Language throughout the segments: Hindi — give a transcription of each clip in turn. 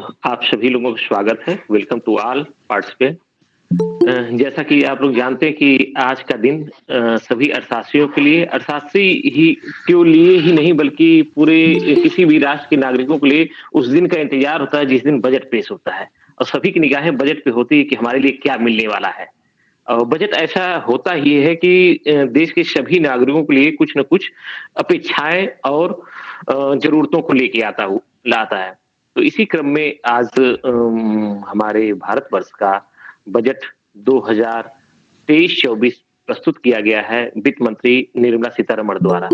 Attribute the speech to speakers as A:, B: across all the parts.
A: आप सभी लोगों का स्वागत है। Welcome to all participant. जैसा कि आप लोग जानते हैं कि आज का दिन सभी अर्थशास्त्रियों के लिए अर्थशास्त्री ही क्यों लिए ही नहीं बल्कि पूरे किसी भी राष्ट्र के नागरिकों के लिए उस दिन का इंतज़ार होता है जिस दिन बजट पेश होता है और सभी की निगाहें बजट पे होती है कि हमारे लिए क्या मिलने वाला है। बजट ऐसा होता ही है कि देश के सभी नागरिकों के लिए कुछ न कुछ अपेक्षाएँ और ज़रूरतों को लेके लाता है। तो इसी क्रम में आज हमारे भारतवर्ष का बजट 2023-24 प्रस्तुत किया गया है वित्त मंत्री निर्मला सीतारमण द्वारा।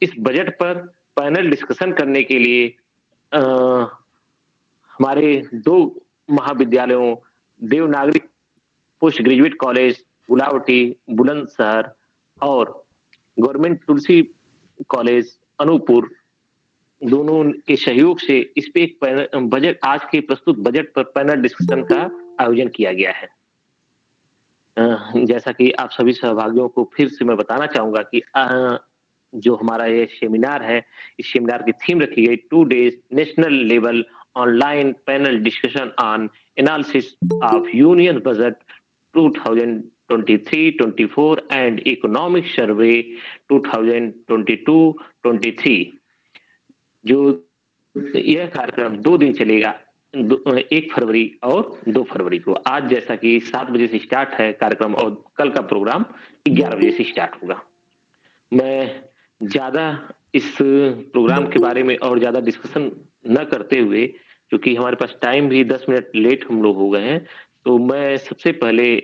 A: इस बजट पर पैनल डिस्कशन करने के लिए अ, हमारे 2 महाविद्यालयों देवनागरिक post graduate college Gulaothi, Bulandshahr और गवर्नमेंट तुलसी कॉलेज अनूपपुर दोनों के सहयोग से इस पे एक बजट आज के प्रस्तुत बजट पर पैनल डिस्कशन का आयोजन किया गया है। जैसा कि आप सभी सहभागियों को फिर से मैं बताना चाहूँगा कि जो हमारा ये सेमिनार है, इस सेमिनार की थीम रखी गई 2 days national level online panel discussion on analysis of union budget 2023-24 and economic survey 2022-23 जो यह कार्यक्रम 2 दिन चलेगा। 1 फरवरी और 2 फरवरी को। आज जैसा कि 7 बजे से स्टार्ट है कार्यक्रम और कल का प्रोग्राम 11 बजे से स्टार्ट होगा। मैं ज़्यादा इस प्रोग्राम के बारे में और ज़्यादा डिस्कशन न करते हुए क्योंकि हमारे पास टाइम भी 10 मिनट लेट हम लोग हो गए हैं, तो मैं सबसे पहले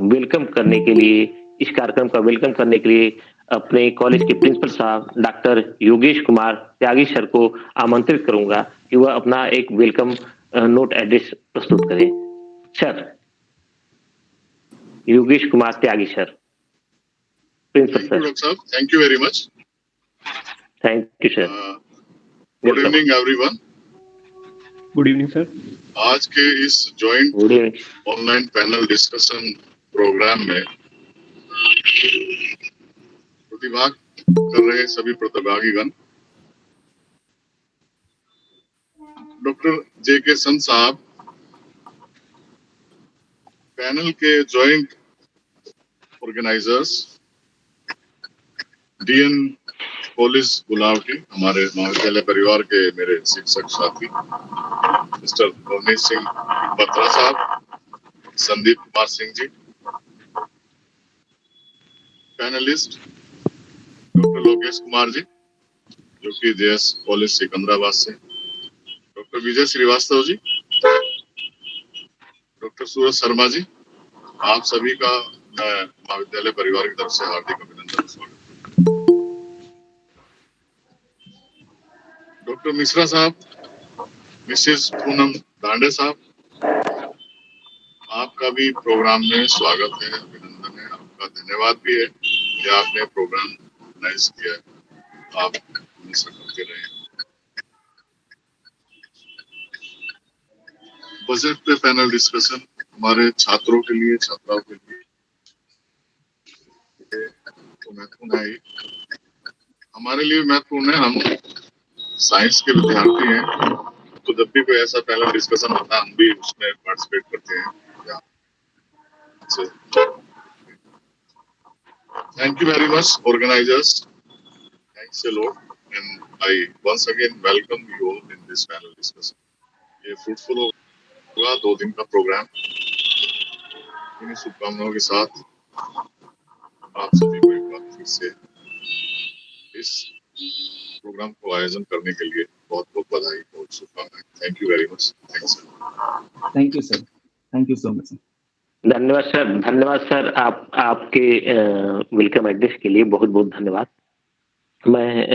A: वेलकम करने के लिए इस कार्यक्रम का वेलकम करने के लिए अपने कॉलेज के प्रिंसिपल साहब डॉक्टर योगेश कुमार त्यागी सर को आमंत्रित करूँगा कि वह अपना एक वेलकम नोट एड्रेस प्रस्तुत करें। Sir, Yogesh Kumar Tyagi sir. Principal sir.
B: Doctor साहब, thank you very much.
A: Thank you sir.
B: Good evening everyone.
C: Good evening sir.
B: आज के इस joint online panel discussion programme में प्रतिभाग कर रहे सभी प्रतिभागीगण डॉक्टर जे.के. सन साहब, पैनल के joint organisers, DN college Gulaothi, हमारे महाविद्यालय परिवार के मेरे शिक्षक साथी मिस्टर रवनीश सिंह बत्रा साहब, संदीप कुमार सिंह जी, पैनलिस्ट डॉक्टर लोकेश कुमार जी जो कि जेएस कॉलेज सिकंदराबाद से, डॉक्टर विजय श्रीवास्तव जी, डॉक्टर सूरज शर्मा जी, आप सभी का मैं महाविद्यालय परिवार की तरफ से हार्दिक अभिनंदन स्वागत। डॉक्टर मिश्रा साहब, मिसेस पूनम दांडे साहब, आपका भी प्रोग्राम में स्वागत है, अभिनंदन है, आपका धन्यवाद भी है कि आपने प्रोग्राम ऑर्गेनाइज किया है। आप हमेशा करते रहे। बजट पे पैनल डिस्कशन हमारे छात्रों के लिए, छात्राओं के लिए तो महत्वपूर्ण है। हमारे लिए महत्वपूर्ण है, हम साइंस के विद्यार्थी हैं, तो जब भी कोई ऐसा पैनल डिस्कशन होता है हम भी उसमें पार्टिसिपेट करते हैं। Thank you very much, organizers. Thanks a lot, and I once again welcome you all in this panel discussion. ये fruitful होगा 2 दिन का प्रोग्राम। इन्हीं शुभकामनाओं के साथ आप सभी को एक बार फिर से इस प्रोग्राम को आयोजन करने के लिए बहुत बहुत बधाई, बहुत शुभकामनाएं। Thank you very much. Thanks sir.
C: Thank you sir. Thank you so much.
A: धन्यवाद सर। धन्यवाद सर। आपके वेलकम एड्रेस के लिए बहुत बहुत धन्यवाद। मैं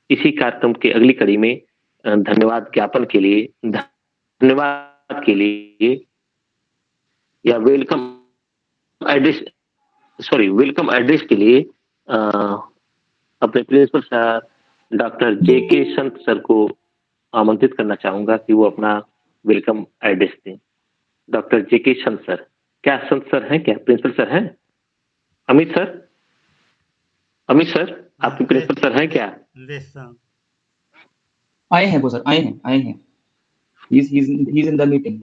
A: इसी कार्यक्रम के अगली कड़ी में धन्यवाद ज्ञापन के लिए या वेलकम एड्रेस के लिए अपने प्रिंसिपल सर डॉक्टर जे.के. संत सर को आमंत्रित करना चाहूंगा कि वो अपना वेलकम एड्रेस दें। Doctor JK. संत सर, क्या संत सर हैं? क्या प्रिंसिपल सर हैं? अमित सर, आपके प्रिंसिपल सर हैं क्या?
C: आए हैं वो सर, आए हैं। He's in the meeting.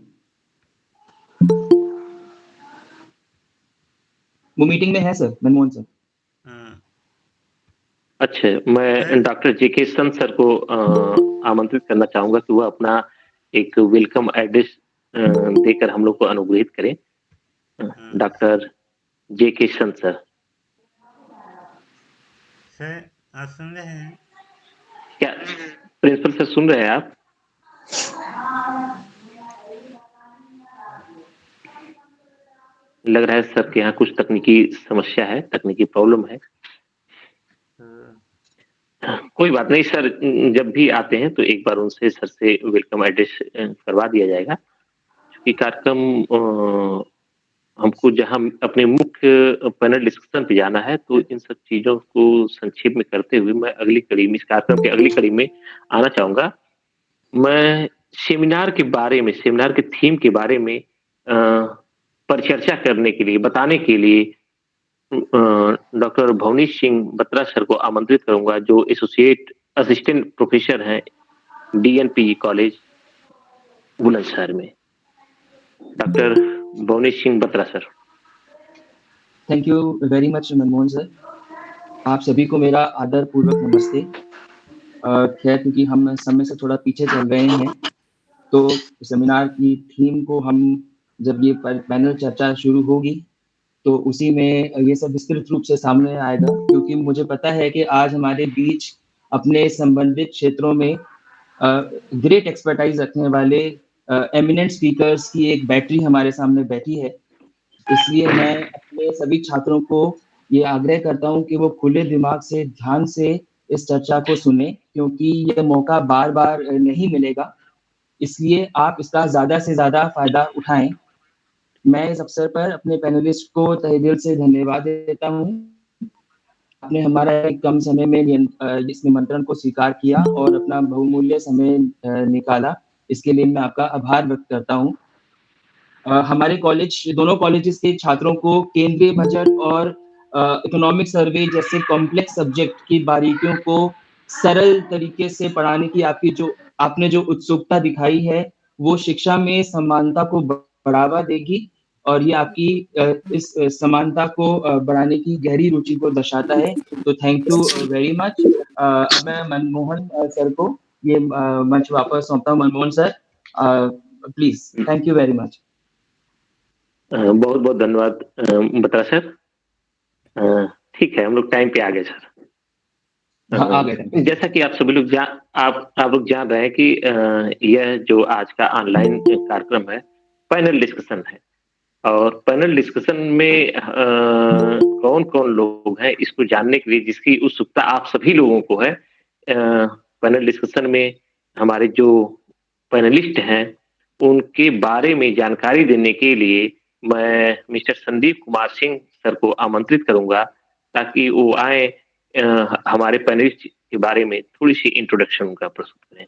C: वो मीटिंग में है सर, मनमोहन सर।
A: अच्छा, मैं डॉक्टर जेके सन सर को आमंत्रित करना चाहूंगा कि वह अपना एक वेलकम एड्रेस देकर हम लोग को अनुग्रहित करें। डॉक्टर जेके सन सर।
D: सर आप सुन रहे हैं?
A: क्या प्रिंसिपल सर सुन रहे हैं आप? लग रहा है सर के यहाँ कुछ तकनीकी समस्या है, तकनीकी प्रॉब्लम है। कोई बात नहीं सर, जब भी आते हैं तो एक बार उनसे सर से वेलकम एड्रेस करवा दिया जाएगा। क्योंकि कार्यक्रम हमको जहां अपने मुख्य पैनल डिस्कशन पे जाना है, तो इन सब चीजों को संक्षेप में करते हुए मैं अगली कड़ी में, इस कार्यक्रम की अगली कड़ी में आना चाहूंगा। मैं सेमिनार के बारे में, सेमिनार के थीम के बारे में परिचर्चा करने के लिए, बताने के लिए डॉक्टर भवनीश सिंह बत्रा सर को आमंत्रित करूंगा, जो एसोसिएट असिस्टेंट प्रोफेसर हैं डीएनपी कॉलेज बुलंदशहर में। Doctor Bhavnish Singh Batra sir.
C: Thank you very much Manmohan sir. आप सभी को मेरा आदर पूर्वक नमस्ते। खैर क्योंकि हम समय से थोड़ा पीछे चल रहे हैं, तो सेमिनार की थीम को हम जब ये पैनल चर्चा शुरू होगी तो उसी में ये सब विस्तृत रूप से सामने आएगा, क्योंकि मुझे पता है कि आज हमारे बीच अपने संबंधित क्षेत्रों में ग्रेट एक्सपर्टाइज रखने वाले एमिनेंट स्पीकर्स की एक बैटरी हमारे सामने बैठी है। इसलिए मैं अपने सभी छात्रों को ये आग्रह करता हूँ कि वो खुले दिमाग से, ध्यान से इस चर्चा को सुने, क्योंकि ये मौका बार-बार नहीं मिलेगा। इसलिए आप इसका ज़्यादा से ज़्यादा फायदा उठाएं। मैं इस अवसर पर अपने पैनलिस्ट को तहे दिल से धन्यवाद देता हूँ। आपने हमारा एक कम समय में इस निमंत्रण को स्वीकार किया और अपना बहुमूल्य समय निकाला। इसके लिए मैं आपका आभार व्यक्त करता हूँ। हमारे कॉलेज, दोनों कॉलेजेस के छात्रों को केंद्रीय बजट और इकोनॉमिक सर्वे जैसे कॉम्प्लेक्स सब्जेक्ट की बारीकियों को सरल तरीके से पढ़ाने की आपने जो उत्सुकता दिखाई है, वो शिक्षा में समानता को बढ़ावा देगी और ये आपकी इस समानता को बढ़ाने की गहरी रुचि को दर्शाता है। तो थैंक यू वेरी मच। मैं मनमोहन सर को ये मंच वापस सौंपता हूँ। Manmohan sir please, thank you very much.
A: बहुत बहुत धन्यवाद बत्रा सर। ठीक है, हम लोग टाइम पे आ गए सर।
C: हाँ, आ गए।
A: जैसा कि आप सभी लोग आप लोग जान रहे हैं कि यह जो आज का ऑनलाइन कार्यक्रम है, पैनल डिस्कशन है। और पैनल डिस्कशन में कौन कौन लोग हैं, इसको जानने के लिए जिसकी उत्सुकता आप सभी लोगों को है, पैनल डिस्कशन में हमारे जो पैनलिस्ट हैं उनके बारे में जानकारी देने के लिए मैं मिस्टर संदीप कुमार सिंह सर को आमंत्रित करूंगा, ताकि वो आए हमारे पैनलिस्ट के बारे में थोड़ी सी इंट्रोडक्शन उनका प्रस्तुत करें।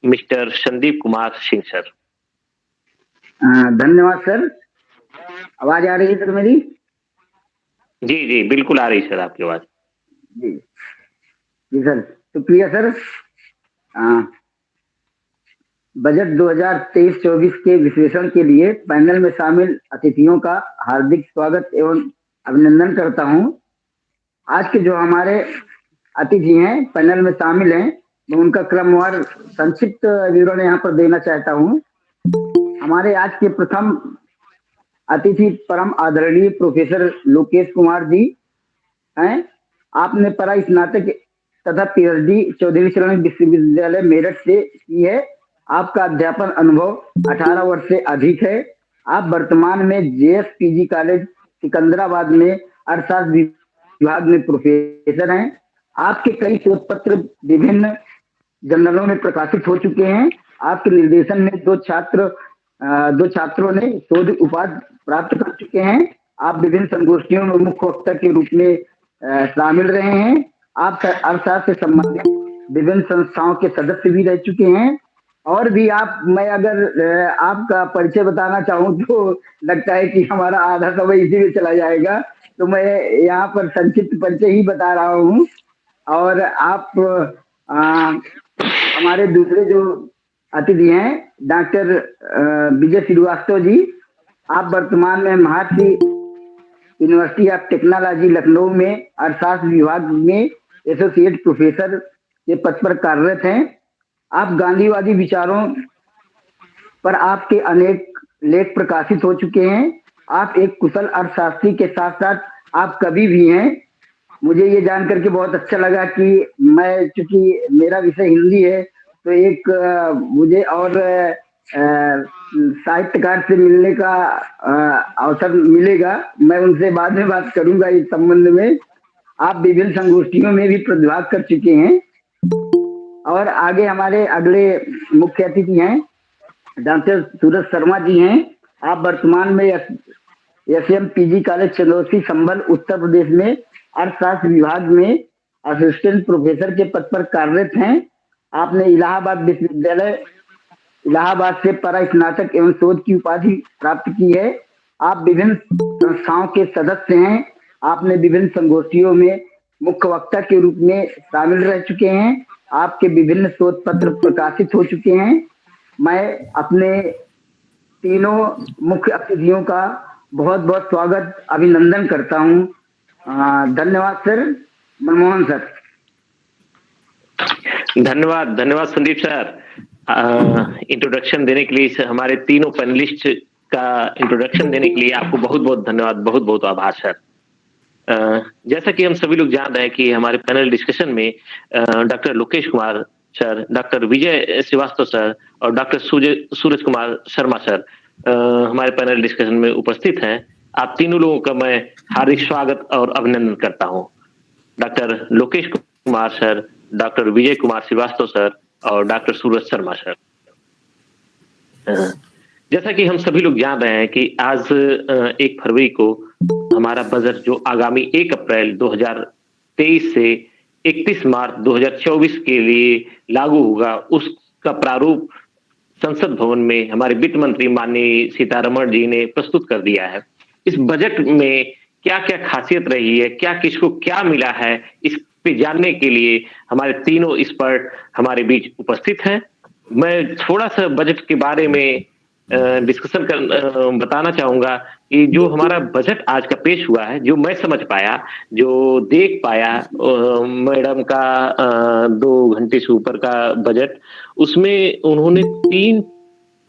A: Mister Sandeep Kumar Singh sir.
E: धन्यवाद सर। आवाज आ रही है सर मेरी?
A: जी जी बिल्कुल आ रही सर आपकी आवाज।
E: जी जी सर, शुक्रिया सर। बजट 2023-24 के विश्लेषण के लिए पैनल में शामिल अतिथियों का हार्दिक स्वागत एवं अभिनंदन करता हूं। आज के जो हमारे अतिथि हैं, पैनल में शामिल हैं, मैं उनका क्रमवार संक्षिप्त विवरण यहाँ पर देना चाहता हूं। हमारे आज के प्रथम अतिथि परम आदरणीय प्रोफेसर लोकेश कुमार जी हैं। आपने परास्नातक तथा पीएचडी चौधरी चरण विश्वविद्यालय मेरठ से की है। आपका अध्यापन अनुभव 18 वर्ष से अधिक है। आप वर्तमान में जेएसपीजी कॉलेज सिकंदराबाद में अर्थशास्त्र विभाग में प्रोफेसर हैं। आपके कई शोध पत्र विभिन्न जर्नलों में प्रकाशित हो चुके हैं। आपके निर्देशन में दो छात्रों ने शोध उपाधि प्राप्त कर चुके हैं। आप विभिन्न संगोष्ठियों में मुख्य वक्ता के रूप में शामिल रहे हैं। आप अर्थशास्त्र से संबंधित विभिन्न संस्थाओं के सदस्य भी रह चुके हैं। और भी मैं अगर आपका परिचय बताना चाहूँ तो लगता है कि हमारा आधा समय इसी में चला जाएगा, तो मैं यहाँ पर संक्षिप्त परिचय ही बता रहा हूँ। और आप हमारे दूसरे जो अतिथि हैं डॉक्टर विजय श्रीवास्तव जी, आप वर्तमान में महर्षि यूनिवर्सिटी ऑफ टेक्नोलॉजी लखनऊ में अर्थशास्त्र विभाग में एसोसिएट प्रोफेसर के पद पर कार्यरत हैं। आप गांधीवादी विचारों पर आपके अनेक लेख प्रकाशित हो चुके हैं। आप एक कुशल अर्थशास्त्री के साथ साथ आप कवि भी हैं। मुझे ये जान करके बहुत अच्छा लगा कि मैं, चूंकि मेरा विषय हिंदी है, तो एक मुझे और साहित्यकार से मिलने का अवसर मिलेगा। मैं उनसे बाद में बात करूंगा इस संबंध में। आप विभिन्न संगोष्ठियों में भी प्रतिभाग कर चुके हैं। और आगे हमारे अगले मुख्य अतिथि हैं डॉक्टर सूरज शर्मा जी हैं। आप वर्तमान में एसएम पीजी कॉलेज चंदौसी संभल उत्तर प्रदेश में अर्थशास्त्र विभाग में असिस्टेंट प्रोफेसर के पद पर कार्यरत हैं। आपने इलाहाबाद विश्वविद्यालय इलाहाबाद से परा स्नातक एवं शोध की उपाधि प्राप्त की है। आप विभिन्न संस्थाओं के सदस्य हैं। आपने विभिन्न संगोष्ठियों में मुख्य वक्ता के रूप में शामिल रह चुके हैं। आपके विभिन्न शोध पत्र प्रकाशित हो चुके हैं। मैं अपने तीनों मुख्य अतिथियों का बहुत बहुत स्वागत अभिनंदन करता हूं। धन्यवाद सर। मनमोहन सर।
A: धन्यवाद संदीप सर, इंट्रोडक्शन देने के लिए, हमारे तीनों पैनलिस्ट का इंट्रोडक्शन देने के लिए आपको बहुत बहुत धन्यवाद, बहुत बहुत आभार सर। जैसा कि हम सभी लोग जान रहे हैं कि हमारे पैनल डिस्कशन में doctor Lokesh Kumar sir, doctor Vijay Srivastava sir और डॉक्टर सूरज कुमार शर्मा सर हमारे पैनल डिस्कशन में उपस्थित हैं। आप तीनों लोगों का मैं हार्दिक स्वागत और अभिनंदन करता हूं। Doctor Lokesh Kumar sir, doctor Vijay Kumar Srivastava sir और डॉक्टर सूरज शर्मा सर। जैसा कि हम सभी लोग जान रहे हैं कि आज 1 फरवरी को हमारा बजट जो आगामी 1 अप्रैल 2023 से 31 मार्च 2024 के लिए लागू होगा, उसका प्रारूप संसद भवन में हमारे वित्त मंत्री माननीय सीतारमण जी ने प्रस्तुत कर दिया है। इस बजट में क्या क्या खासियत रही है, क्या किसको क्या मिला है, इस पे जानने के लिए हमारे तीनों एक्सपर्ट हमारे बीच उपस्थित हैं। मैं थोड़ा सा बजट के बारे में डिस्कशन बताना चाहूंगा कि जो हमारा बजट आज का पेश हुआ है, जो मैं समझ पाया, जो देख पाया मैडम का 2 घंटे से ऊपर का बजट, उसमें उन्होंने 3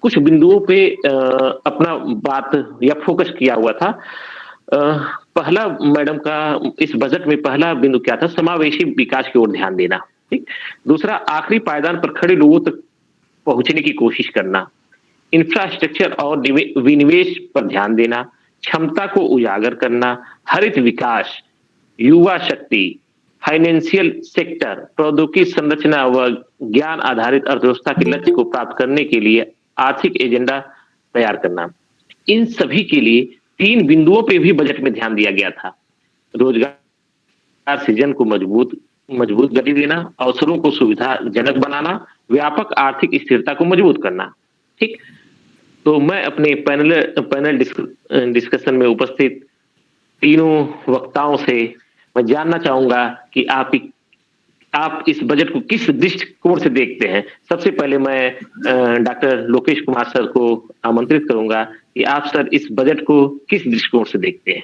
A: कुछ बिंदुओं पे अपना बात या फोकस किया हुआ था। पहला मैडम का इस बजट में पहला बिंदु क्या था? समावेशी विकास की ओर ध्यान देना। ठीक। दूसरा, आखिरी पायदान पर खड़े लोगों तक पहुंचने की कोशिश करना, इंफ्रास्ट्रक्चर और विनिवेश पर ध्यान देना, क्षमता को उजागर करना, हरित विकास, युवा शक्ति, फाइनेंशियल सेक्टर, प्रौद्योगिकी संरचना व ज्ञान आधारित अर्थव्यवस्था के लक्ष्य को प्राप्त करने के लिए आर्थिक एजेंडा तैयार करना। इन सभी के लिए 3 बिंदुओं पे भी बजट में ध्यान दिया गया था। रोजगार सृजन को मजबूत गति देना, अवसरों को सुविधाजनक बनाना, व्यापक आर्थिक स्थिरता को मजबूत करना। ठीक। तो मैं अपने पैनल डिस्कशन में उपस्थित तीनों वक्ताओं से मैं जानना चाहूंगा कि आप इस बजट को किस दृष्टिकोण से देखते हैं। सबसे पहले मैं डॉक्टर लोकेश कुमार सर को आमंत्रित करूंगा कि आप सर इस बजट को किस दृष्टिकोण से देखते हैं।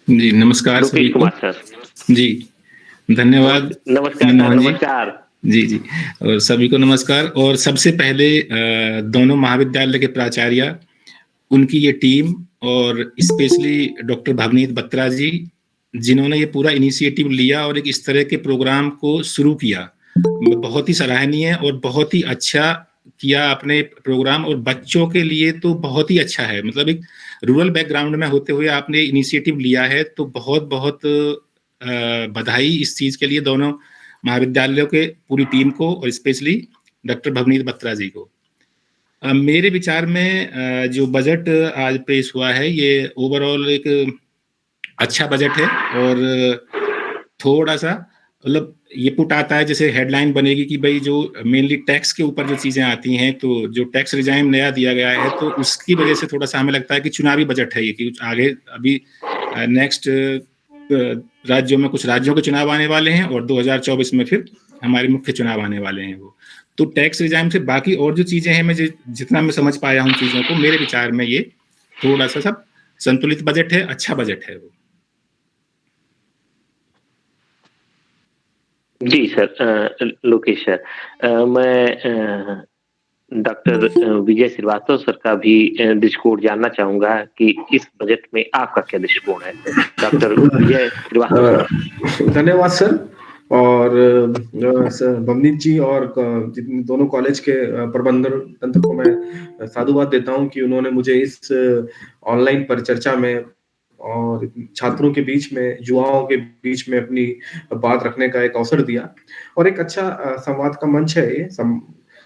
F: जी नमस्कार
A: लोकेश कुमार सर।
F: जी धन्यवाद।
A: नमस्कार
F: जी और सभी को नमस्कार। और सबसे पहले दोनों महाविद्यालय के प्राचार्य, उनकी ये टीम और स्पेशली डॉक्टर भवनीत बत्रा जी, जिन्होंने ये पूरा इनिशिएटिव लिया और एक इस तरह के प्रोग्राम को शुरू किया, बहुत ही सराहनीय और बहुत ही अच्छा किया आपने प्रोग्राम। और बच्चों के लिए तो बहुत ही अच्छा है, मतलब एक रूरल बैकग्राउंड में होते हुए आपने इनिशिएटिव लिया है, तो बहुत बहुत बधाई इस चीज के लिए दोनों महाविद्यालयों के पूरी टीम को और स्पेशली डॉक्टर भवनीत बत्रा जी को। मेरे विचार में जो बजट आज पेश हुआ है, ये ओवरऑल एक अच्छा बजट है। और थोड़ा सा मतलब ये पुट आता है, जैसे हेडलाइन बनेगी कि भाई जो मेनली टैक्स के ऊपर जो चीजें आती हैं, तो जो टैक्स रिजाइम नया दिया गया है, तो उसकी वजह से थोड़ा सा हमें लगता है कि चुनावी बजट है ये, कि आगे अभी नेक्स्ट राज्यों में कुछ राज्यों के चुनाव आने वाले हैं और 2024 में फिर हमारे मुख्य चुनाव आने वाले हैं वो। तो टैक्स रिजाइम से बाकी और जो चीजें हैं, मैं जितना मैं समझ पाया हूँ चीजों को, मेरे विचार में ये थोड़ा सा सब संतुलित बजट है, अच्छा बजट है वो।
A: जी सर, लोकेश सर, मैं डॉक्टर विजय श्रीवास्तव सर का भी दृष्टिकोण जानना चाहूंगा कि इस बजट में आपका क्या दृष्टिकोण है। Doctor Vijay Srivastava sir.
G: धन्यवाद सर। और बमनीत जी और जितने दोनों कॉलेज के प्रबंधन तंत्र को मैं साधुवाद देता हूं कि उन्होंने मुझे इस ऑनलाइन परिचर्चा में और छात्रों के बीच में, युवाओं के बीच में अपनी बात रखने का एक अवसर दिया और एक अच्छा संवाद का मंच है ये।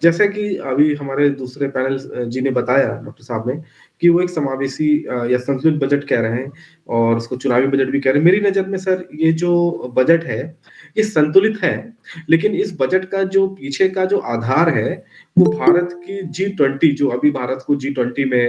G: जैसे कि अभी हमारे दूसरे पैनल जी ने बताया, डॉक्टर साहब ने, कि वो एक समावेशी या संतुलित बजट कह रहे हैं और उसको चुनावी बजट भी कह रहे हैं। मेरी नजर में सर ये जो बजट है ये संतुलित है, लेकिन इस बजट का जो पीछे का जो आधार है वो भारत की G20, जो अभी भारत को G20 में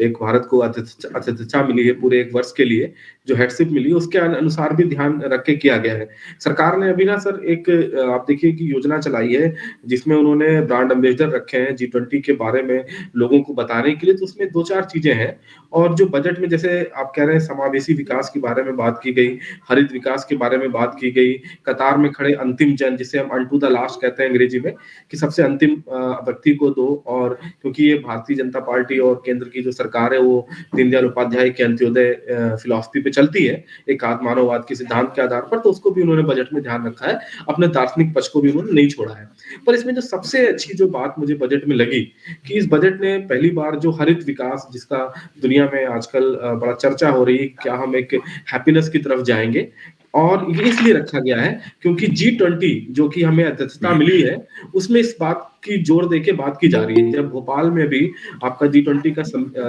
G: एक भारत को अध्यक्षता मिली है पूरे एक वर्ष के लिए, जो हेडशिप मिली है, उसके अनुसार भी ध्यान रख के किया गया है। सरकार ने अभी ना सर एक आप देखिए कि योजना चलाई है जिसमें उन्होंने ब्रांड एम्बेसडर रखे हैं G20 के बारे में लोगों को बताने के लिए। तो उसमें 2-4 चीजें हैं। और जो बजट में जैसे आप कह रहे हैं समावेशी विकास के बारे में बात की गई, हरित विकास के बारे में बात की गई, कतार में खड़े अंतिम जन, जिसे हम अनटू द लास्ट कहते हैं अंग्रेजी में, कि सबसे अंतिम व्यक्ति को दो। और क्योंकि ये भारतीय जनता पार्टी और केंद्र की जो सरकार है वो दीनदयाल उपाध्याय के अंत्योदय फिलॉसफी पे चलती है, एक आत्मानववाद के सिद्धांत के आधार पर, तो उसको भी उन्होंने बजट में ध्यान रखा है, अपने दार्शनिक पक्ष को भी उन्होंने नहीं छोड़ा है। पर इसमें जो सबसे अच्छी जो बात मुझे बजट में लगी कि इस बजट ने पहली बार जो हरित विकास, जिसका दुनिया में आजकल बड़ा चर्चा हो रही है, क्या हम एक हैप्पीनेस की तरफ जाएंगे, और ये इसलिए रखा गया है क्योंकि G20 जो कि हमें अध्यक्षता मिली है उसमें इस बात की जोर देके बात की जा रही है। जब भोपाल में भी आपका G20 का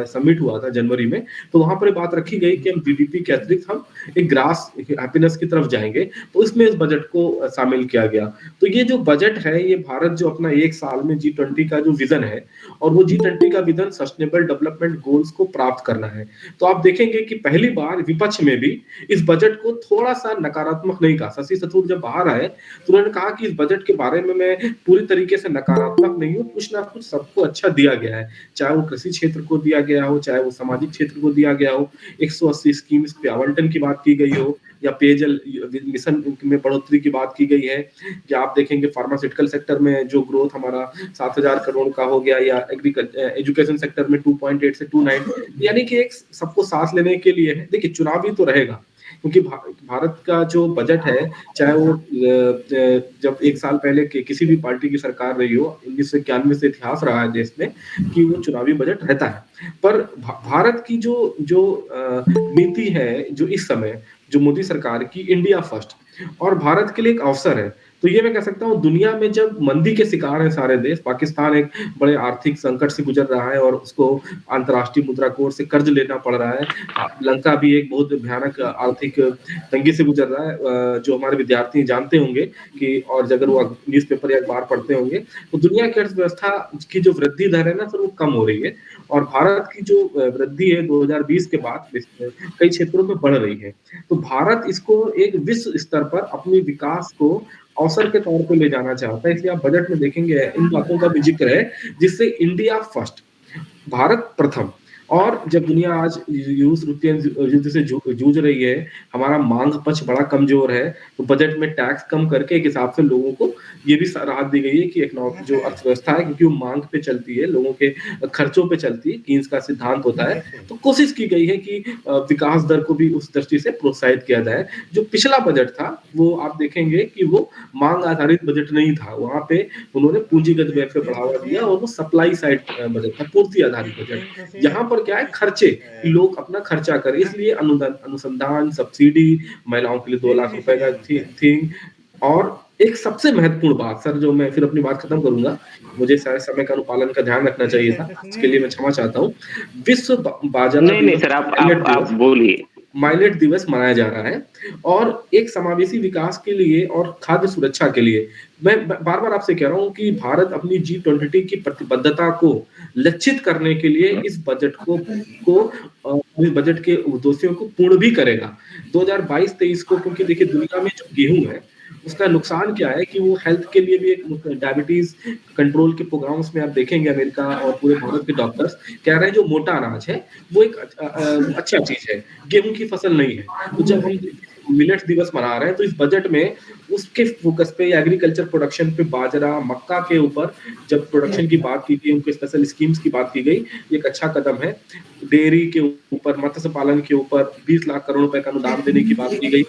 G: समिट हुआ था जनवरी में, तो वहां पर बात रखी गई कि हम GDP के अतिरिक्त हम एक ग्रास हैप्पीनेस की तरफ जाएंगे, तो इसमें इस बजट को शामिल किया गया। तो ये जो बजट है, ये भारत जो अपना एक साल में G20 का जो विजन है, और वो G20 का विजन सस्टेनेबल डेवलपमेंट गोल्स को प्राप्त करना है। तो आप देखेंगे कि पहली बार विपक्ष में भी इस बजट को थोड़ा सा नकारात्मक नहीं कहा। शशि थरूर जब बाहर आए तो उन्होंने कहा कि इस बजट के बारे में मैं पूरी तरीके से नकारात्मक नहीं हूँ, कुछ ना कुछ सबको अच्छा दिया गया है, चाहे वो कृषि क्षेत्र को दिया गया हो, चाहे वो सामाजिक क्षेत्र को दिया गया हो, 180 स्कीम पे आवंटन की बात की गई हो, या पेयजल मिशन में बढ़ोतरी की बात की गई है, या आप देखेंगे फार्मास्यूटिकल सेक्टर में जो ग्रोथ हमारा 7,000 करोड़ का हो गया, या एजुकेशन सेक्टर में 2.8 से 2.9, यानी कि एक सबको सांस लेने के लिए है। देखिए चुनावी तो रहेगा, क्योंकि भारत का जो बजट है, चाहे वो जब एक साल पहले किसी भी पार्टी की सरकार रही हो, 1991 से इतिहास रहा है देश में कि वो चुनावी बजट रहता है। पर भारत की जो नीति है, जो इस समय जो मोदी सरकार की, इंडिया फर्स्ट, और भारत के लिए एक अवसर है। तो ये मैं कह सकता हूँ, दुनिया में जब मंदी के शिकार है सारे देश, पाकिस्तान एक बड़े आर्थिक संकट से गुजर रहा है और उसको अंतर्राष्ट्रीय मुद्रा कोष से कर्ज लेना पड़ रहा है, लंका भी एक बहुत भयानक आर्थिक तंगी से गुजर रहा है, जो हमारे विद्यार्थी जानते होंगे कि, और अगर वो न्यूज़पेपर या अखबार पढ़ते होंगे, तो दुनिया की अर्थव्यवस्था की जो वृद्धि दर है ना सर, वो कम हो रही है, और भारत की जो वृद्धि है 2020 के बाद कई क्षेत्रों में बढ़ रही है। तो भारत इसको एक विश्व स्तर पर अपनी विकास को अवसर के तौर पे ले जाना चाहता है। इसलिए आप बजट में देखेंगे इन बातों का भी जिक्र है, जिससे इंडिया फर्स्ट, भारत प्रथम। और जब दुनिया आज युद्ध से जूझ रही है, हमारा मांग पक्ष बड़ा कमजोर है, तो बजट में टैक्स कम करके एक हिसाब से लोगों को ये भी राहत दी गई है कि जो अर्थव्यवस्था है, क्योंकि वो मांग पे चलती है, लोगों के खर्चों पे चलती है, कीन्स का सिद्धांत होता है, तो कोशिश की गई है कि विकास दर को भी उस दृष्टि से प्रोत्साहित किया जाए। जो पिछला बजट था वो आप देखेंगे कि वो मांग आधारित बजट नहीं था, वहां पे उन्होंने पूंजीगत व्यय पे बढ़ावा दिया, और वो सप्लाई साइड बजट था, पूर्ति आधारित बजट। यहाँ पर क्या है, खर्चे, लोग अपना खर्चा करें, इसलिए अनुसंधान, सब्सिडी, महिलाओं के लिए 2 लाख रुपए का थिंग। और एक सबसे महत्वपूर्ण बात सर, जो मैं फिर अपनी बात खत्म करूंगा, मुझे सारे समय का अनुपालन का ध्यान रखना चाहिए था, इसके लिए मैं क्षमा चाहता हूँ। विश्व बाजार
A: नहीं सर, आप बोलिए।
G: माइलेट दिवस मनाया जा रहा है। और एक समावेशी विकास के लिए और खाद्य सुरक्षा के लिए मैं बार बार आपसे कह रहा हूं कि भारत अपनी G20 की प्रतिबद्धता को लक्षित करने के लिए इस बजट इस बजट के उद्देश्यों को पूर्ण भी करेगा 2022-23 को। क्योंकि देखिए दुनिया में जो गेहूं है उसका नुकसान क्या है कि वो हेल्थ के लिए भी एक डायबिटीज कंट्रोल के प्रोग्राम्स में आप देखेंगे अमेरिका और पूरे भारत के डॉक्टर्स कह रहे हैं जो मोटा अनाज है वो एक अच्छा चीज है, गेहूं की फसल नहीं है। तो जब हम मिलेट्स दिवस मना रहे हैं तो इस बजट में उसके फोकस पे एग्रीकल्चर प्रोडक्शन पे बाजरा मक्का के ऊपर जब प्रोडक्शन की बात की गई, उनके स्पेशल स्कीम्स की बात की गई, एक अच्छा कदम है। डेयरी के ऊपर मत्स्य पालन के ऊपर 20 लाख करोड़ रुपए का अनुदान देने की बात की गई,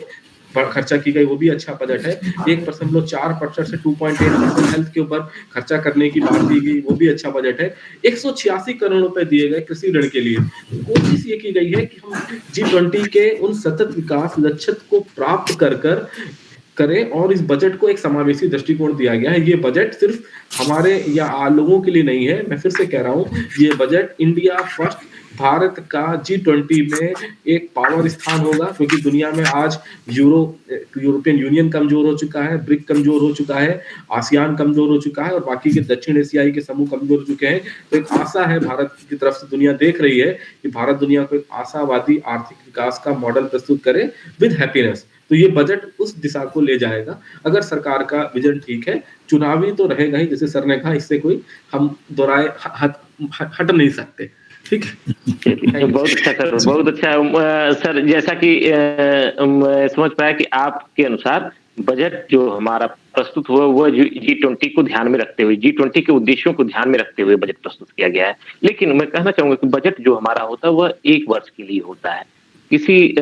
G: खर्चा की गई, वो भी अच्छा बजट है। 1.4% से 2.8% हेल्थ के ऊपर खर्चा करने की बात की गई, वो भी अच्छा बजट है। 186 करोड़ रुपए दिए गए कृषि ऋण के लिए। कोशिश ये की गई है कि हम G20 के उन सतत विकास लक्ष्य को प्राप्त करें और इस बजट को एक समावेशी दृष्टिकोण दिया गया है। ये बजट सिर्फ हमारे या लोगों के लिए नहीं है, मैं फिर से कह रहा हूँ, ये बजट इंडिया फर्स्ट, भारत का G20 में एक पावर स्थान होगा। क्योंकि दुनिया में आज यूरोपियन यूनियन कमजोर हो चुका है, ब्रिक कमजोर हो चुका है, आसियान कमजोर हो चुका है और बाकी के दक्षिण एशियाई के समूह कमजोर हो चुके हैं। तो एक आशा है, भारत की तरफ से दुनिया देख रही है कि भारत दुनिया को एक आशावादी आर्थिक विकास का मॉडल प्रस्तुत करे विद हैप्पीनेस। तो ये बजट उस दिशा को ले जाएगा अगर सरकार का विजन ठीक है। चुनावी तो रहेगा ही, जैसे सर ने कहा, इससे कोई हम दोहराए हट नहीं सकते। ठीक है,
A: बहुत अच्छा सर, बहुत अच्छा सर। जैसा कि मैं समझ पाया कि आपके अनुसार बजट जो हमारा प्रस्तुत हुआ वो G20 को ध्यान में रखते हुए, G20 के उद्देश्यों को ध्यान में रखते हुए बजट प्रस्तुत किया गया है। लेकिन मैं कहना चाहूंगा कि बजट जो हमारा होता है वह 1 वर्ष के लिए होता है, किसी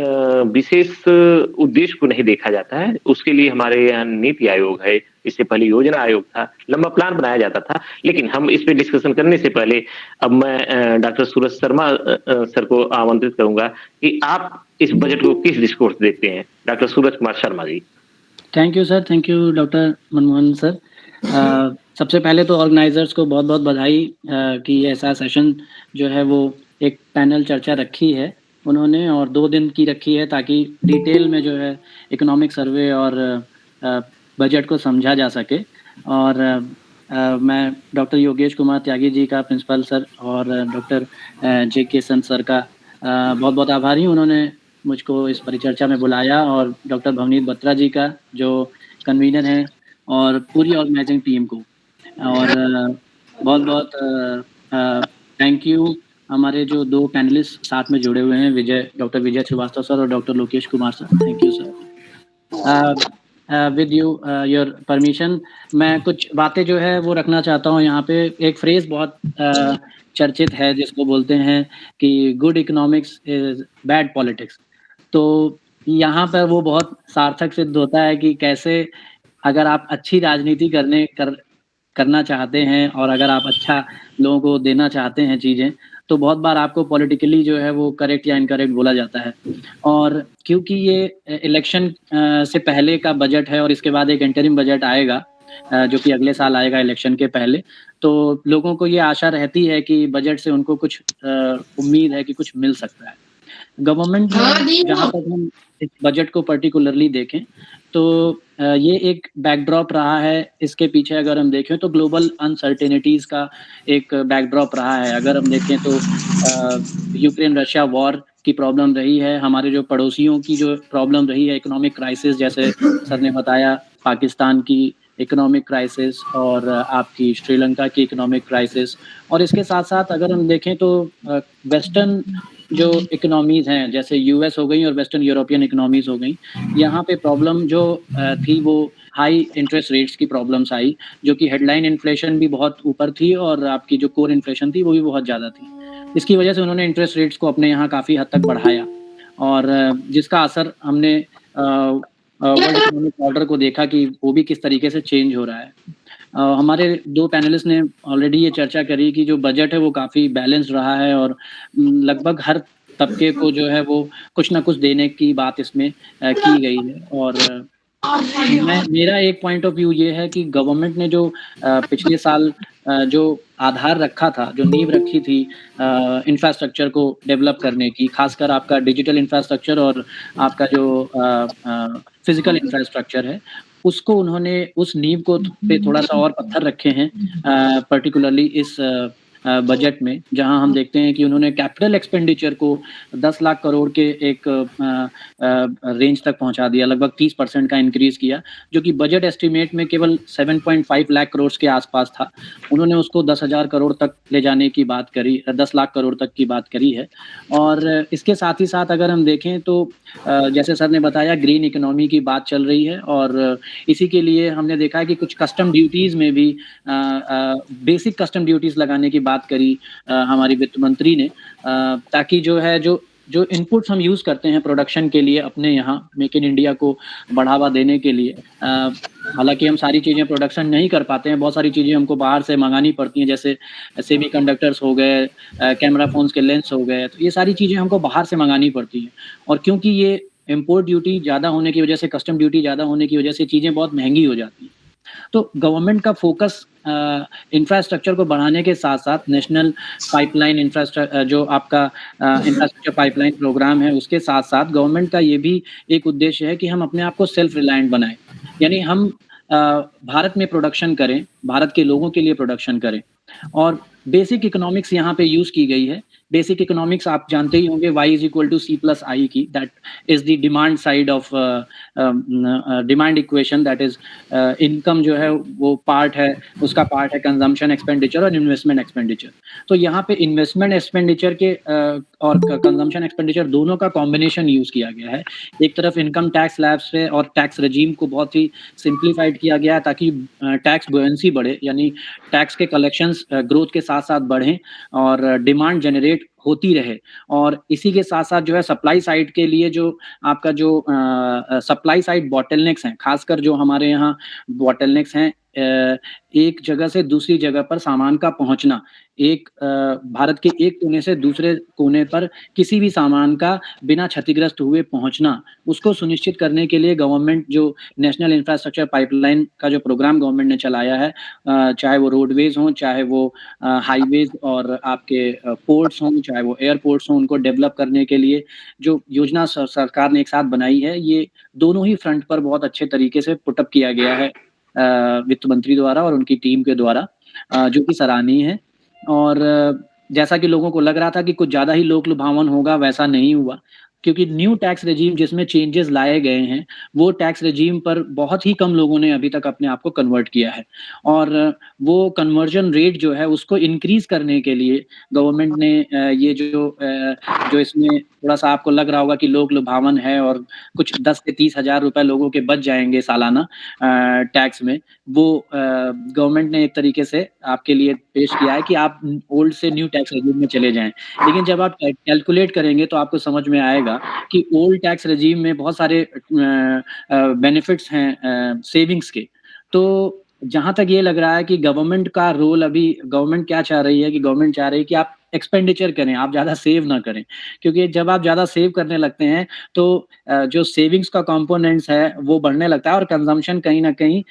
A: विशेष उद्देश्य को नहीं देखा जाता है। उसके लिए हमारे यहाँ नीति आयोग है, इससे पहले योजना आयोग था, लंबा प्लान बनाया जाता था। लेकिन हम इस पे डिस्कशन करने से पहले अब मैं डॉक्टर सूरज शर्मा सर को आमंत्रित करूंगा कि आप इस बजट को किस दृष्टिकोण से देखते हैं। Doctor Suraj Kumar Sharma ji.
H: Thank you sir, thank you doctor Manmohan sir. सबसे पहले तो ऑर्गेनाइजर्स को बहुत बहुत बधाई कि ऐसा सेशन जो है वो एक पैनल चर्चा रखी है उन्होंने, और 2 दिन की रखी है ताकि डिटेल में जो है इकोनॉमिक सर्वे और बजट को समझा जा सके। और मैं डॉक्टर योगेश कुमार त्यागी जी का, प्रिंसिपल सर, और डॉक्टर J.K. सर का बहुत बहुत आभारी हूँ, उन्होंने मुझको इस परिचर्चा में बुलाया, और डॉक्टर भवनीत बत्रा जी का जो कन्वीनर हैं, और पूरी ऑर्गेनाइजिंग टीम को। और बहुत बहुत थैंक यू हमारे जो 2 पैनलिस्ट साथ में जुड़े हुए हैं, डॉक्टर विजय श्रीवास्तव सर और doctor Lokesh Kumar sir. Thank you sir. With your permission मैं कुछ बातें जो है वो रखना चाहता हूँ यहाँ पे। एक फ्रेज बहुत चर्चित है जिसको बोलते हैं कि good economics is bad politics. तो यहाँ पर वो बहुत सार्थक सिद्ध होता है कि कैसे अगर आप अच्छी राजनीति करना चाहते हैं और अगर आप अच्छा लोगों को देना चाहते हैं चीज़ें, तो बहुत बार आपको पॉलिटिकली जो है वो करेक्ट या इनकरेक्ट बोला जाता है। और क्योंकि ये इलेक्शन से पहले का बजट है और इसके बाद एक इंटरिम बजट आएगा जो कि अगले साल आएगा इलेक्शन के पहले, तो लोगों को ये आशा रहती है कि बजट से उनको कुछ उम्मीद है कि कुछ मिल सकता है। गवर्नमेंट जहाँ तक हम इस बजट को पर्टिकुलरली देखें तो ये एक बैकड्रॉप रहा है। इसके पीछे अगर हम देखें तो ग्लोबल अनसर्टेनिटीज़ का एक बैकड्रॉप रहा है। अगर हम देखें तो यूक्रेन रशिया वॉर की प्रॉब्लम रही है, हमारे जो पड़ोसियों की जो प्रॉब्लम रही है, इकोनॉमिक क्राइसिस, जैसे सर ने बताया पाकिस्तान की इकोनॉमिक क्राइसिस और आपकी श्रीलंका की इकोनॉमिक क्राइसिस। और इसके साथ साथ अगर हम देखें तो वेस्टर्न जो इकोनॉमीज़ हैं जैसे यूएस हो गई और वेस्टर्न यूरोपियन इकोनॉमीज़ हो गई, यहाँ पे प्रॉब्लम जो थी वो हाई इंटरेस्ट रेट्स की प्रॉब्लम्स आई, जो कि हेडलाइन इन्फ्लेशन भी बहुत ऊपर थी और आपकी जो कोर इन्फ्लेशन थी वो भी बहुत ज़्यादा थी। इसकी वजह से उन्होंने इंटरेस्ट रेट्स को अपने यहाँ काफ़ी हद तक बढ़ाया, और जिसका असर हमने वर्ल्ड इकोनॉमिक ऑर्डर को देखा कि वो भी किस तरीके से चेंज हो रहा है। हमारे 2 पैनलिस्ट ने ऑलरेडी ये चर्चा करी कि जो बजट है वो काफ़ी बैलेंस्ड रहा है और लगभग हर तबके को जो है वो कुछ ना कुछ देने की बात इसमें की गई है। और मेरा एक पॉइंट ऑफ व्यू ये है कि गवर्नमेंट ने जो पिछले साल जो आधार रखा था, जो नींव रखी थी इंफ्रास्ट्रक्चर को डेवलप करने की, खासकर आपका डिजिटल इंफ्रास्ट्रक्चर और आपका जो फिजिकल इंफ्रास्ट्रक्चर है, उसको उन्होंने उस नींव को पे थोड़ा-सा और पत्थर रखे हैं पर्टिकुलरली इस बजट में, जहाँ हम देखते हैं कि उन्होंने कैपिटल एक्सपेंडिचर को 10 लाख करोड़ के एक रेंज तक पहुँचा दिया, लगभग 30% का इंक्रीज़ किया, जो कि बजट एस्टीमेट में केवल 7.5 लाख करोड़ के आसपास था। उन्होंने उसको 10,000 करोड़ तक ले जाने की बात करी, 10 लाख करोड़ तक की बात करी है। और इसके साथ ही साथ अगर हम देखें तो जैसे सर ने बताया ग्रीन इकोनॉमी की बात चल रही है और इसी के लिए हमने देखा है कि कुछ कस्टम ड्यूटीज़ में भी बेसिक कस्टम ड्यूटीज़ लगाने की बात करी हमारी वित्त मंत्री ने ताकि जो इनपुट्स हम यूज़ करते हैं प्रोडक्शन के लिए अपने यहाँ मेक इन इंडिया को बढ़ावा देने के लिए हालाँकि हम सारी चीज़ें प्रोडक्शन नहीं कर पाते हैं, बहुत सारी चीज़ें हमको बाहर से मँगानी पड़ती हैं, जैसे सेमीकंडक्टर्स हो गए, कैमरा फ़ोन्स के लेंस हो गए, तो ये सारी चीज़ें हमको बाहर से मँगानी पड़ती हैं। और क्योंकि ये इम्पोर्ट ड्यूटी ज़्यादा होने की वजह से, कस्टम ड्यूटी ज़्यादा होने की वजह से चीज़ें बहुत महँगी हो जाती हैं। तो गवर्नमेंट का फ़ोकस इंफ्रास्ट्रक्चर को बढ़ाने के साथ-साथ नेशनल पाइपलाइन जो आपका इंफ्रास्ट्रक्चर पाइपलाइन प्रोग्राम है, उसके साथ-साथ गवर्नमेंट का ये भी एक उद्देश्य है कि हम अपने आप को सेल्फ रिलायंट बनाएँ। यानी हम भारत में प्रोडक्शन करें, भारत के लोगों के लिए प्रोडक्शन करें और बेसिक इकोनॉमिक्स यहाँ पे यूज़ की गई है। बेसिक इकोनॉमिक्स आप जानते ही होंगे y = C+I की, that is the demand side of demand equation, that is income जो है वो पार्ट है, उसका पार्ट है कंजम्पशन एक्सपेंडिचर और इन्वेस्टमेंट एक्सपेंडिचर। तो यहाँ पे इन्वेस्टमेंट एक्सपेंडिचर के और कंजम्पशन एक्सपेंडिचर दोनों का कॉम्बिनेशन यूज़ किया गया है। एक तरफ इनकम टैक्स स्लैब्स पे और टैक्स रेजीम को बहुत ही सिंप्लीफाइड किया गया है ताकि टैक्स बुओयेंसी बढ़े, यानी टैक्स के कलेक्शंस ग्रोथ के साथ-साथ बढ़ें और डिमांड जनरेट होती रहे। और इसी के साथ-साथ जो है सप्लाई साइड के लिए जो आपका जो सप्लाई साइड बॉटलनेक्स हैं, खासकर जो हमारे यहाँ बॉटलनेक्स हैं एक जगह से दूसरी जगह पर सामान का पहुँचना, भारत के एक कोने से दूसरे कोने पर किसी भी सामान का बिना क्षतिग्रस्त हुए पहुँचना, उसको सुनिश्चित करने के लिए गवर्नमेंट जो नेशनल इंफ्रास्ट्रक्चर पाइपलाइन का जो प्रोग्राम गवर्नमेंट ने चलाया है, चाहे वो रोडवेज़ हों, चाहे वो हाईवेज़ और आपके पोर्ट्स हों, चाहे वो एयरपोर्ट्स हों, उनको डेवलप करने के लिए जो योजना सरकार ने एक साथ बनाई है, ये दोनों ही फ्रंट पर बहुत अच्छे तरीके से पुट अप किया गया है वित्त मंत्री द्वारा और उनकी टीम के द्वारा, जो कि सराहनीय है। और जैसा कि लोगों को लग रहा था कि कुछ ज़्यादा ही लोक लुभावन होगा, वैसा नहीं हुआ, क्योंकि न्यू टैक्स रेजीम जिसमें चेंजेस लाए गए हैं, वो टैक्स रेजीम पर बहुत ही कम लोगों ने अभी तक अपने आप को कन्वर्ट किया है। और वो कन्वर्जन रेट जो है उसको इंक्रीज़ करने के लिए गवर्नमेंट ने ये जो इसमें थोड़ा-सा आपको लग रहा होगा कि लोक लुभावन है और कुछ 10 से 30 हज़ार रुपए लोगों के बच जाएँगे सालाना टैक्स में, वो गवर्नमेंट ने एक तरीके से आपके लिए पेश किया है कि आप ओल्ड से न्यू टैक्स रेजीम में चले जाएँ। लेकिन जब आप कैलकुलेट करेंगे तो आपको समझ में आएगा कि ओल्ड टैक्स रेजीम में बहुत सारे बेनिफिट्स हैं सेविंग्स के। तो जहाँ तक ये लग रहा है कि गवर्नमेंट का रोल अभी गवर्नमेंट क्या चाह रही है कि गवर्नमेंट चाह रही है कि आप एक्सपेंडिचर करें, आप ज़्यादा सेव ना करें। क्योंकि जब आप ज़्यादा सेव करने लगते हैं तो जो सेविंग्स का कंपोनेंट्स है वो बढ़ने लगता है और कंजम्पशन कहीं न कहीं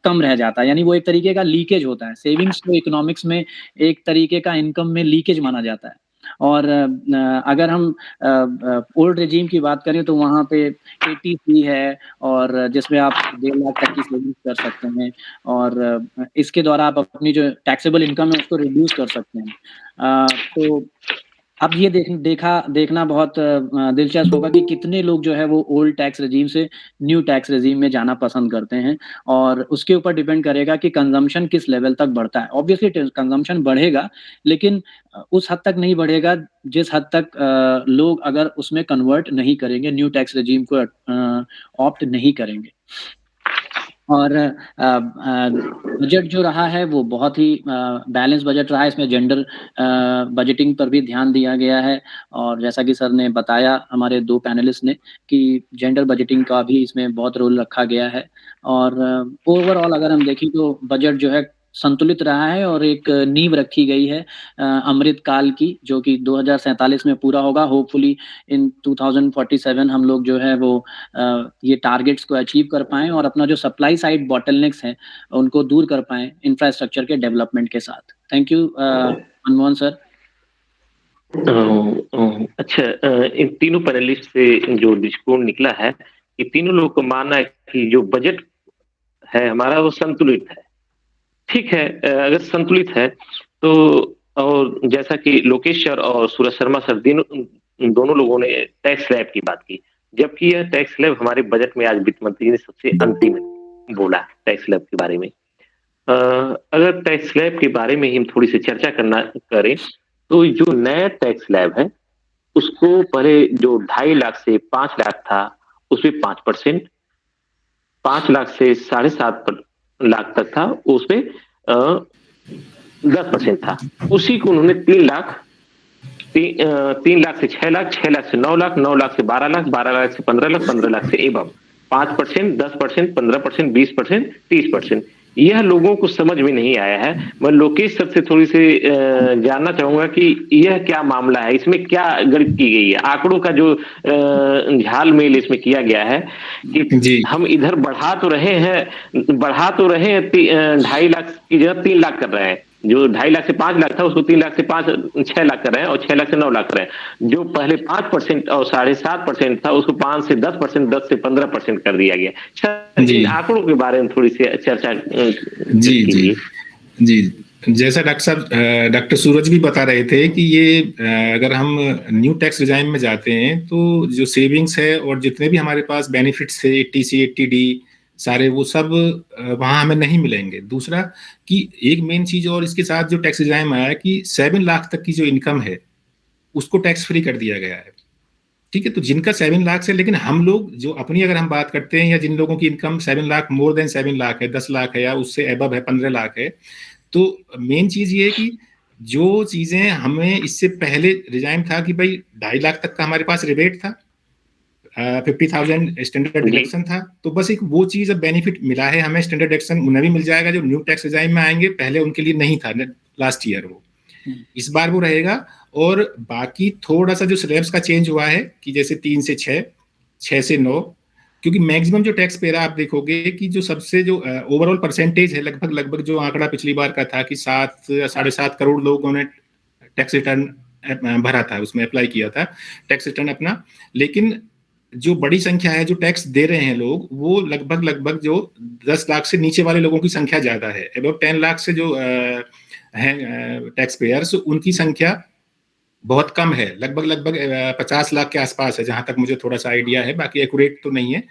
H: कम रह जाता है। यानी वो एक तरीके का लीकेज होता है। सेविंग्स को इकोनॉमिक्स में एक तरीके का इनकम में लीकेज माना जाता है। और अगर हम ओल्ड रेजीम की बात करें तो वहाँ पे एटीसी है और जिसमें आप 1.5 लाख तक की सेविंग्स कर सकते हैं और इसके द्वारा आप अपनी जो टैक्सेबल इनकम है उसको रिड्यूस कर सकते हैं। तो अब ये देखना बहुत दिलचस्प होगा कि कितने लोग जो है वो ओल्ड टैक्स रेजीम से न्यू टैक्स रेजीम में जाना पसंद करते हैं और उसके ऊपर डिपेंड करेगा कि कंजम्पशन किस लेवल तक बढ़ता है। ऑब्वियसली कंजम्पशन बढ़ेगा, लेकिन उस हद तक नहीं बढ़ेगा जिस हद तक लोग अगर उसमें कन्वर्ट नहीं करेंगे, न्यू टैक्स रेजीम को ऑप्ट नहीं करेंगे। और बजट जो रहा है वो बहुत ही बैलेंस बजट रहा है। इसमें जेंडर बजटिंग पर भी ध्यान दिया गया है और जैसा कि सर ने बताया हमारे 2 पैनलिस्ट ने कि जेंडर बजटिंग का भी इसमें बहुत रोल रखा गया है। और ओवरऑल अगर हम देखें तो बजट जो है संतुलित रहा है और एक नींव रखी गई है अमृत काल की, जो कि 2047 में पूरा होगा। होपफुली इन 2047 हम लोग जो है वो ये टारगेट्स को अचीव कर पाएँ और अपना जो सप्लाई साइड बॉटलनेक्स हैं उनको दूर कर पाएँ इंफ्रास्ट्रक्चर के डेवलपमेंट के साथ। Thank you Manmohan sir.
A: अच्छा, इन तीनों पैनलिस्ट से जो दृष्टिकोण निकला है कि तीनों लोग को मानना है कि जो बजट है हमारा वो संतुलित है। ठीक है, अगर संतुलित है तो, और जैसा कि लोकेश सर और सूरज शर्मा सर दोनों लोगों ने टैक्स स्लैब की बात की, जबकि यह टैक्स स्लैब हमारे बजट में आज वित्त मंत्री ने सबसे अंतिम बोला टैक्स स्लैब के बारे में। अगर टैक्स स्लैब के बारे में हम थोड़ी सी चर्चा करें तो जो नया टैक्स स्लैब है उसको पहले जो 2.5 लाख से 5 लाख था उसमें 5%, 5 लाख से 7.5 लाख तक था उसमें 10% था। उसी को उन्होंने 3 लाख से 6 लाख, 6 लाख से 9 लाख, 9 लाख से 12 लाख, 12 लाख से 15 लाख, 15 लाख से एबव 5%, 10%, 15%, 20%, 30%। यह लोगों को समझ में नहीं आया है। मैं लोकेश सर से थोड़ी सी जानना चाहूंगा कि यह क्या मामला है, इसमें क्या गणित की गई है, आंकड़ों का जो झाल मेल इसमें किया गया है कि हम इधर बढ़ा तो रहे हैं 2.5 लाख की जगह 3 लाख कर रहे हैं। जो 2.5 लाख से 5 लाख था उसको 3 लाख से 6 लाख कर रहे हैं और 6 लाख से 9 लाख कर रहे हैं। जो पहले 5% और 7.5% था उसको 5 से 10%, 10 से 15% कर दिया गया। इन आंकड़ों के बारे में थोड़ी सी चर्चा
F: जी। जैसा डॉक्टर सूरज भी बता रहे थे कि ये अगर हम न्यू टैक्स रिजाइम में जाते हैं तो जो सेविंग्स है और जितने भी हमारे पास बेनिफिट्स थे 80C 80D सारे वो सब वहां हमें नहीं मिलेंगे। दूसरा कि एक मेन चीज और इसके साथ जो टैक्स रिजाइम आया कि 7 लाख तक की जो इनकम है उसको टैक्स फ्री कर दिया गया है। ठीक है, तो जिनका 7 लाख से, लेकिन हम लोग जो अपनी अगर हम बात करते हैं या जिन लोगों की income 7 lakh more than 7 lakh है, 10 लाख है या उससे एबव है, 15 लाख है, तो मेन चीज ये है कि जो चीजें हमें इससे पहले रिजाइम था कि भाई 2.5 लाख तक का हमारे पास रिबेट था, 50,000 स्टैंडर्ड डिडक्शन था, तो बस एक वो चीज अब बेनिफिट मिला है हमें, स्टैंडर्ड डिडक्शन उन्हें भी मिल जाएगा जो न्यू टैक्स रिजाइम में आएंगे, पहले उनके लिए नहीं था लास्ट ईयर, वो इस बार वो रहेगा। और बाकी थोड़ा सा जो स्लैब्स का चेंज हुआ है कि जैसे 3 से 6, 6 से 9, क्योंकि मैक्सिमम जो टैक्स पेयर आप देखोगे कि जो सबसे जो ओवरऑल परसेंटेज है लगभग जो आंकड़ा पिछली बार का था कि 7 या 7.5 करोड़ लोगों ने टैक्स रिटर्न भरा था, उसमें अप्लाई किया था टैक्स रिटर्न अपना, लेकिन जो बड़ी संख्या है जो टैक्स दे रहे हैं लोग वो लगभग जो 10 लाख से नीचे वाले लोगों की संख्या ज्यादा है। अबव 10 लाख से जो हैं टैक्स पेयर्स उनकी संख्या बहुत कम है, लगभग 50 लाख के आसपास है जहां तक मुझे थोड़ा सा आइडिया है, बाकी एक्यूरेट तो नहीं है,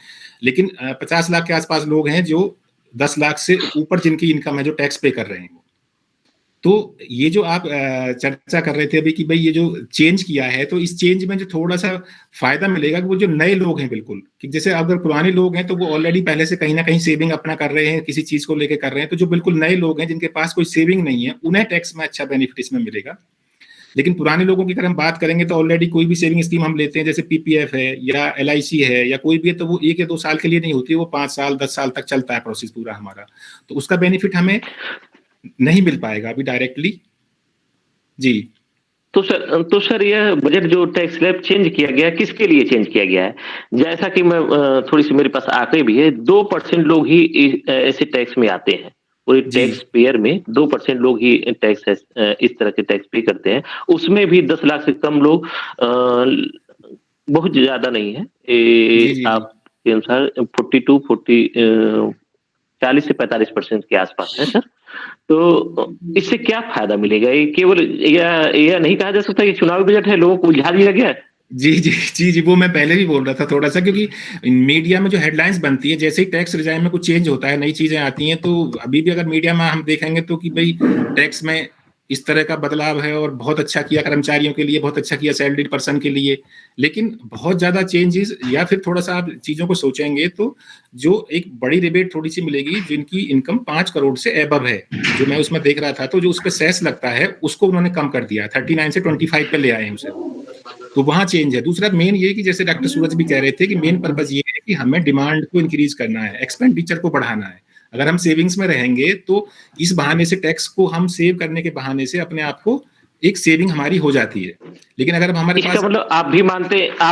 F: लेकिन 50 लाख के आसपास लोग हैं जो 10 लाख से ऊपर जिनकी इनकम है जो टैक्स पे कर रहे हैं। तो ये जो आप चर्चा कर रहे थे अभी कि भाई ये जो चेंज किया है, तो इस चेंज में जो थोड़ा सा फायदा मिलेगा कि वो जो नए लोग हैं बिल्कुल, कि जैसे अगर पुराने लोग हैं तो वो ऑलरेडी पहले से कहीं ना कहीं सेविंग अपना कर रहे हैं, किसी चीज को लेके कर रहे हैं, तो जो बिल्कुल नए लोग हैं जिनके पास कोई सेविंग नहीं है उन्हें टैक्स में अच्छा बेनिफिट इसमें मिलेगा। लेकिन पुराने लोगों की अगर हम बात करेंगे तो ऑलरेडी कोई भी सेविंग स्कीम हम लेते हैं जैसे PPF है या LIC है या कोई भी है, तो वो 1 या 2 साल के लिए नहीं होती है, वो 5 साल 10 साल तक चलता है प्रोसेस पूरा हमारा, तो उसका बेनिफिट हमें नहीं मिल पाएगा अभी डायरेक्टली जी।
A: तो सर यह बजट जो टैक्स स्लैब चेंज किया गया किसके लिए चेंज किया गया है? जैसा कि मैं थोड़ी सी मेरे पास आंकड़े भी है, 2% लोग ही ऐसे टैक्स में आते हैं, पूरे टैक्स पेयर में 2% लोग ही टैक्स इस तरह के टैक्स पे करते हैं, उसमें भी 10 लाख से कम लोग बहुत ज्यादा नहीं है, आपके अनुसार 40 से 45% के आसपास है सर। तो इससे क्या फायदा मिलेगा? ये केवल यह नहीं कहा जा सकता कि चुनावी बजट है, लोगों को उलझा दिया गया है।
F: जी, वो मैं पहले भी बोल रहा था थोड़ा सा, क्योंकि मीडिया में जो हेडलाइंस बनती है जैसे ही टैक्स रिजाइम में कुछ चेंज होता है, नई चीजें आती हैं, तो अभी भी अगर मीडिया में हम देखेंगे तो कि भाई टैक्स में इस तरह का बदलाव है और बहुत अच्छा किया कर्मचारियों के लिए, बहुत अच्छा किया सैलरीड पर्सन के लिए, लेकिन बहुत ज्यादा चेंजेस, या फिर थोड़ा सा आप चीजों को सोचेंगे तो जो एक बड़ी रिबेट थोड़ी सी मिलेगी जिनकी इनकम 5 करोड़ से एबव है, जो मैं उसमें देख रहा था, तो जो उस पर सेस लगता है उसको उन्होंने कम कर दिया, 39 से 25 पे ले आए हैं उसे, तो वहां चेंज है। दूसरा मेन ये कि जैसे डॉक्टर सूरज भी कह रहे थे कि मेन पर्पज ये है कि हमें डिमांड को इंक्रीज करना है, एक्सपेंडिचर को बढ़ाना है। अगर हम सेविंग्स में रहेंगे तो इस बहाने से टैक्स को हम सेव करने के बहाने से अपने आप को एक सेविंग हमारी हो जाती है। लेकिन अगर हमारे
A: इसका
F: पास
A: मतलब आप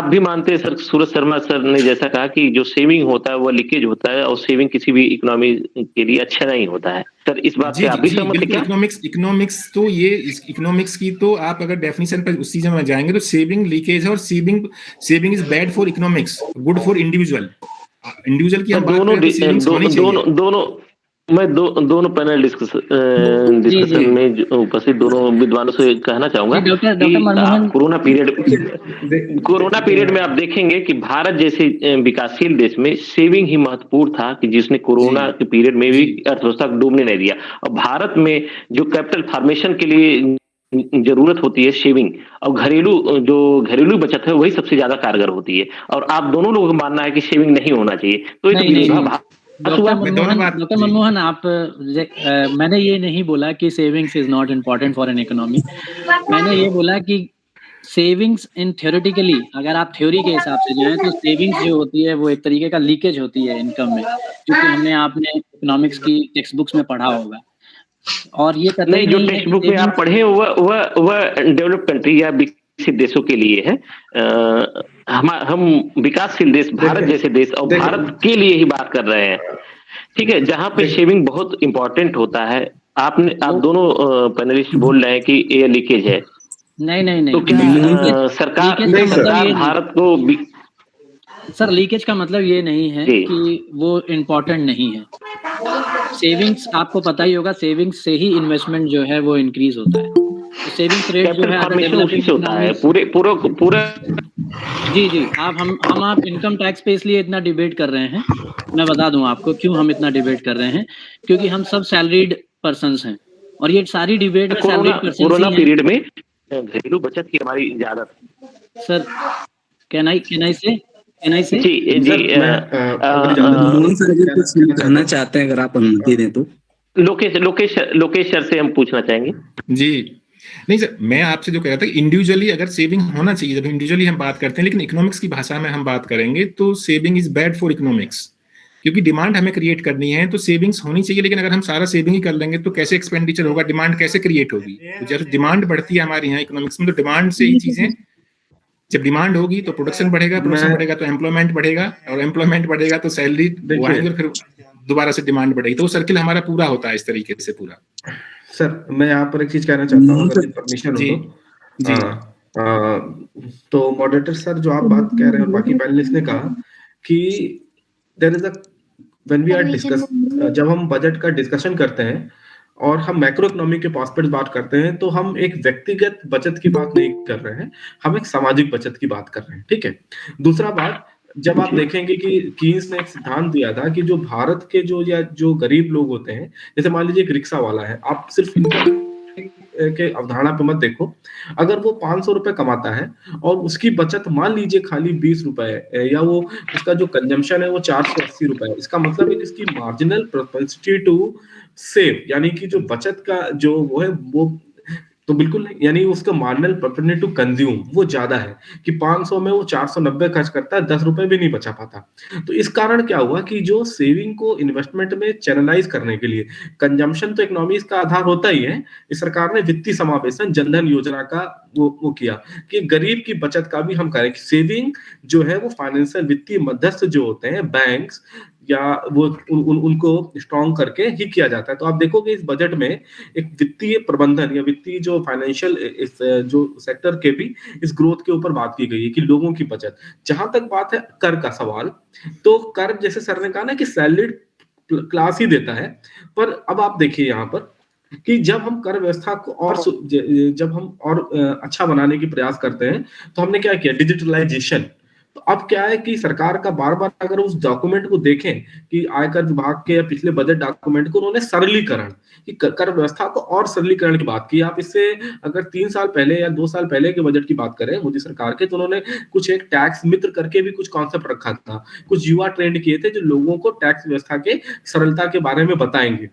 A: भी मानते सर, सूरज शर्मा सर ने जैसा कहा कि जो सेविंग होता है वो लीकेज होता है और सेविंग किसी भी इकोनॉमी के लिए अच्छा नहीं होता है। सर इस बात से आप भी सहमत हैं क्या?
F: इकोनॉमिक्स तो ये इकोनॉमिक्स की तो आप अगर डेफिनेशन पर उस चीज में जाएंगे तो सेविंग लीकेज है और saving is bad for economics, good for individual की हम बात करें तो सेविंग्स होनी चाहिए।
A: मैं दोनों पैनल डिस्कशन में उपस्थित दोनों विद्वानों से कहना चाहूंगा कि कोरोना पीरियड में आप देखेंगे कि भारत जैसे विकासशील देश में सेविंग ही महत्वपूर्ण था कि जिसने कोरोना के पीरियड में भी अर्थव्यवस्था को डूबने नहीं दिया। और भारत में जो कैपिटल फॉर्मेशन के लिए जरूरत होती है सेविंग, और घरेलू बचत है वही सबसे ज्यादा कारगर होती है। और आप दोनों लोगों का मानना है कि सेविंग नहीं होना चाहिए, तो
H: डॉक्टर मनमोहन आप मैंने ये नहीं बोला कि savings is not important for an economy. मैंने ये बोला कि सेविंग्स इन थ्योरेटिकली अगर आप थ्योरी के हिसाब से जाएं तो सेविंग्स जो होती है वो एक तरीके का लीकेज होती है इनकम में, क्योंकि आपने इकोनॉमिक्स की टेक्स्ट बुक्स में पढ़ा होगा। और ये
A: नहीं, जो टेक्स्ट बुक में आप पढ़े वह डेवलप्ड कंट्री या विकसित देशों के लिए है। हम विकासशील देश, भारत जैसे देश और भारत के लिए ही बात कर रहे हैं, ठीक है, जहां पे सेविंग बहुत इंपॉर्टेंट होता है। आप दोनों पैनलिस्ट बोल रहे हैं कि एयर लीकेज है।
H: नहीं
A: तो क्या सरकार भारत को
H: सर लीकेज का मतलब ये नहीं है कि वो इम्पोर्टेंट नहीं है। सेविंग्स आपको पता ही होगा, सेविंग्स से ही इन्वेस्टमेंट जो है वो इंक्रीज होता है। तो सेविंग्स रेट जो है
A: होता है पूरे
H: जी आप इनकम टैक्स पे इसलिए इतना डिबेट कर रहे हैं, मैं बता दूं आपको क्यों हम इतना डिबेट कर रहे हैं, क्योंकि हम सब सैलरीड पर्सन्स हैं और ये सारी डिबेट
A: कोरोना पीरियड में घरेलू बचत की हमारी ज्यादा।
H: सर कैन आई से
A: जी
I: कहना चाहते हैं, अगर आप अनुमति दें तो।
A: लोकेश सर से हम पूछना चाहेंगे।
F: जी नहीं सर, मैं आपसे जो कह रहा था इंडिविजुअली अगर सेविंग होना चाहिए, जब इंडिविजुअली हम बात करते हैं, लेकिन इकोनॉमिक्स की भाषा में हम बात करेंगे तो saving is bad for economics, क्योंकि डिमांड हमें क्रिएट करनी है तो सेविंग्स होनी चाहिए। लेकिन अगर हम सारा सेविंग ही कर लेंगे तो कैसे एक्सपेंडिचर होगा, डिमांड कैसे क्रिएट होगी? तो जब डिमांड बढ़ती है हमारे यहाँ इकोनॉमिक्स में, तो डिमांड से ही चीजें, जब डिमांड होगी तो प्रोडक्शन बढ़ेगा तो एम्प्लॉयमेंट बढ़ेगा, और एम्प्लॉयमेंट बढ़ेगा तो सैलरी बढ़ेगी, फिर दोबारा से डिमांड बढ़ेगी, तो वो सर्किल हमारा पूरा होता है इस तरीके से पूरा।
G: सर मैं यहाँ पर एक चीज कहना चाहता हूँ, अगर परमिशन हो तो मॉडरेटर सर जो आप बात कह रहे हैं, बाकी पैनलिस्ट ने कहा कि there is a when we are discuss, जब हम बजट का डिस्कशन करते हैं और हम मैक्रो इकोनॉमी के पासपेट बात करते हैं तो हम एक व्यक्तिगत बचत की बात नहीं कर रहे हैं, हम एक सामाजिक बचत की बात कर रहे हैं, ठीक है। दूसरा बात, जब आप देखेंगे कि कीन्स ने एक सिद्धांत दिया था कि जो भारत के जो गरीब लोग होते हैं, जैसे मान लीजिए एक रिक्शा वाला है, आप सिर्फ इनकम के अवधारणा पे मत देखो, अगर वो 500 रुपए कमाता है और उसकी बचत मान लीजिए खाली 20 रुपए, या वो उसका जो कंजम्पशन है वो 480 रुपए है, इसका मतलब है कि इसकी मार्जिनल प्रोपेंसिटी टू सेव, यानी कि जो बचत का जो वो है वो तो बिल्कुल नहीं, यानी उसका मार्जिनल प्रोपेंसिटी टू कंज्यूम वो ज्यादा है कि 500 में वो 490 खर्च करता है, 10 रुपए भी नहीं बचा पाता। तो इस कारण क्या हुआ कि जो सेविंग को इन्वेस्टमेंट में चैनलाइज करने के लिए, कंजम्पशन तो इकोनॉमी का आधार होता ही है, इस सरकार ने वित्तीय समावेशन जनधन योजना का वो किया कि गरीब की बचत का भी हम करें। सेविंग जो है वो फाइनेंशियल वित्तीय मध्यस्थ जो होते हैं बैंक्स या वो उनको स्ट्रॉन्ग करके ही किया जाता है। तो आप देखोगे इस बजट में एक वित्तीय प्रबंधन या वित्तीय जो फाइनेंशियल इस जो सेक्टर के भी इस ग्रोथ के ऊपर बात की गई है कि लोगों की बचत। जहां तक बात है कर का सवाल, तो कर जैसे सर ने कहा ना कि सैलरीड क्लास ही देता है, पर अब आप देखिए यहाँ पर कि जब हम कर व्यवस्था को और जब हम और अच्छा बनाने की प्रयास करते हैं तो हमने क्या किया, डिजिटलाइजेशन। तो अब क्या है कि सरकार का बार बार अगर उस डॉक्यूमेंट को देखें कि आयकर विभाग के या पिछले बजट डॉक्यूमेंट को, उन्होंने सरलीकरण कि कर व्यवस्था को और सरलीकरण की बात की। आप इससे अगर 3 साल पहले या 2 साल पहले के बजट की बात करें मोदी सरकार के, तो उन्होंने कुछ एक टैक्स मित्र करके भी कुछ कॉन्सेप्ट रखा था, कुछ युवा ट्रेंड किए थे जो लोगों को टैक्स व्यवस्था के सरलता के बारे में बताएंगे।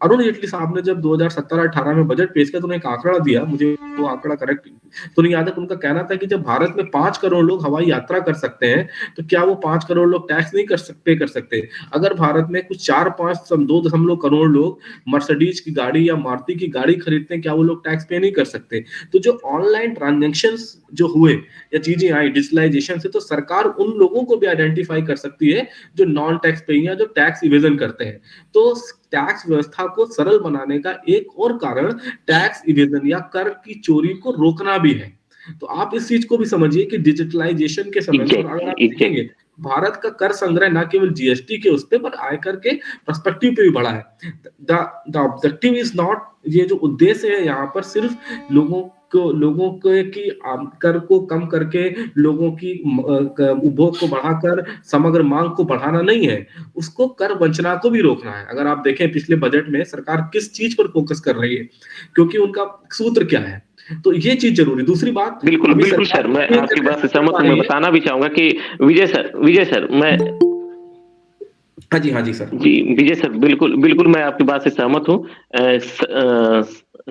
G: अरुण जेटली साहब ने जब 2017-18 में बजट पेश किया तो उन्होंने एक आंकड़ा दिया, मुझे वो आंकड़ा करेक्ट तो नहीं याद है, उनका कहना था कि जब भारत में 5 करोड़ लोग हवाई यात्रा कर सकते हैं, तो क्या वो 5 करोड़ लोग टैक्स नहीं पे कर सकते? अगर भारत में कुछ 2 करोड़ लोग मर्सिडीज की गाड़ी या मारुति की गाड़ी खरीदते हैं, क्या वो लोग टैक्स पे नहीं कर सकते? तो जो ऑनलाइन ट्रांजैक्शंस जो हुए या चीजें आई डिजिटलाइजेशन से, तो सरकार उन लोगों को भी आइडेंटिफाई कर सकती है जो नॉन टैक्स पेइंग या जो टैक्स इवेजन करते हैं। तो टैक्स व्यवस्था को सरल बनाने का एक और कारण टैक्स इवेजन या कर की चोरी को रोकना भी है। तो आप इस चीज को भी समझिए कि डिजिटलाइजेशन के समय में अगर आप देखेंगे, भारत का कर संग्रह न केवल जीएसटी के उस पे पर आयकर के पर्सपेक्टिव पे भी बढ़ा है। द ऑब्जेक्टिव इज नॉट, ये जो उद्देश्य है यहाँ पर सिर्फ लोगों के की कर को कम करके लोगों की उपभोग को बढ़ाकर समग्र मांग को बढ़ाना नहीं है, उसको कर वंचना को भी रोकना है। अगर आप देखें पिछले बजट में सरकार किस चीज पर फोकस कर रही है, क्योंकि उनका सूत्र क्या है, तो ये चीज जरूरी। दूसरी बात,
A: बिल्कुल सर, मैं आपकी बात से सहमत हूं। मैं बताना भी चाहूंगा कि विजय सर मैं
G: हाँ जी सर
A: जी विजय सर, बिल्कुल मैं आपकी बात से सहमत हूं।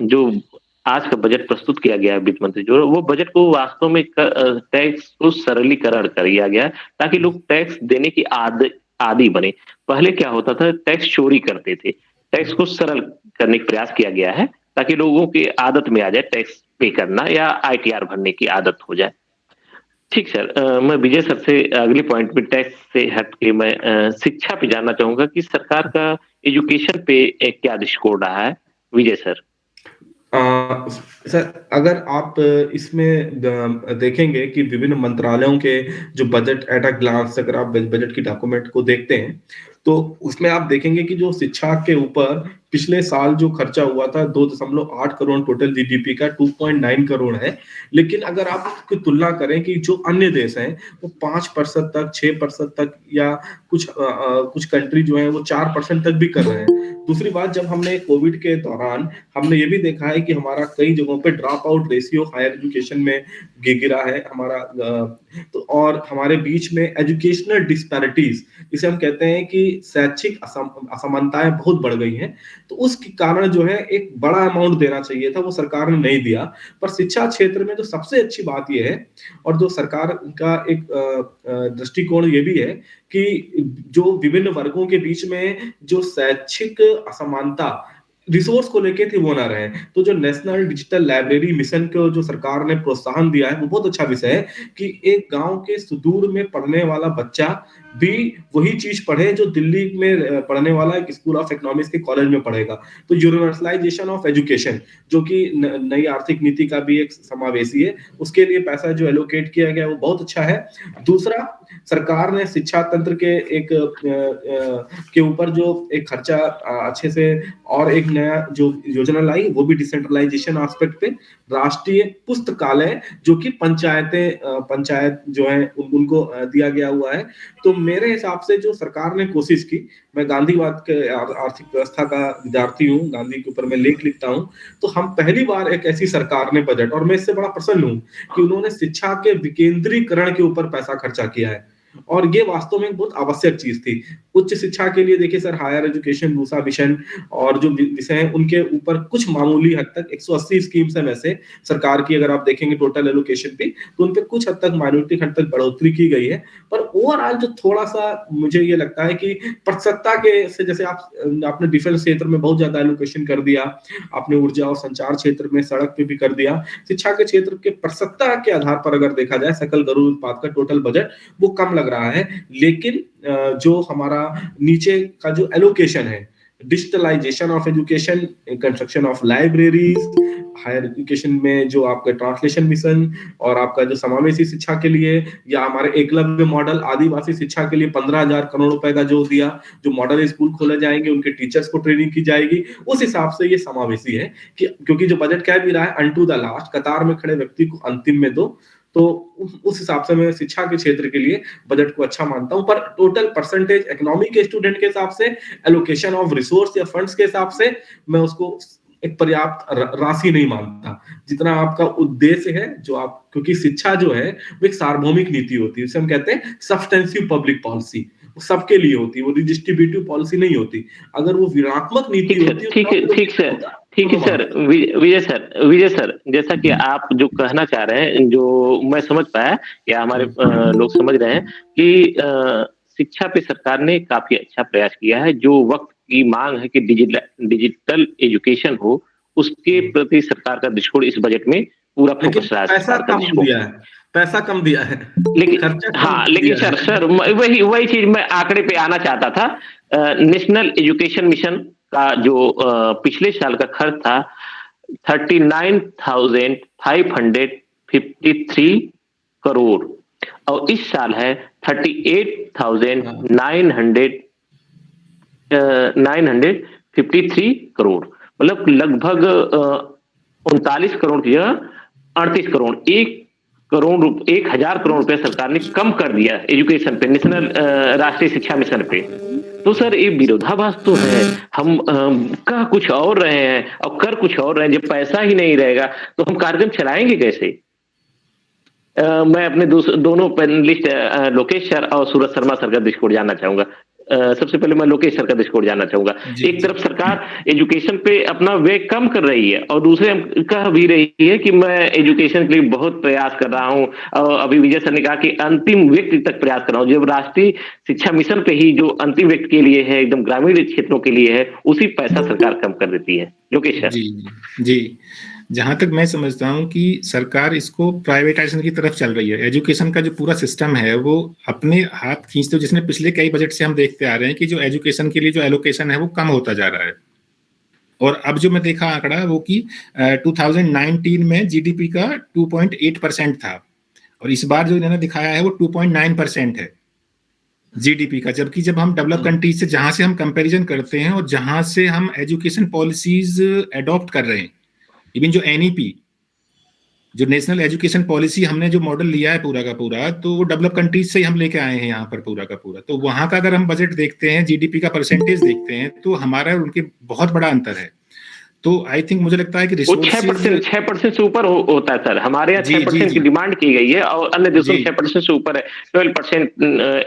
A: जो आज का बजट प्रस्तुत किया गया है वित्त मंत्री जो, वो बजट को वास्तव में टैक्स को सरलीकरण किया गया ताकि लोग टैक्स देने की आदी बने। पहले क्या होता था, टैक्स चोरी करते थे, टैक्स को सरल करने का प्रयास किया गया है ताकि लोगों की आदत में आ जाए टैक्स पे करना या आईटीआर भरने की आदत हो जाए। ठीक सर, मैं विजय सर से अगले पॉइंट पे टैक्स से हट के मैं शिक्षा पे जानना चाहूंगा कि सरकार का एजुकेशन पे क्या दृष्टिकोण रहा है। विजय सर।
G: सर, अगर आप इसमें देखेंगे कि विभिन्न मंत्रालयों के जो बजट एट अ ग्लांस, अगर आप बजट की डॉक्यूमेंट को देखते हैं तो उसमें आप देखेंगे कि जो शिक्षा के ऊपर पिछले साल जो खर्चा हुआ था 2.8 करोड़ टोटल जीडीपी का 2.9 करोड़ है। लेकिन अगर आप उसकी तुलना करें कि जो अन्य देश हैं वो 5% तक, 6% तक, या कुछ कंट्री जो है वो 4% तक भी कर रहे हैं। दूसरी बात, जब हमने कोविड के दौरान हमने ये भी देखा है कि हमारा कई जगहों पे drop out ratio higher education में गिरा है हमारा, तो और हमारे बीच में एजुकेशनल डिस्पैरिटीज, जिसे हम कहते हैं कि शैक्षिक असमानताएं बहुत बढ़ गई हैं। तो उसके कारण जो है एक बड़ा अमाउंट देना चाहिए था, वो सरकार ने नहीं दिया। पर शिक्षा क्षेत्र में जो सबसे अच्छी बात यह है, और जो सरकार का एक दृष्टिकोण ये भी है कि जो विभिन्न वर्गों के बीच में जो शैक्षिक असमानता रिसोर्स को लेके थे वो ना रहे, तो जो नेशनल डिजिटल लाइब्रेरी मिशन को जो सरकार ने प्रोत्साहन दिया है वो बहुत अच्छा विषय है कि एक गांव के सुदूर में पढ़ने वाला बच्चा भी वही चीज पढ़े जो दिल्ली में पढ़ने वाला एक स्कूल ऑफ इकोनॉमिक्स के कॉलेज में पढ़ेगा। तो यूनिवर्सलाइजेशन ऑफ एजुकेशन, जो कि नई आर्थिक नीति का भी एक समावेशी है, उसके लिए पैसा जो एलोकेट किया गया वो बहुत अच्छा है। दूसरा, सरकार ने शिक्षा तंत्र के एक के ऊपर जो एक खर्चा अच्छे से, और एक नया जो योजना लाई वो भी डिसेंट्रलाइजेशन एस्पेक्ट पे, राष्ट्रीय पुस्तकालय जो कि पंचायत जो है उनको दिया गया हुआ है। तो मेरे हिसाब से जो सरकार ने कोशिश की, मैं गांधीवाद के आर्थिक व्यवस्था का विद्यार्थी हूँ, गांधी के ऊपर मैं लेख लिखता हूँ, तो हम पहली बार एक ऐसी सरकार ने बजट, और मैं इससे बड़ा प्रसन्न हूँ कि उन्होंने शिक्षा के विकेंद्रीकरण के ऊपर पैसा खर्चा किया है, और ये वास्तव में बहुत आवश्यक चीज थी। उच्च शिक्षा के लिए देखिए सर, हायर एजुकेशन दूसरा मिशन और जो विषय हैं उनके ऊपर कुछ मामूली हद तक 180 स्कीम्स है वैसे सरकार की, अगर आप देखेंगे टोटल एलोकेशन पे, तो उन पे कुछ हद तक माइनॉरिटी हद तक बढ़ोतरी की गई है। पर ओवरऑल जो थोड़ा सा मुझे ये लगता है कि प्रतिशतता के से, जैसे आपने डिफेंस क्षेत्र में बहुत ज्यादा एलोकेशन कर दिया, आपने ऊर्जा और संचार क्षेत्र में सड़क पे भी कर दिया, शिक्षा के क्षेत्र के प्रतिशतता के आधार पर अगर देखा जाए सकल घरेलू उत्पाद का टोटल बजट वो कम लग रहा है। लेकिन जो हमारा नीचे का जो एलोकेशन है, digitalisation of education, construction of libraries, higher education में जो आपका ट्रांसलेशन मिशन, और आपका जो समावेशी शिक्षा के लिए, या हमारे एकलव्य मॉडल आदिवासी शिक्षा के लिए 15,000 करोड़ रुपए का जो दिया, जो मॉडल स्कूल खोले जाएंगे, उनके टीचर्स को ट्रेनिंग की जाएगी, उस हिसाब से ये समावेशी है कि क्योंकि जो बजट कह भी रहा है अनटू द लास्ट, कतार में खड़े व्यक्ति को अंतिम में दो, तो उस हिसाब से मैं शिक्षा के क्षेत्र के लिए बजट को अच्छा मानता हूं। पर टोटल परसेंटेज इकोनॉमी के स्टूडेंट के हिसाब से, एलोकेशन ऑफ रिसोर्स या फंड्स के हिसाब से, मैं उसको एक पर्याप्त राशि नहीं मानता जितना आपका उद्देश्य है। जो आप, क्योंकि शिक्षा जो है वो एक सार्वभौमिक नीति होती है, उसे हम कहते हैं सब्सटेंसिव पब्लिक पॉलिसी, वो सबके लिए होती है, वो रिडिस्ट्रीब्यूटिव पॉलिसी नहीं होती। अगर वो ऋणात्मक नीति होती है,
A: ठीक है सर। विजय सर, जैसा कि आप जो कहना चाह रहे हैं, जो मैं समझ पाया या हमारे लोग समझ रहे हैं कि शिक्षा पे सरकार ने काफ़ी अच्छा प्रयास किया है। जो वक़्त की माँग है कि डिजिटल एजुकेशन हो, उसके प्रति सरकार का दृष्टिकोण इस बजट में पूरा
G: लेकिन
A: फोकस रहा है
G: पैसा
A: सरकार का
G: कम
A: दृष्टिकोण।
G: दिया है, पैसा कम दिया है,
A: लेकिन
G: खर्चा कम
A: हाँ, लेकिन
G: दिया है।
A: सर वही चीज़ मैं आंकड़े पे आना चाहता था। नेशनल एजुकेशन मिशन का जो पिछले साल का खर्च था 39,553 करोड़ और इस साल है 953 करोड़। मतलब लगभग 39 करोड़ की जगह 38 करोड़, 1,000 करोड़ रुपए सरकार ने कम कर दिया एजुकेशन पे, नेशनल राष्ट्रीय शिक्षा मिशन पे। तो सर ये विरोधाभास तो है। हम कह कुछ और रहे हैं और कर कुछ और रहे हैं। जब पैसा ही नहीं रहेगा तो हम कार्यक्रम चलाएंगे कैसे? मैं अपने दोनों पैनलिस्ट लोकेश सर और सूरज शर्मा सर का दृष्टिकोण जानना चाहूंगा। सबसे पहले मैं लोकेश सर का दृष्टिकोण जानना चाहूंगा। एक तरफ सरकार एजुकेशन पे अपना व्यय कम कर रही है और दूसरे कह भी रही है कि मैं एजुकेशन के लिए बहुत प्रयास कर रहा हूं। और अभी विजय सर ने कहा कि अंतिम व्यक्ति तक प्रयास कर रहा हूं। जब राष्ट्रीय शिक्षा मिशन पे ही जो अंतिम व्यक्ति के लिए है, एकदम ग्रामीण क्षेत्रों के लिए है, उसी पैसा सरकार कम कर देती है। लोकेश सर।
F: जी, जहां तक मैं समझता हूं कि सरकार इसको प्राइवेटाइजेशन की तरफ चल रही है। एजुकेशन का जो पूरा सिस्टम है वो अपने हाथ खींचते, जिसमें पिछले कई बजट से हम देखते आ रहे हैं कि जो एजुकेशन के लिए जो एलोकेशन है वो कम होता जा रहा है। और अब जो मैं देखा आंकड़ा वो कि 2019 में जीडीपी का 2.8% था और इस बार जो इन्होंने दिखाया है वो 2.9% है जीडीपी का। जबकि जब हम डेवलप कंट्रीज से जहां से हम कंपैरिजन करते हैं और जहां से हम एजुकेशन पॉलिसीज एडॉप्ट कर रहे हैं, इवन जो एनईपी, जो नेशनल एजुकेशन पॉलिसी हमने जो मॉडल लिया है पूरा का पूरा, तो वो डेवलप कंट्रीज से हम लेके आए हैं यहाँ पर पूरा का पूरा। तो वहां का अगर हम बजट देखते हैं, जीडीपी का परसेंटेज देखते हैं, तो हमारा और उनके बहुत बड़ा अंतर है। तो आई थिंक मुझे लगता है कि
A: 6% से ऊपर होता है सर। हमारे यहाँ 6% की डिमांड की गई है और अन्य देशों में 6% से ऊपर है, 12%,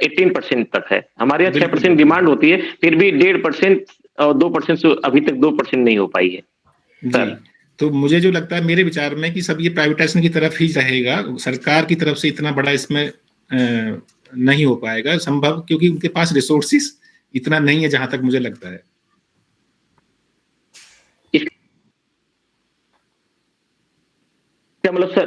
A: 18% तक है। हमारे यहाँ 6% डिमांड होती है, फिर भी 1.5% और 2% से अभी तक 2% नहीं हो पाई है सर।
F: तो मुझे जो लगता है मेरे विचार में कि सब ये प्राइवेटाइजेशन की तरफ ही रहेगा, सरकार की तरफ से इतना बड़ा इसमें नहीं हो पाएगा संभव, क्योंकि उनके पास रिसोर्सेस इतना नहीं है, जहां तक मुझे लगता है।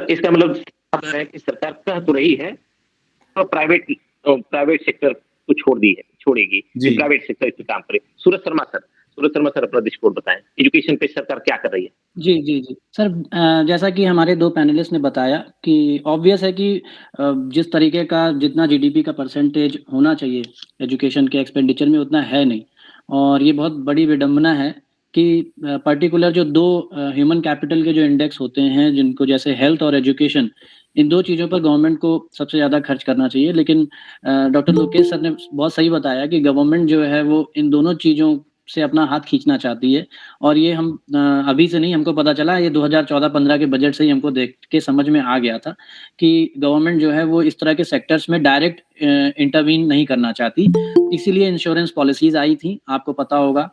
A: इसका मतलब है कि सरकार कह तो रही है तो प्राइवेट सेक्टर को छोड़ेगी, प्राइवेट सेक्टर इस पे काम करे। सूरज शर्मा सर अपना दृष्टिकोण बताएं, एजुकेशन पे सरकार क्या कर रही है?
H: जी सर, जैसा कि हमारे दो पैनलिस्ट ने बताया कि ऑब्वियस है कि जिस तरीके का जितना जीडीपी का परसेंटेज होना चाहिए एजुकेशन के एक्सपेंडिचर में उतना है नहीं, और ये बहुत बड़ी विडंबना है कि पर्टिकुलर जो दो ह्यूमन कैपिटल के जो इंडेक्स होते हैं, जिनको जैसे हेल्थ और एजुकेशन, इन दो चीज़ों पर गवर्नमेंट को सबसे ज़्यादा खर्च करना चाहिए। लेकिन डॉक्टर लोकेश सर ने बहुत सही बताया कि गवर्नमेंट जो है वो इन दोनों चीज़ों से अपना हाथ खींचना चाहती है, और ये हम अभी से नहीं, हमको पता चला, ये 2014-15 के बजट से ही हमको देख के समझ में आ गया था कि गवर्नमेंट जो है वो इस तरह के सेक्टर्स में डायरेक्ट इंटरवीन नहीं करना चाहती। इसीलिए इंश्योरेंस पॉलिसीज आई थी, आपको पता होगा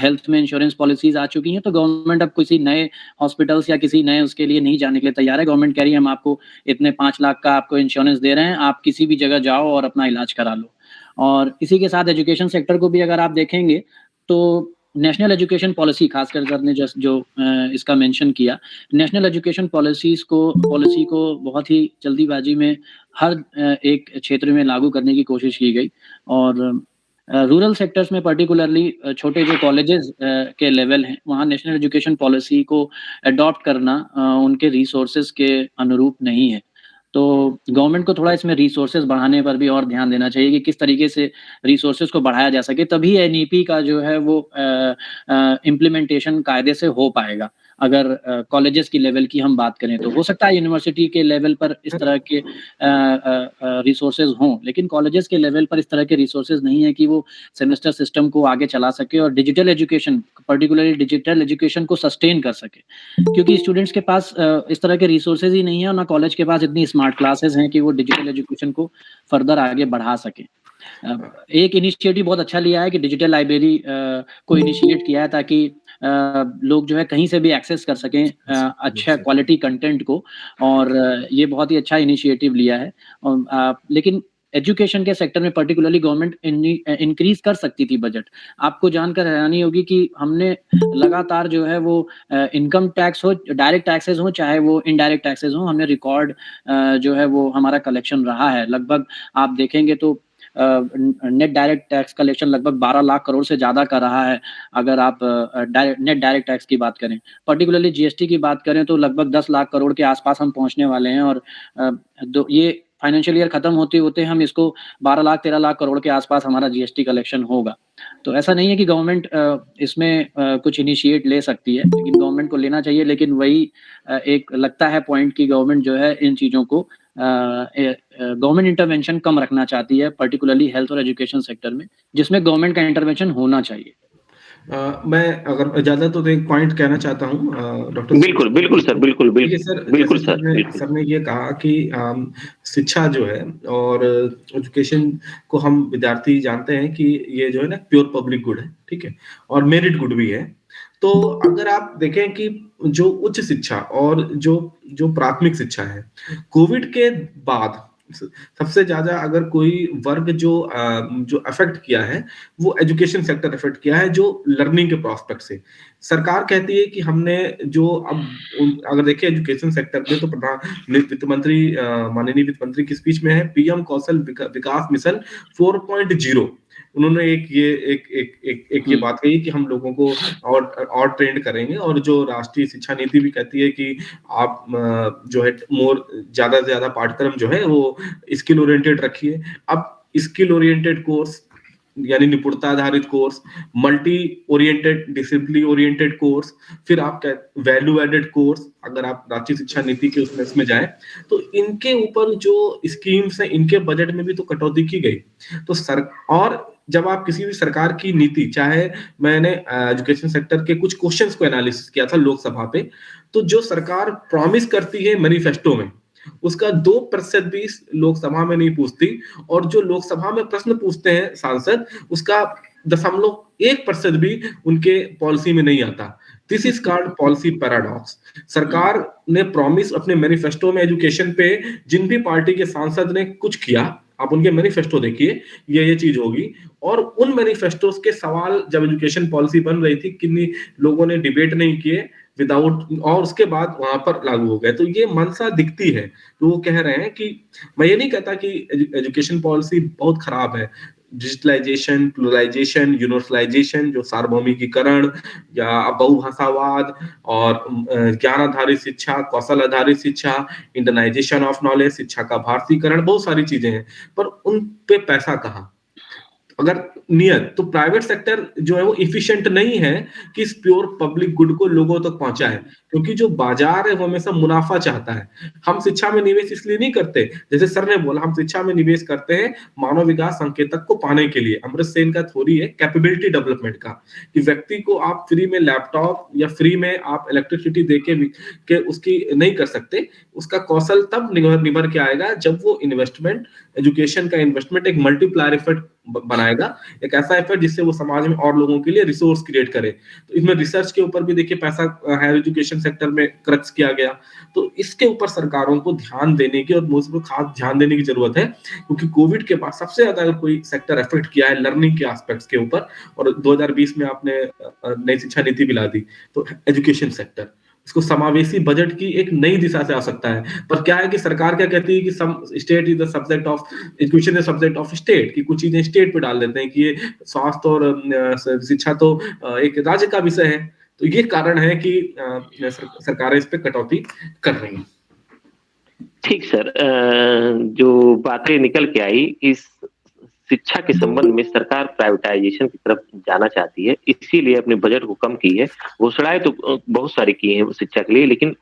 H: हेल्थ में इंश्योरेंस पॉलिसीज आ चुकी हैं। तो गवर्नमेंट अब किसी नए हॉस्पिटल्स या किसी नए उसके लिए नहीं जाने के लिए तैयार है। गवर्नमेंट कह रही है हम आपको इतने 5 लाख का आपको इंश्योरेंस दे रहे हैं, आप किसी भी जगह जाओ और अपना इलाज करा लो। और इसी के साथ एजुकेशन सेक्टर को भी अगर आप देखेंगे तो नेशनल एजुकेशन पॉलिसी, खासकर सर ने जो इसका मेंशन किया, नेशनल एजुकेशन पॉलिसी को बहुत ही जल्दीबाजी में हर एक क्षेत्र में लागू करने की कोशिश की गई। और रूरल सेक्टर्स में पर्टिकुलरली छोटे जो कॉलेजेस के लेवल हैं, वहाँ नेशनल एजुकेशन पॉलिसी को अडॉप्ट करना उनके रिसोर्सेज के अनुरूप नहीं है। तो गवर्नमेंट को थोड़ा इसमें रिसोर्सेज बढ़ाने पर भी और ध्यान देना चाहिए कि किस तरीके से रिसोर्सेज को बढ़ाया जा सके, तभी एनईपी का जो है वो इम्प्लीमेंटेशन कायदे से हो पाएगा। अगर कॉलेजेस की लेवल की हम बात करें तो हो सकता है यूनिवर्सिटी के लेवल पर इस तरह के रिसोर्सेज हों, लेकिन कॉलेजेस के लेवल पर इस तरह के रिसोर्सेज नहीं है कि वो सेमेस्टर सिस्टम को आगे चला सके और digital education, particularly digital education को सस्टेन कर सके, क्योंकि स्टूडेंट्स के पास इस तरह के रिसोर्सेज ही नहीं है और ना कॉलेज के पास इतनी स्मार्ट क्लासेस हैं कि वो डिजिटल एजुकेशन को फर्दर आगे बढ़ा सके। एक इनिशिएटिव बहुत अच्छा लिया है कि डिजिटल लाइब्रेरी को इनिशिएट किया है ताकि लोग जो है कहीं से भी एक्सेस कर सकें अच्छा क्वालिटी कंटेंट को, और ये बहुत ही अच्छा इनिशिएटिव लिया है। लेकिन एजुकेशन के सेक्टर में पर्टिकुलरली गवर्नमेंट इंक्रीज कर सकती थी बजट। आपको जानकर हैरानी होगी कि हमने लगातार जो है वो इनकम टैक्स हो, डायरेक्ट टैक्सेस हो, चाहे वो इनडायरेक्ट टैक्सेस हो, हमने रिकॉर्ड जो है वो हमारा कलेक्शन रहा है। लगभग आप देखेंगे तो नेट डायरेक्ट टैक्स कलेक्शन लगभग 12 लाख करोड़ से ज़्यादा का रहा है। अगर आप नेट डायरेक्ट टैक्स की बात करें, पर्टिकुलरली जीएसटी की बात करें तो लगभग 10 लाख करोड़ के आसपास हम पहुंचने वाले हैं, और ये फाइनेंशियल ईयर खत्म होते-होते हम इसको 12 लाख 13 लाख करोड़ के आसपास हमारा जीएसटी कलेक्शन होगा। तो ऐसा नहीं है कि गवर्नमेंट इसमें कुछ इनिशिएट ले सकती है, लेकिन गवर्नमेंट को लेना चाहिए। लेकिन वही एक लगता है पॉइंट कि गवर्नमेंट जो है इन चीज़ों को गवर्नमेंट इंटरवेंशन कम रखना चाहती है, पर्टिकुलरली हेल्थ और एजुकेशन सेक्टर में, जिसमें गवर्नमेंट का इंटरवेंशन होना चाहिए।
G: मैं अगर इजाजत हो तो एक पॉइंट कहना चाहता हूँ डॉक्टर।
A: बिल्कुल बिल्कुल सर, बिल्कुल
G: देखिए सर,
A: बिल्कुल
G: जैसे
A: सर,
G: सर ने ये कहा कि शिक्षा जो है और एजुकेशन को हम विद्यार्थी जानते हैं कि ये जो है ना प्योर पब्लिक गुड है, ठीक है, और मेरिट गुड भी है। तो अगर आप देखें कि जो उच्च शिक्षा और जो प्राथमिक शिक्षा है, कोविड के बाद सबसे ज्यादा अगर कोई वर्ग जो अफेक्ट किया है वो एजुकेशन सेक्टर अफेक्ट किया है, जो लर्निंग के प्रोस्पेक्ट से। सरकार कहती है कि हमने जो अब अगर देखें एजुकेशन सेक्टर में तो वित्त मंत्री माननीय वित्त मंत्री की स्पीच में है पीएम कौशल विकास मिशन 4.0। उन्होंने एक ये बात कही कि हम लोगों को और ट्रेंड करेंगे, और जो राष्ट्रीय शिक्षा नीति भी कहती है कि आप जो है ज्यादा से ज्यादा पाठ्यक्रम जो है वो स्किल ओरिएंटेड रखिए। अब स्किल ओरिएंटेड कोर्स यानी निपुणता आधारित course, multi oriented discipline oriented course, फिर आप वैल्यू एडेड कोर्स, अगर आप राष्ट्रीय शिक्षा नीति के उसमें जाएं तो इनके ऊपर जो स्कीम्स हैं इनके बजट में भी तो कटौती की गई। तो और जब आप किसी भी सरकार की नीति, चाहे मैंने एजुकेशन सेक्टर के कुछ क्वेश्चंस को एनालिसिस किया था लोकसभा पे, तो जो सरकार प्रॉमिस करती है मैनिफेस्टो में उसका 2% भी लोकसभा में नहीं पूछती, और जो लोकसभा में प्रश्न पूछते हैं सांसद उसका 0.1% भी उनके पॉलिसी में नहीं आता। This is called policy paradox. सरकार ने प्रॉमिस अपने मैनिफेस्टो में एजुकेशन पे, जिन भी पार्टी के सांसद ने कुछ किया, आप उनके मैनिफेस्टो देखिए, ये चीज होगी, और उन मैनिफेस्टोस के सवाल जब एजुकेशन पॉलिसी बन रही थी किन्हीं लोगों ने डिबेट नहीं किए विदाउट, और उसके बाद वहां पर लागू हो गए। तो ये मनसा दिखती है। तो वो कह रहे हैं कि मैं ये नहीं कहता कि एजुकेशन पॉलिसी बहुत खराब है, डिजिटलाइजेशन, प्लुरलाइजेशन, यूनिवर्सलाइजेशन, जो सार्वभौमिकीकरण या बहुभाषावाद और ज्ञान आधारित शिक्षा, कौशल आधारित शिक्षा, इंटरनाइजेशन ऑफ नॉलेज, शिक्षा का भारतीयकरण, बहुत सारी चीजें हैं, पर उन पे पैसा कहाँ? अगर नियत तो प्राइवेट सेक्टर जो है वो इफिशिएंट नहीं है कि इस प्योर पब्लिक गुड को लोगों तक पहुंचाए, क्योंकि जो बाजार है वो हमेशा मुनाफा चाहता है। हम शिक्षा में निवेश इसलिए नहीं करते, जैसे सर ने बोला, हम शिक्षा में निवेश करते हैं मानव विकास संकेतक को पाने के लिए। अमृत सेन का थ्योरी है कैपेबिलिटी डेवलपमेंट का, कि व्यक्ति को आप फ्री में लैपटॉप या फ्री में आप इलेक्ट्रिसिटी देके उसकी नहीं कर सकते। उसका कौशल तब निभर के आएगा जब वो इन्वेस्टमेंट, एजुकेशन का इन्वेस्टमेंट एक मल्टीप्लायर इफेक्ट बनाएगा, एक ऐसा इफेक्ट जिससे वो समाज में और लोगों के लिए रिसोर्स क्रिएट करे। तो इसमें रिसर्च के ऊपर भी देखिए पैसा हायर एजुकेशन सेक्टर में खर्च किया गया। तो इसके ऊपर सरकारों को ध्यान देने की और मुझको खास ध्यान देने की जरूरत है, क्योंकि कोविड के बाद सबसे ज्यादा अगर कोई सेक्टर अफेक्ट किया है लर्निंग के एस्पेक्ट्स के ऊपर, और 2020 में आपने नई शिक्षा नीति भी ला दी, तो एजुकेशन सेक्टर, इसको समावेशी बजट की एक नई दिशा से आ सकता है। पर क्या है कि सरकार क्या कहती है कि some state is the subject of education, is subject of state, कि कुछ चीजें स्टेट पे डाल देते हैं कि ये स्वास्थ्य और शिक्षा तो एक राज्य का विषय है। तो ये कारण है कि सरकारें इस पे कटौती कर रही हैं।
A: ठीक सर, जो बातें निकल के आई इस शिक्षा के संबंध में सरकार प्राइवेटाइजेशन की तरफ जाना चाहती है, इसीलिए अपने बजट को कम की है। घोषणाएं तो बहुत सारी की हैं शिक्षा के लिए, लेकिन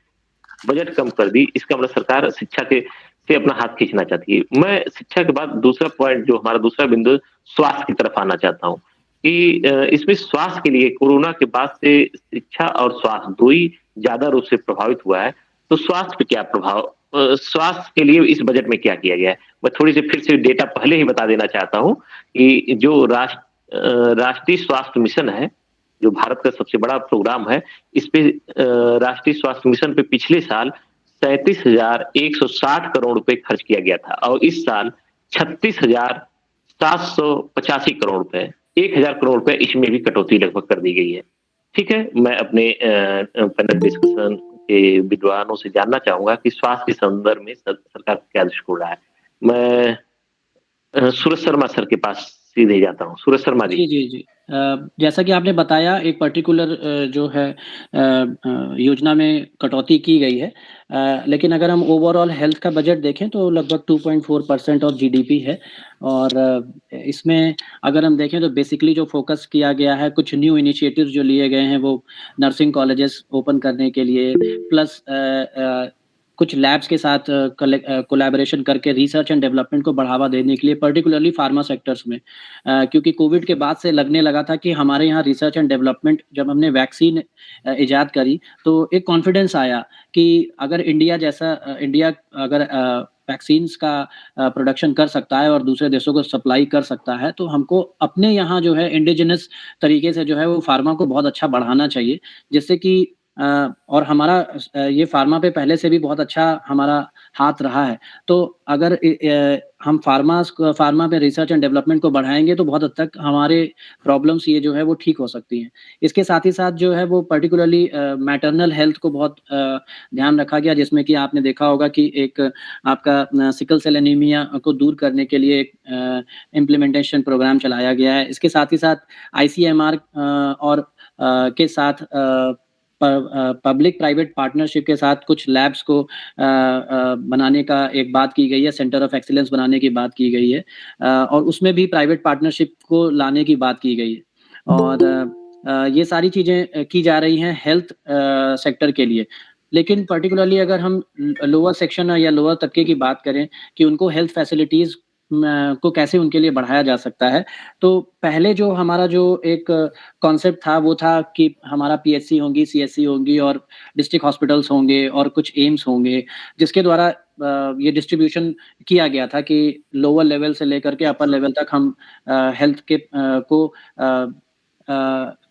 A: बजट कम कर दी। इसका मतलब सरकार शिक्षा से अपना हाथ खींचना चाहती है। मैं शिक्षा के बाद दूसरा पॉइंट, जो हमारा दूसरा बिंदु, स्वास्थ्य की तरफ आना चाहता हूँ कि इसमें स्वास्थ्य के लिए कोरोना के बाद से शिक्षा और स्वास्थ्य दो ही ज्यादा रूप से प्रभावित हुआ है। तो स्वास्थ्य पे क्या प्रभाव, स्वास्थ्य के लिए इस बजट में क्या किया गया है? मैं थोड़ी सी फिर से डेटा पहले ही बता देना चाहता हूँ कि जो राष्ट्रीय स्वास्थ्य मिशन है, जो भारत का सबसे बड़ा प्रोग्राम है, इस पे राष्ट्रीय स्वास्थ्य मिशन पे पिछले साल 37,160 करोड़ रुपए खर्च किया गया था और इस साल 36,785 करोड़ रुपए, 1,000 करोड़ रुपए इसमें भी कटौती लगभग कर दी गई है। ठीक है, मैं अपने पैनल डिस्कशन के विद्वानों से जानना चाहूंगा कि स्वास्थ्य के संदर्भ में सरकार क्या दृष्टिकोण रहा है। मैं सूरज शर्मा सर के पास सीधे जाता हूँ। सूरज शर्मा जी।
H: जी। जैसा कि आपने बताया, एक पर्टिकुलर जो है योजना में कटौती की गई है, लेकिन अगर हम ओवरऑल हेल्थ का बजट देखें तो लगभग 2.4% ऑफ जीडीपी है। और इसमें अगर हम देखें तो बेसिकली जो फोकस किया गया है, कुछ न्यू इनिशिएटिव्स जो लिए गए हैं वो नर्सिंग कॉलेजेस ओपन करने के लिए, प्लस कुछ लैब्स के साथ कोलैबोरेशन करके रिसर्च एंड डेवलपमेंट को बढ़ावा देने के लिए, पर्टिकुलरली फार्मा सेक्टर्स में, क्योंकि कोविड के बाद से लगने लगा था कि हमारे यहाँ रिसर्च एंड डेवलपमेंट, जब हमने वैक्सीन इजाद करी तो एक कॉन्फिडेंस आया कि अगर इंडिया अगर वैक्सीन्स का प्रोडक्शन कर सकता है और दूसरे देशों को सप्लाई कर सकता है, तो हमको अपने यहाँ जो है इंडिजिनस तरीके से जो है वो फार्मा को बहुत अच्छा बढ़ाना चाहिए, जिससे कि और हमारा ये फार्मा पे पहले से भी बहुत अच्छा हमारा हाथ रहा है। तो अगर हम फार्मा पे रिसर्च एंड डेवलपमेंट को बढ़ाएँगे तो बहुत हद तक हमारे प्रॉब्लम्स ये जो है वो ठीक हो सकती हैं। इसके साथ ही साथ जो है वो पर्टिकुलरली मैटरनल हेल्थ को बहुत ध्यान रखा गया, जिसमें कि आपने देखा होगा कि एक आपका सिकल सेल एनीमिया को दूर करने के लिए एक इम्प्लीमेंटेशन प्रोग्राम चलाया गया है। इसके साथ ही साथ आईसीएमआर और के साथ पब्लिक प्राइवेट पार्टनरशिप के साथ कुछ लैब्स को बनाने का एक बात की गई है, सेंटर ऑफ एक्सीलेंस बनाने की बात की गई है, और उसमें भी प्राइवेट पार्टनरशिप को लाने की बात की गई है। और ये सारी चीज़ें की जा रही हैं हेल्थ सेक्टर के लिए। लेकिन पर्टिकुलरली अगर हम लोअर सेक्शन या लोअर तबके की बात करें कि उनको हेल्थ फैसिलिटीज़ को कैसे उनके लिए बढ़ाया जा सकता है, तो पहले जो हमारा जो एक कॉन्सेप्ट था वो था कि हमारा पीएचसी होंगी, सीएचसी होंगी और डिस्ट्रिक्ट हॉस्पिटल्स होंगे और कुछ एम्स होंगे, जिसके द्वारा ये डिस्ट्रीब्यूशन किया गया था कि लोअर लेवल से लेकर के अपर लेवल तक हम हेल्थ के को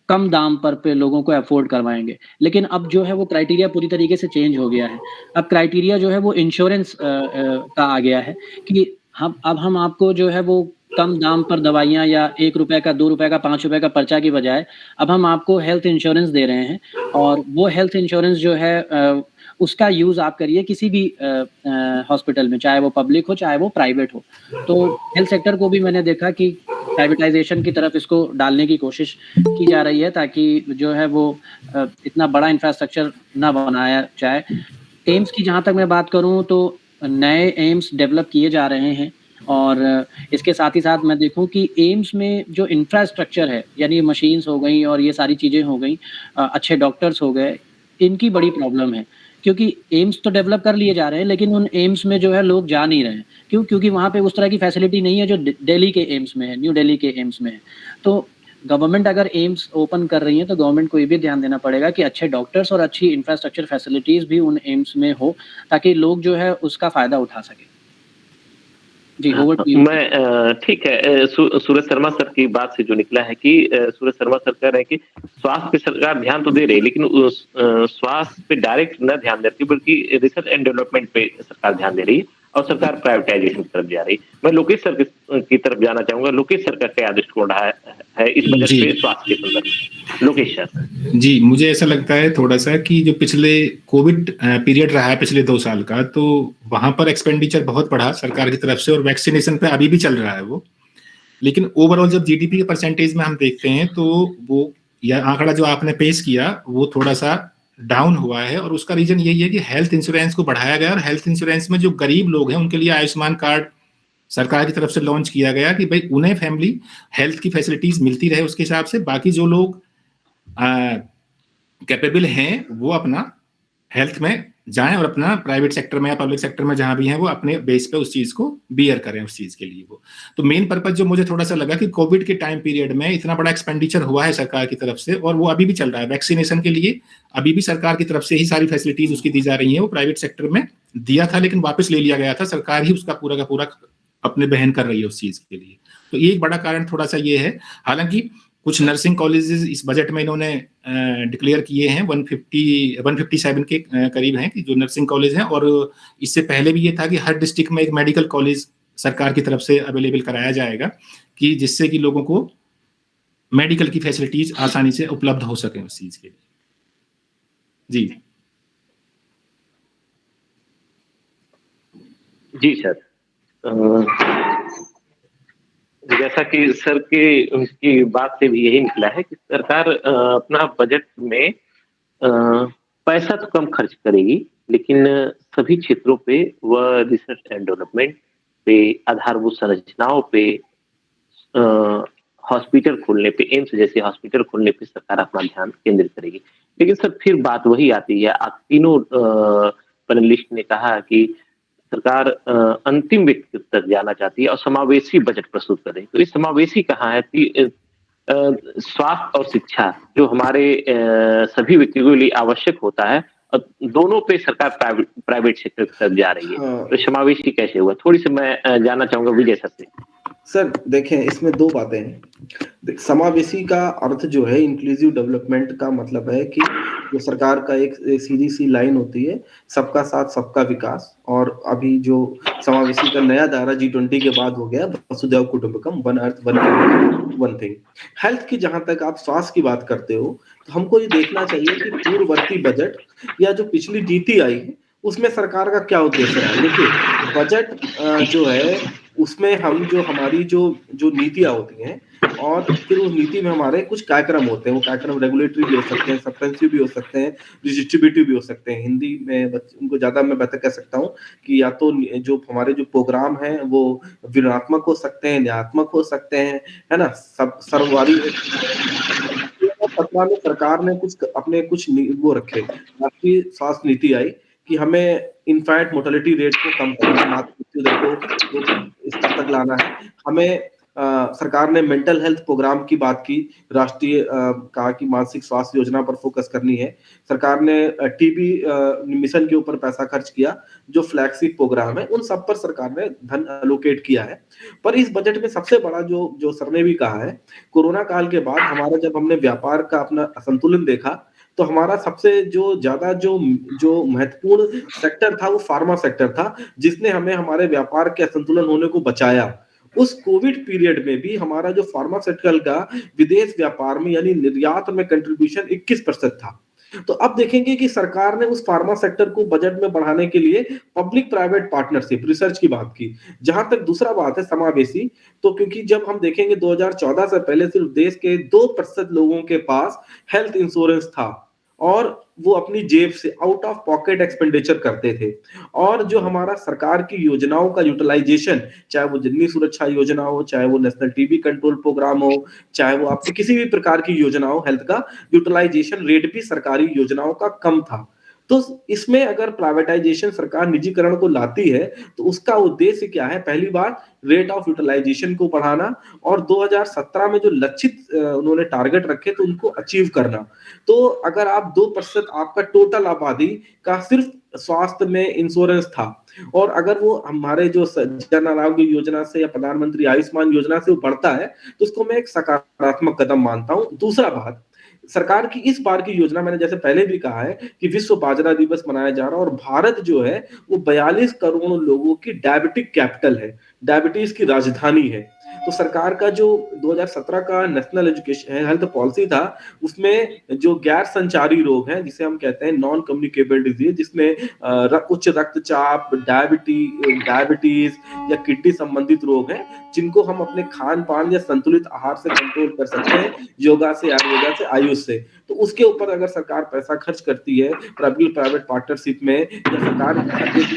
H: कम दाम पर पे लोगों को अफोर्ड करवाएँगे। लेकिन अब जो है वो क्राइटेरिया पूरी तरीके से चेंज हो गया है। अब क्राइटेरिया जो है वो इंश्योरेंस का आ गया है कि हम आपको जो है वो कम दाम पर दवाइयाँ या ₹1 का, ₹2 का, ₹5 का पर्चा की बजाय अब हम आपको हेल्थ इंश्योरेंस दे रहे हैं, और वो हेल्थ इंश्योरेंस जो है उसका यूज़ आप करिए किसी भी हॉस्पिटल में, चाहे वो पब्लिक हो, चाहे वो प्राइवेट हो। तो हेल्थ सेक्टर को भी मैंने देखा कि प्राइवेटाइज़ेशन की तरफ इसको डालने की कोशिश की जा रही है, ताकि जो है वो इतना बड़ा इंफ्रास्ट्रक्चर ना बनाया जाए। एम्स की जहाँ तक मैं बात करूँ तो नए एम्स डेवलप किए जा रहे हैं, और इसके साथ ही साथ मैं देखूँ कि एम्स में जो इंफ्रास्ट्रक्चर है, यानी मशीन्स हो गई और ये सारी चीज़ें हो गई, अच्छे डॉक्टर्स हो गए, इनकी बड़ी प्रॉब्लम है। क्योंकि एम्स तो डेवलप कर लिए जा रहे हैं, लेकिन उन एम्स में जो है लोग जा नहीं रहे हैं। क्यों? क्योंकि वहाँ पे उस तरह की फैसिलिटी नहीं है जो दिल्ली के एम्स में है, न्यू दिल्ली के एम्स में है। तो गवर्नमेंट अगर एम्स ओपन कर रही है तो गवर्नमेंट को ये भी ध्यान देना पड़ेगा कि अच्छे डॉक्टर्स और अच्छी इंफ्रास्ट्रक्चर फैसिलिटीज़ भी उन एम्स में हो, ताकि लोग जो है उसका फ़ायदा उठा सकें। जी, ओवर टू यू।
A: मैं ठीक है, सूरज शर्मा सर की बात से जो निकला है कि सूरज शर्मा सर कह रहे हैं कि स्वास्थ्य पे सरकार ध्यान तो दे रही है, लेकिन उस स्वास्थ्य पे डायरेक्ट न ध्यान दे रही, बल्कि रिसर्च एंड डेवलपमेंट पे सरकार ध्यान दे रही है और सरकार प्राइवेटाइजेशन की तरफ जा रही है। मैं लोकेश सर की तरफ जाना चाहूंगा। लोकेश सर का क्या दृष्टिकोण है इस बजट पे स्वास्थ्य के संदर्भ में? लोकेश सर
F: जी, मुझे ऐसा लगता है थोड़ा सा कि जो पिछले कोविड पीरियड रहा है पिछले 2 साल का, तो वहां पर एक्सपेंडिचर बहुत बढ़ा सरकार की तरफ से, और वैक्सीनेशन पे अभी भी चल रहा है वो। लेकिन ओवरऑल जब जीडीपी के परसेंटेज में हम देखते हैं तो वो यह आंकड़ा जो आपने पेश किया वो थोड़ा सा डाउन हुआ है, और उसका रीजन यही है कि हेल्थ इंश्योरेंस को बढ़ाया गया, और हेल्थ इंश्योरेंस में जो गरीब लोग हैं उनके लिए आयुष्मान कार्ड सरकार की तरफ से लॉन्च किया गया कि भाई उन्हें फैमिली हेल्थ की फैसिलिटीज मिलती रहे उसके हिसाब से। बाकी जो लोग कैपेबल हैं वो अपना हेल्थ में जाएं और अपना प्राइवेट सेक्टर में या पब्लिक सेक्टर में जहां भी हैं वो अपने बेस पे उस चीज को बियर करें उस चीज के लिए। वो तो मेन पर्पज जो मुझे थोड़ा सा लगा कि कोविड के टाइम पीरियड में इतना बड़ा एक्सपेंडिचर हुआ है सरकार की तरफ से, और वो अभी भी चल रहा है वैक्सीनेशन के लिए। अभी भी सरकार की तरफ से ही सारी फैसिलिटीज उसकी दी जा रही है। वो प्राइवेट सेक्टर में दिया था लेकिन वापस ले लिया गया था, सरकार ही उसका पूरा का पूरा अपने बहन कर रही है उस चीज के लिए। तो ये एक बड़ा कारण थोड़ा सा ये है। हालांकि कुछ नर्सिंग कॉलेजेस इस बजट में इन्होंने डिक्लेयर किए हैं, 157 के करीब हैं कि जो नर्सिंग कॉलेज हैं, और इससे पहले भी ये था कि हर डिस्ट्रिक्ट में एक मेडिकल कॉलेज सरकार की तरफ से अवेलेबल कराया जाएगा, कि जिससे कि लोगों को मेडिकल की फैसिलिटीज आसानी से उपलब्ध हो सके उस चीज के लिए। जी
A: जी सर, जैसा कि सर के उसकी बात से भी यही निकला है कि सरकार अपना बजट में पैसा तो कम खर्च करेगी, लेकिन सभी क्षेत्रों पे वह रिसर्च एंड डेवलपमेंट पे, आधारभूत संरचनाओं पे, हॉस्पिटल खोलने पे, एम्स जैसे हॉस्पिटल खोलने पे सरकार अपना ध्यान केंद्रित करेगी। लेकिन सर फिर बात वही आती है, आप तीनों पैनलिस्ट ने कहा कि सरकार अंतिम व्यक्ति तक जाना चाहती है और समावेशी बजट प्रस्तुत करे। तो इस समावेशी कहाँ है? स्वास्थ्य और शिक्षा जो हमारे सभी व्यक्तियों के लिए आवश्यक होता है, और दोनों पे सरकार प्राइवेट सेक्टर की तरफ जा रही है। तो समावेशी कैसे हुआ, थोड़ी सी मैं जानना चाहूंगा विजय सर से।
G: सर देखें, इसमें दो बातें हैं। समावेशी का अर्थ जो है, इंक्लूसिव डेवलपमेंट का मतलब है कि जो सरकार का एक सीधी सी लाइन होती है, सबका साथ सबका विकास। और अभी जो समावेशी का नया दायरा G20 के बाद हो गया, वसुधैव कुटुंबकम, one earth one family one thing. Health की जहां तक आप स्वास्थ्य की बात करते हो, तो हमको ये देखना चाहिए कि पूर्ववर्ती बजट या जो पिछली नीति आई है उसमें सरकार का क्या उद्देश्य रहा है। देखिए, बजट जो है उसमें हम जो हमारी जो नीतियां होती हैं, और फिर उस नीति में हमारे कुछ कार्यक्रम होते हैं। वो कार्यक्रम रेगुलेटरी भी हो सकते हैं, सब्सटेंसिव भी हो सकते हैं, डिस्ट्रीब्यूटिव भी हो सकते हैं। हिंदी में उनको ज्यादा मैं बेहतर कह सकता हूँ कि या तो जो हमारे जो प्रोग्राम हैं वो विवरणात्मक हो सकते हैं, न्यायात्मक हो सकते हैं, है ना, सब सर्ववारी। 2017 में सरकार ने कुछ वो रखे, राष्ट्रीय स्वास्थ्य नीति आई कि हमें इनफैंट मोर्टेलिटी रेट को कम करना है, मातृ मृत्यु दर को स्तर तक लाना है। हमें सरकार ने मेंटल हेल्थ प्रोग्राम की बात की, राष्ट्रीय कहा कि मानसिक स्वास्थ्य योजना पर फोकस करनी है। सरकार ने टीबी मिशन के ऊपर पैसा खर्च किया, जो फ्लैगशिप प्रोग्राम है। उन सब पर सरकार ने धन एलोकेट किया है। पर इस बजट में सबसे बड़ा जो सर ने भी कहा है, कोरोना काल के बाद हमारा जब हमने व्यापार का अपना असंतुलन देखा, तो हमारा सबसे ज्यादा जो महत्वपूर्ण सेक्टर था वो फार्मा सेक्टर था, जिसने हमें हमारे व्यापार के असंतुलन होने को बचाया। उस कोविड पीरियड में भी हमारा जो फार्मास्यूटिकल का विदेश व्यापार में यानी निर्यात में कंट्रीब्यूशन 21% था। तो अब देखेंगे कि सरकार ने उस फार्मा सेक्टर को बजट में बढ़ाने के लिए पब्लिक प्राइवेट पार्टनरशिप, रिसर्च की बात की। जहां तक दूसरा बात है समावेशी, तो क्योंकि जब हम देखेंगे 2014 से पहले सिर्फ देश के 2% लोगों के पास हेल्थ इंश्योरेंस था, और वो अपनी जेब से आउट ऑफ पॉकेट एक्सपेंडिचर करते थे। और जो हमारा सरकार की योजनाओं का यूटिलाइजेशन, चाहे वो जननी सुरक्षा योजना हो, चाहे वो नेशनल टीबी कंट्रोल प्रोग्राम हो, चाहे वो आपकी किसी भी प्रकार की योजना हो, हेल्थ का यूटिलाइजेशन रेट भी सरकारी योजनाओं का कम था। तो इसमें अगर प्राइवेटाइजेशन, सरकार निजीकरण को लाती है, तो उसका उद्देश्य क्या है? पहली बात, रेट ऑफ यूटिलाइजेशन को बढ़ाना, और 2017 में जो लक्षित उन्होंने टारगेट रखे तो उनको अचीव करना। तो अगर आप 2% आपका टोटल आबादी का सिर्फ स्वास्थ्य में इंश्योरेंस था, और अगर वो हमारे जो जन आरोग्य योजना से या प्रधानमंत्री आयुष्मान योजना से वो बढ़ता है, तो उसको मैं एक सकारात्मक कदम मानता हूं। दूसरा बात, सरकार की इस बार की योजना, मैंने जैसे पहले भी कहा है कि विश्व बाजरा दिवस मनाया जा रहा है, और भारत जो है वो 42 करोड़ लोगों की डायबिटिक कैपिटल है, डायबिटीज की राजधानी है। तो सरकार का जो 2017 का नेशनल एजुकेशन हेल्थ पॉलिसी था, उसमें जो गैर संचारी रोग हैं, जिसे हम कहते हैं नॉन कम्युनिकेबल डिजीज, जिसमें उच्च रक्तचाप, डायबिटीज या किडनी संबंधित रोग हैं, जिनको हम अपने खान पान या संतुलित आहार से कंट्रोल कर सकते हैं, योगा से, आयुर्वेदा से, आयुष से। तो उसके ऊपर अगर सरकार पैसा खर्च करती है पब्लिक प्राइवेट पार्टनरशिप में, या सरकार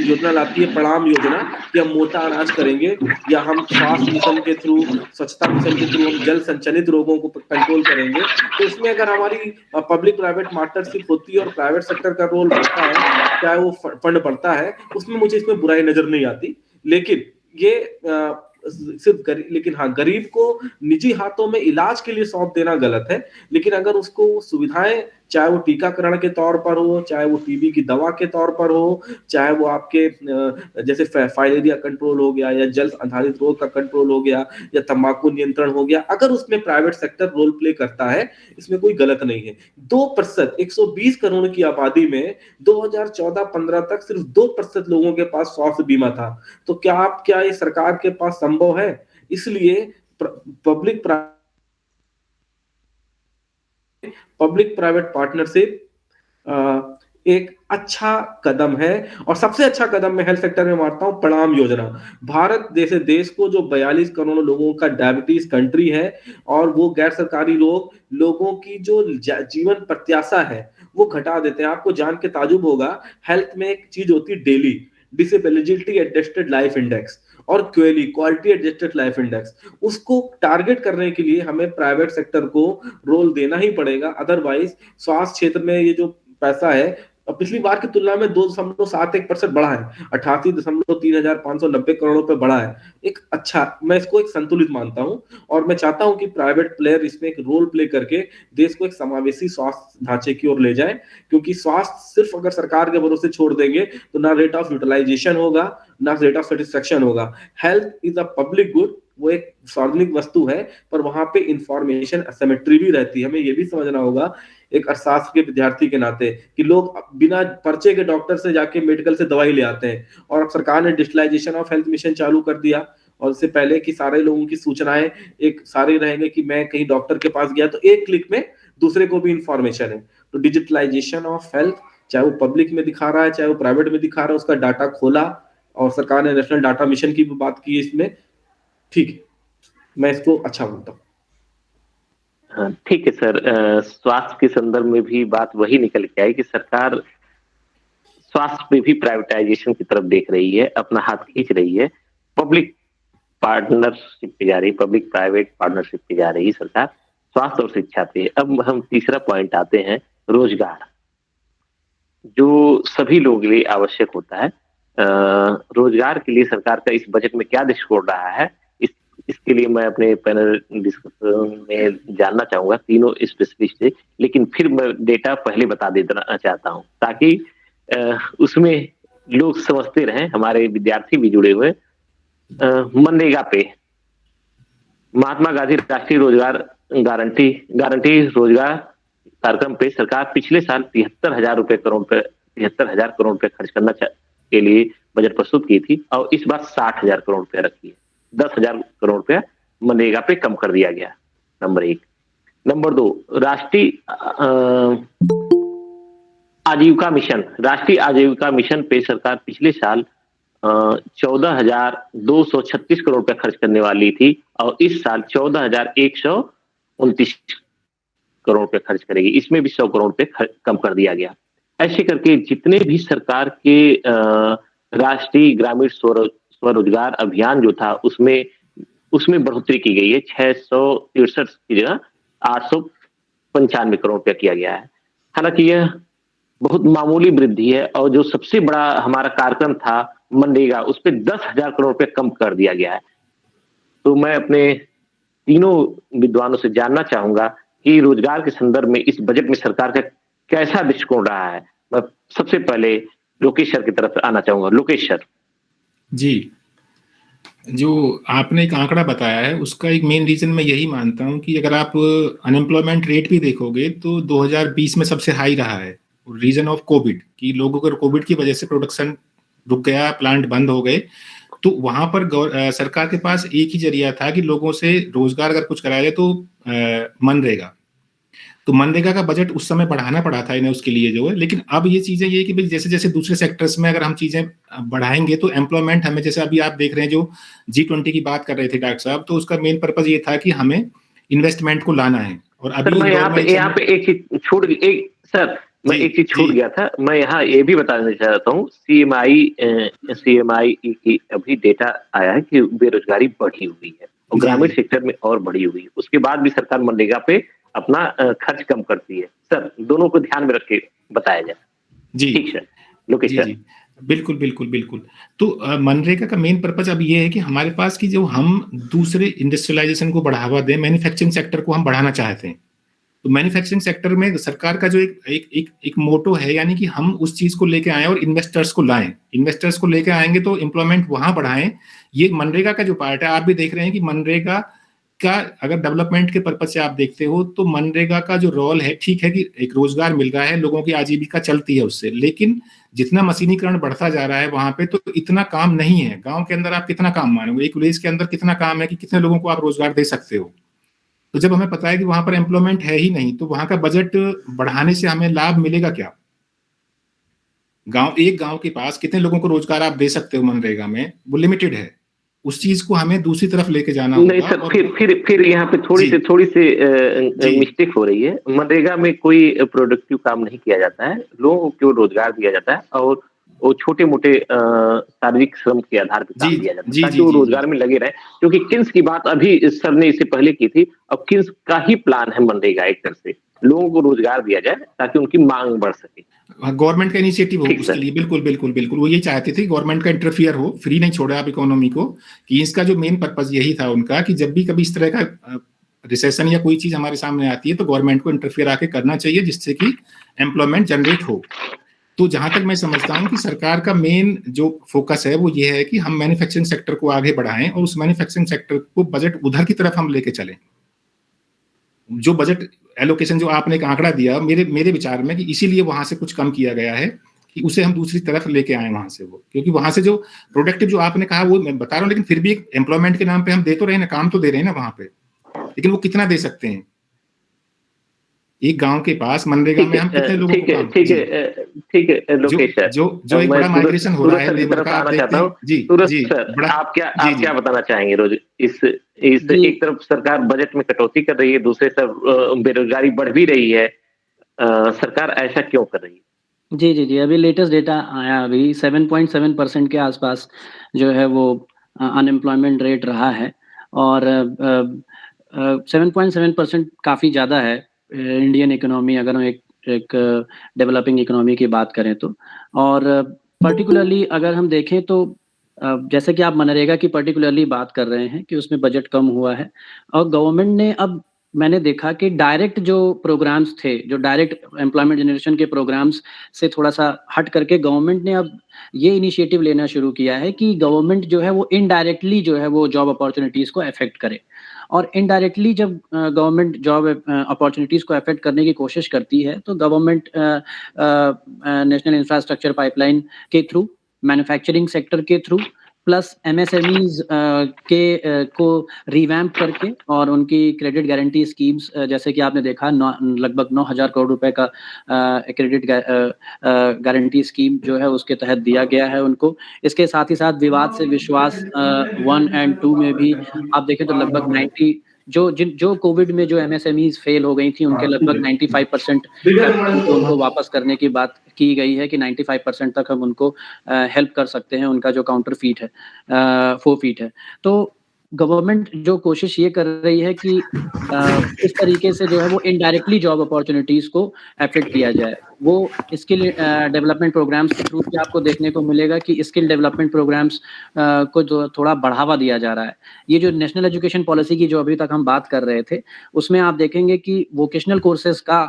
G: योजना लाती है प्रणाम योजना कि हम मोटा अनाज करेंगे, या हम स्वास्थ्य मिशन के थ्रू, स्वच्छता मिशन के थ्रू हम जल संचलित रोगों को कंट्रोल करेंगे, तो उसमें अगर हमारी पब्लिक प्राइवेट पार्टनरशिप होती है और प्राइवेट सेक्टर का रोल बढ़ता है, चाहे वो फंड बढ़ता है, उसमें मुझे इसमें बुराई नजर नहीं आती। लेकिन ये सिर्फ लेकिन हाँ, गरीब को निजी हाथों में इलाज के लिए सौंप देना गलत है। लेकिन अगर उसको सुविधाएं चाहे वो टीकाकरण के तौर पर हो, चाहे वो टीबी की दवा के तौर पर हो, चाहे वो आपके जैसे फाइलेरिया कंट्रोल हो गया, या जल आधारित रोग का कंट्रोल हो गया, या तंबाकू नियंत्रण हो गया, अगर उसमें प्राइवेट सेक्टर रोल प्ले करता है, इसमें कोई गलत नहीं है। 2%, 120 करोड़ की आबादी में 2014-15 तक सिर्फ 2% लोगों के पास स्वास्थ्य बीमा था। तो क्या ये सरकार के पास संभव है? इसलिए पब्लिक प्राइवेट पार्टनरशिप एक अच्छा कदम है, और सबसे अच्छा कदम मैं हेल्थ सेक्टर में मानता हूं प्रणाम योजना। भारत जैसे देश को, जो 42 करोड़ लोगों का डायबिटीज कंट्री है, और वो गैर सरकारी लोगों की जो जीवन प्रत्याशा है वो घटा देते हैं। आपको जान के ताजुब होगा, हेल्थ में एक चीज होती है daily disability adjusted life index, और क्वालिटी एडजस्टेड लाइफ इंडेक्स। उसको टारगेट करने के लिए हमें प्राइवेट सेक्टर को रोल देना ही पड़ेगा, अदरवाइज स्वास्थ्य क्षेत्र में ये जो पैसा है पिछली बार की तुलना में 2.71% बढ़ा है, 88,3590 करोड़ रुपए बढ़ा है। एक अच्छा, मैं इसको एक संतुलित मानता हूं, और मैं चाहता हूं कि प्राइवेट प्लेयर इसमें एक रोल प्ले करके देश को एक समावेशी स्वास्थ्य ढांचे की ओर ले जाए, क्योंकि स्वास्थ्य सिर्फ अगर सरकार के भरोसे छोड़ देंगे तो ना रेट ऑफ यूटिलाइजेशन होगा, ना रेट ऑफ सेटिस्फेक्शन होगा। Health is a public good, वो एक सार्वजनिक वस्तु है, पर वहां पे इंफॉर्मेशन असिमेट्री भी रहती है। हमें ये भी समझना होगा एक अर्थशास्त्र के विद्यार्थी के नाते, कि लोग बिना पर्चे के डॉक्टर से जाके मेडिकल से दवाई ले आते हैं, और अब सरकार ने डिजिटलाइजेशन ऑफ हेल्थ मिशन चालू कर दिया, और इससे पहले कि सारे लोगों की सूचनाएं एक सारे रहेंगे कि मैं कहीं डॉक्टर के पास गया तो एक क्लिक में दूसरे को भी इंफॉर्मेशन है। तो डिजिटलाइजेशन ऑफ हेल्थ, चाहे वो पब्लिक में दिखा रहा है चाहे वो प्राइवेट में दिखा रहा है, उसका डाटा खोला, और सरकार ने नेशनल डाटा मिशन की भी बात की है इसमें। ठीक है, मैं इसको अच्छा बोलता हूँ।
A: हाँ, ठीक है सर। स्वास्थ्य के संदर्भ में भी बात वही निकल के आई कि सरकार स्वास्थ्य पे भी प्राइवेटाइजेशन की तरफ देख रही है, अपना हाथ खींच रही है, पब्लिक पार्टनरशिप पे जा रही है, पब्लिक प्राइवेट पार्टनरशिप पे जा रही है सरकार स्वास्थ्य और शिक्षा पे। अब हम तीसरा पॉइंट आते हैं, रोजगार, जो सभी लोगों के लिए आवश्यक होता है। रोजगार के लिए सरकार का इस बजट में क्या दृष्टिकोण रहा है, इसके लिए मैं अपने पैनल डिस्कशन में जानना चाहूंगा तीनों स्पेशलिस्ट से, लेकिन फिर मैं डेटा पहले बता देना चाहता हूं ताकि उसमें लोग समझते रहें, हमारे विद्यार्थी भी जुड़े हुए। मनरेगा पे, महात्मा गांधी राष्ट्रीय रोजगार गारंटी रोजगार कार्यक्रम पे सरकार पिछले साल 73,000 करोड़ रुपए खर्च करना के लिए बजट प्रस्तुत की थी, और इस बार 60,000 करोड़ रुपए रखी है। 10,000 करोड़ रुपया मनरेगा पे कम कर दिया गया, नंबर 1। नंबर 2, राष्ट्रीय आजीविका मिशन पे सरकार पिछले साल 14,236 करोड़ रुपया खर्च करने वाली थी, और इस साल 14,129 करोड़ रुपए खर्च करेगी। इसमें भी 100 करोड़ रुपए कम कर दिया गया। ऐसे करके जितने भी सरकार के राष्ट्रीय ग्रामीण स्वरोजगार अभियान जो था उसमें बढ़ोतरी की गई है। 663 की जगह 895 करोड़ रुपया किया गया है। हालांकि यह बहुत मामूली वृद्धि है, और जो सबसे बड़ा हमारा कार्यक्रम था मनरेगा, उस पर 10,000 करोड़ रुपया कम कर दिया गया है। तो मैं अपने तीनों विद्वानों से जानना चाहूंगा कि रोजगार के संदर्भ में इस बजट में सरकार का कैसा दृष्टिकोण रहा है। मैं सबसे पहले लोकेश सर की तरफ आना चाहूंगा। लोकेश सर
F: जी, जो आपने एक आंकड़ा बताया है उसका एक मेन रीजन मैं यही मानता हूं कि अगर आप अनएम्प्लॉयमेंट रेट भी देखोगे तो 2020 में सबसे हाई रहा है। रीजन ऑफ कोविड, कि लोगों को कोविड की वजह से प्रोडक्शन रुक गया, प्लांट बंद हो गए, तो वहां पर सरकार के पास एक ही जरिया था कि लोगों से रोजगार अगर कुछ कराया जाए तो मनरेगा। तो मनरेगा का बजट उस समय बढ़ाना पड़ा था इन्हें उसके लिए जो है। लेकिन अब ये चीजें ये कि भाई जैसे जैसे दूसरे सेक्टर्स में अगर हम चीजें बढ़ाएंगे तो एम्प्लॉयमेंट हमें, जैसे अभी आप देख रहे हैं जो G20 की बात कर रहे थे डॉक्टर साहब, तो उसका मेन पर्पज ये था कि हमें इन्वेस्टमेंट को लाना है। और अभी
A: मैं यहाँ पे एक चीज छूट गया था, मैं यहाँ ये भी बताना चाहता हूँ। CMI की अभी डेटा आया है कि बेरोजगारी बढ़ी हुई है और ग्रामीण सेक्टर में और बढ़ी हुई है। उसके बाद भी सरकार मनरेगा पे अपना खर्च कम करती है। सर, दोनों को ध्यान में रख के बताया जाए।
F: जी
A: ठीक सर, लोकेश सर।
F: बिल्कुल। तो मनरेगा का मेन पर्पज अब ये है कि हमारे पास की जो हम दूसरे इंडस्ट्रियलाइजेशन को बढ़ावा दें, मैन्युफैक्चरिंग सेक्टर को हम बढ़ाना चाहते हैं। तो मैन्युफैक्चरिंग सेक्टर में सरकार का जो एक मोटो है, यानी कि हम उस चीज को लेके आए और इन्वेस्टर्स को लाएं, इन्वेस्टर्स को लेके आएंगे तो एम्प्लॉयमेंट वहां बढ़ाएं। ये मनरेगा का जो पार्ट है, आप भी देख रहे हैं कि मनरेगा का अगर डेवलपमेंट के पर्पज से आप देखते हो तो मनरेगा का जो रोल है, ठीक है कि एक रोजगार मिल रहा है, लोगों की आजीविका चलती है उससे, लेकिन जितना मशीनीकरण बढ़ता जा रहा है वहां पे तो इतना काम नहीं है। गांव के अंदर आप कितना काम मानोगे, एक विलेज के अंदर कितना काम है कि कितने लोगों को आप रोजगार दे सकते हो। तो जब हमें पता है कि वहां पर एम्प्लॉयमेंट है ही नहीं, तो वहां का बजट बढ़ाने से हमें लाभ मिलेगा क्या? एक गांव के पास कितने लोगों को रोजगार आप दे सकते हो मनरेगा में, वो लिमिटेड है। उस चीज को हमें दूसरी तरफ लेके जाना होगा।
A: नहीं सर, फिर यहाँ पे थोड़ी सी मिस्टेक हो रही है। मनरेगा में कोई प्रोडक्टिव काम नहीं किया जाता है, लोगों को रोजगार दिया जाता है और वो छोटे मोटे शारीरिक श्रम के आधार पर काम दिया जाता है ताकि वो रोजगार में लगे रहे। क्योंकि किन्स की बात अभी सर ने इससे पहले की थी, अब किन्स का ही प्लान है मनरेगा एक तरह से लोगों को रोजगार दिया जाए ताकि उनकी मांग बढ़ सके।
F: गवर्नमेंट का इनिशिएटिव हो उसके लिए, बिल्कुल बिल्कुल बिल्कुल वो ये चाहते थे गवर्नमेंट का इंटरफियर हो, फ्री नहीं छोड़ा आप इकोनॉमी को। कि इसका जो मेन पर्पस यही था उनका कि जब भी कभी इस तरह का रिसेशन या कोई चीज हमारे सामने आती है तो गवर्नमेंट को इंटरफियर आके करना चाहिए, जिससे कि एम्प्लॉयमेंट जनरेट हो। तो जहां तक मैं समझता हूं कि सरकार का मेन जो फोकस है वो ये है कि हम मैन्युफैक्चरिंग सेक्टर को आगे बढ़ाएं और उस मैन्युफैक्चरिंग सेक्टर को बजट उधर की तरफ हम लेके चलें। जो बजट एलोकेशन जो आपने एक आंकड़ा दिया, मेरे विचार में कि इसीलिए वहां से कुछ कम किया गया है कि उसे हम दूसरी तरफ लेके आए वहां से, वो क्योंकि वहां से जो प्रोडक्टिव जो आपने कहा वो मैं बता रहा हूँ, लेकिन फिर भी एक एम्प्लॉयमेंट के नाम पे हम दे तो रहे ना, काम तो दे रहे हैं ना वहां पे, लेकिन वो कितना दे सकते हैं? एक गांव के पास मनरेगा में हम कितने लोगों को काम?
A: ठीक है लोकेश सर,
F: जो एक बड़ा माइग्रेशन हो रहा है लेबर का, आप देखते हैं। जी जी
A: सर, आप क्या बताना चाहेंगे रोज इस एक तरफ सरकार बजट में कटौती कर रही है, दूसरे तरफ बेरोजगारी बढ़ भी रही है, सरकार ऐसा क्यों कर रही है?
H: जी अभी लेटेस्ट डेटा आया, अभी 7.7% के आसपास जो है वो अनएम्प्लॉयमेंट रेट रहा है और 7.7% काफ़ी ज़्यादा है इंडियन इकोनॉमी, अगर हम एक डेवलपिंग इकोनॉमी की बात करें तो। और पर्टिकुलरली अगर हम देखें तो जैसे कि आप मनरेगा की पर्टिकुलरली बात कर रहे हैं कि उसमें बजट कम हुआ है और गवर्नमेंट ने, अब मैंने देखा कि डायरेक्ट जो प्रोग्राम्स थे, जो डायरेक्ट एम्प्लॉयमेंट जनरेशन के प्रोग्राम्स से थोड़ा सा हट करके गवर्नमेंट ने अब ये इनिशिएटिव लेना शुरू किया है कि गवर्नमेंट जो है वो इनडायरेक्टली जो है वो जॉब अपॉर्चुनिटीज़ को अफेक्ट करे। और इनडायरेक्टली जब गवर्नमेंट जॉब अपॉर्चुनिटीज़ को अफेक्ट करने की कोशिश करती है तो गवर्नमेंट नेशनल इंफ्रास्ट्रक्चर पाइपलाइन के थ्रू, मैन्युफैक्चरिंग सेक्टर के थ्रू, प्लस एमएसएमईज को रिवैम्प करके और उनकी क्रेडिट गारंटी स्कीम्स, जैसे कि आपने देखा लगभग 9,000 करोड़ रुपए का क्रेडिट गारंटी स्कीम जो है उसके तहत दिया गया है उनको। इसके साथ ही साथ विवाद से विश्वास 1 और 2 में भी आप देखें तो लगभग 90 जो कोविड में जो एमएसएमईज फेल हो गई थी उनके लगभग 95% उनको वापस करने की बात की गई है कि 95% तक हम उनको हेल्प कर सकते हैं, उनका जो काउंटर फीट है फोरफीट है। तो गवर्नमेंट जो कोशिश ये कर रही है कि इस तरीके से जो है वो इनडायरेक्टली जॉब अपॉर्चुनिटीज़ को अफेक्ट किया जाए। वो स्किल डेवलपमेंट प्रोग्राम्स के थ्रू भी आपको देखने को मिलेगा कि स्किल डेवलपमेंट प्रोग्राम्स को जो थोड़ा बढ़ावा दिया जा रहा है। ये जो नेशनल एजुकेशन पॉलिसी की जो अभी तक हम बात कर रहे थे, उसमें आप देखेंगे कि वोकेशनल कोर्सेज का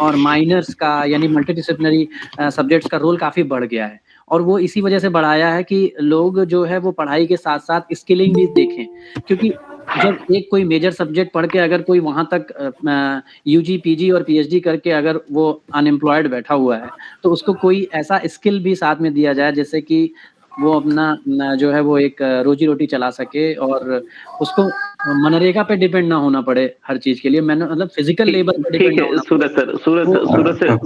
H: और माइनर्स का यानी मल्टीडिसिप्लिनरी सब्जेक्ट्स का रोल काफ़ी बढ़ गया है। और वो इसी वजह से बढ़ाया है कि लोग जो है वो पढ़ाई के साथ-साथ स्किलिंग भी देखें, क्योंकि जब एक कोई मेजर सब्जेक्ट पढ़ के अगर कोई वहाँ तक यूजी, पीजी और पीएचडी करके अगर वो अनएम्प्लॉयड बैठा हुआ है, तो उसको कोई ऐसा स्किल भी साथ में दिया जाए जिससे कि वो अपना जो है वो एक रोजी-रोटी चला सके और उसको मनरेगा पे डिपेंड ना होना पड़े हर चीज़ के लिए। मैंने मतलब फिजिकल लेबर पे डिपेंड ना होना पड़े।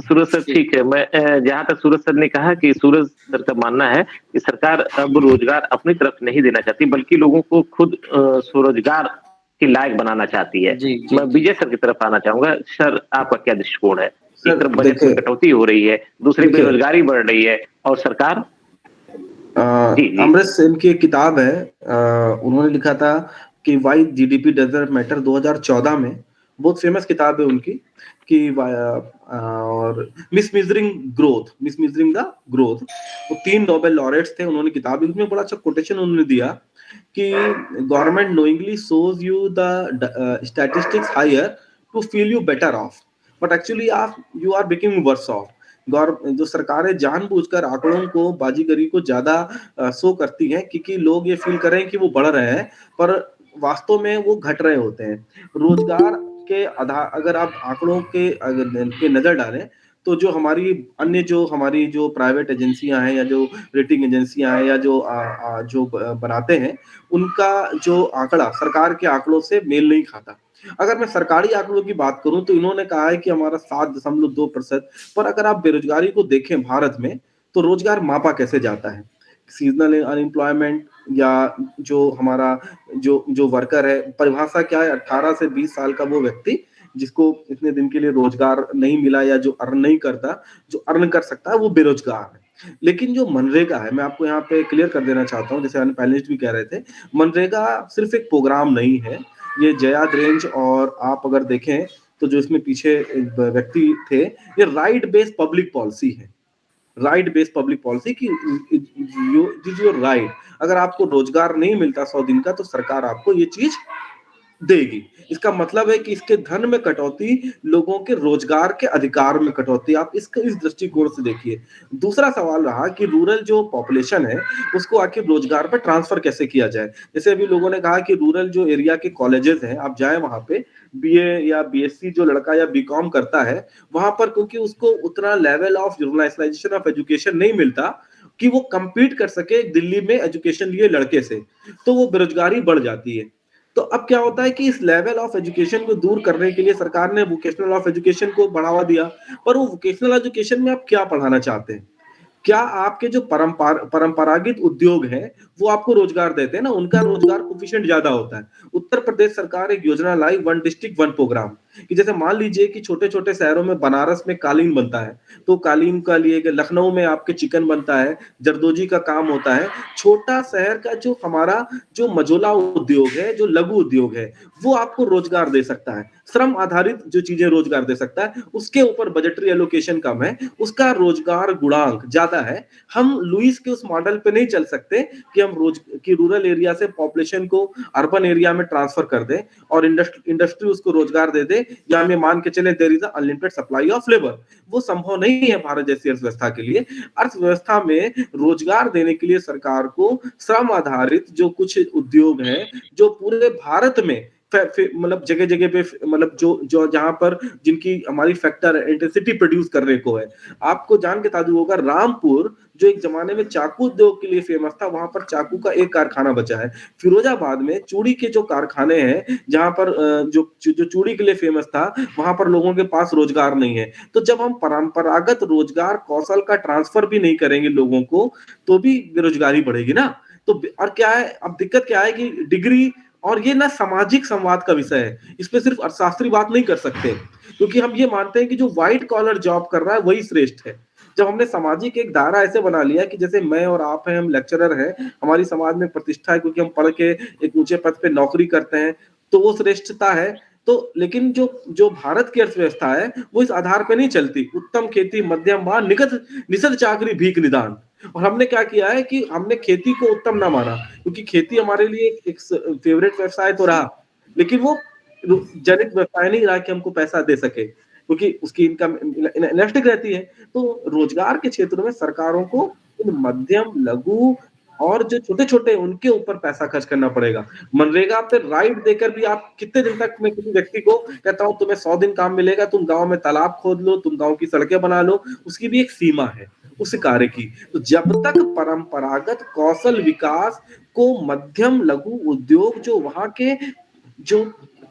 A: सूरज सर ठीक है। मैं जहाँ तक सूरज सर ने कहा कि सूरज सर का मानना है कि सरकार अब रोजगार अपनी तरफ नहीं देना चाहती, बल्कि लोगों को खुद स्वरोजगार के लायक बनाना चाहती है। मैं विजय सर की तरफ आना चाहूंगा। सर, आपका क्या दृष्टिकोण है? एक तरफ बजट में कटौती हो रही है, दूसरी बेरोजगारी बढ़ रही है और सरकार
G: अमृत सेन की एक किताब है, उन्होंने लिखा था कि वाई जीडीपी डजंट मैटर 2014 में, बहुत फेमस किताब है उनकी कि और मिसमेजरिंग द ग्रोथ। वो 3 नोबेल लॉरेट्स थे, उन्होंने किताब, उसमें बड़ा अच्छा कोटेशन उन्होंने दिया कि government knowingly shows you the statistics higher to feel you better off, but actually आप you are becoming worse off. जो सरकारें जानबूझकर आंकड़ों को, बाजीगरी को ज्यादा शो करती हैं क्योंकि लोग ये फील करें कि वो बढ़ रहे हैं, पर वास्तव में वो घट रहे होते हैं। रोजगार के आधार अगर आप आंकड़ों के नजर डालें तो जो हमारी जो प्राइवेट एजेंसियां हैं या जो रेटिंग एजेंसियां हैं या जो बनाते हैं, उनका जो आंकड़ा सरकार के आंकड़ों से मेल नहीं खाता। अगर मैं सरकारी आंकड़ों की बात करूं तो इन्होंने कहा है कि हमारा 7.2%, पर अगर आप बेरोजगारी को देखें भारत में तो रोजगार मापा कैसे जाता है? सीजनल अनएम्प्लॉयमेंट या जो हमारा जो वर्कर है, परिभाषा क्या है? 18 से 20 साल का वो व्यक्ति जिसको इतने दिन के लिए रोजगार नहीं मिला या जो अर्न नहीं करता, जो अर्न कर सकता है वो बेरोजगार है। लेकिन जो मनरेगा है, मैं आपको यहाँ पे क्लियर कर देना चाहता हूँ, जैसे पैनलिस्ट भी कह रहे थे, मनरेगा सिर्फ एक प्रोग्राम नहीं है। ये जयाद रेंज और आप अगर देखें तो जो इसमें पीछे व्यक्ति थे, ये राइट बेस्ड पब्लिक पॉलिसी है। राइट बेस्ड पब्लिक पॉलिसी की योर राइट। अगर आपको रोजगार नहीं मिलता 100 दिन का तो सरकार आपको ये चीज देगी। इसका मतलब है कि इसके धन में कटौती, लोगों के रोजगार के अधिकार में कटौती। आप इस दृष्टिकोण से देखिए। दूसरा सवाल रहा कि रूरल जो पॉपुलेशन है उसको आखिर रोजगार पर ट्रांसफर कैसे किया जाए। जैसे अभी लोगों ने कहा कि रूरल जो एरिया के कॉलेजेस हैं, आप जाए वहां पे बीए या बीएससी जो लड़का या बीकॉम करता है, वहां पर क्योंकि उसको उतना level of journalisation of education नहीं मिलता कि वो compete कर सके दिल्ली में एजुकेशन लिए लड़के से, तो वो बेरोजगारी बढ़ जाती है। तो अब क्या होता है कि इस लेवल ऑफ एजुकेशन को दूर करने के लिए सरकार ने वोकेशनल ऑफ एजुकेशन को बढ़ावा दिया। पर वो वोकेशनल एजुकेशन में आप क्या पढ़ाना चाहते हैं? क्या आपके जो परंपरागत उद्योग हैं वो आपको रोजगार देते हैं ना, उनका रोजगार कोफिशिएंट ज्यादा होता है। उत्तर प्रदेश सरकार एक योजना लाई, 1 डिस्ट्रिक्ट 1 प्रोग्राम, कि जैसे मान लीजिए कि छोटे छोटे शहरों में, बनारस में कालीन बनता है तो कालीन का लिए, लखनऊ में आपके चिकन बनता है, जरदोजी का काम होता है। छोटा शहर का जो हमारा जो मझोला उद्योग है, जो लघु उद्योग है, वो आपको रोजगार दे सकता है। श्रम आधारित जो चीजें रोजगार दे सकता है, उसके ऊपर बजटरी एलोकेशन कम है, उसका रोजगार गुणांक ज्यादा है। हम लुइस के उस मॉडल पे नहीं चल सकते कि हम रूरल एरिया से पॉपुलेशन को अर्बन एरिया में ट्रांसफर कर दें और इंडस्ट्री उसको रोजगार दे दे, या हमें मान के चले there is unlimited supply of labour. वो संभव नहीं है भारत जैसी अर्थव्यवस्था के लिए। अर्थव्यवस्था में रोजगार देने के लिए सरकार को श्रम आधारित जो कुछ उद्योग हैं, जो पूरे भारत में मतलब जगह जगह पे, मतलब जो जहां पर जिनकी हमारी फैक्टर इंटेंसिटी प्रोड्यूस करने को है। आपको जान के ताज्जुब होगा, रामपुर जो एक जमाने में चाकू उद्योग के लिए फेमस था, वहां पर चाकू का एक कारखाना बचा है। फिरोजाबाद में चूड़ी के जो कारखाने हैं, जहां पर जो चूड़ी के लिए फेमस था, वहां पर लोगों के पास रोजगार नहीं है। तो जब हम परंपरागत रोजगार कौशल का ट्रांसफर भी नहीं करेंगे लोगों को, तो भी बेरोजगारी बढ़ेगी ना। तो और क्या है, अब दिक्कत क्या है कि डिग्री, और ये ना सामाजिक संवाद का विषय है, इस पे सिर्फ अर्थशास्त्री बात नहीं कर सकते, क्योंकि हम ये मानते हैं कि जो व्हाइट कॉलर जॉब कर रहा है वही श्रेष्ठ है। जब हमने सामाजिक एक दायरा ऐसे बना लिया कि जैसे मैं और आप हैं, हम लेक्चरर हैं, हमारी समाज में प्रतिष्ठा है क्योंकि हम पढ़ के एक ऊंचे पद पे नौकरी करते हैं, तो वो श्रेष्ठता है। तो लेकिन जो भारत की अर्थव्यवस्था है वो इस आधार पे नहीं चलती, उत्तम खेती, मध्यम मान, निषद चाकरी, भीख निदान। और हमने क्या किया है कि हमने खेती को उत्तम ना माना, क्योंकि खेती हमारे लिए एक फेवरेट व्यवसाय तो रहा, लेकिन वो जनित व्यवसाय नहीं रहा कि हमको पैसा दे सके, क्योंकि उसकी इनकम इलास्टिक रहती है। तो रोजगार के क्षेत्र में सरकारों को इन मध्यम, लघु और जो छोटे छोटे, उनके ऊपर पैसा खर्च करना पड़ेगा। मनरेगा पे राइट देकर भी आप कितने दिन तक, मैं किसी व्यक्ति को कहता हूं तुम्हें 100 दिन काम मिलेगा, तुम गांव में तालाब खोद लो, तुम गांव की सड़कें बना लो, उसकी भी एक सीमा है उस कार्य की। तो जब तक परंपरागत कौशल विकास को मध्यम लघु उद्योग जो वहां के जो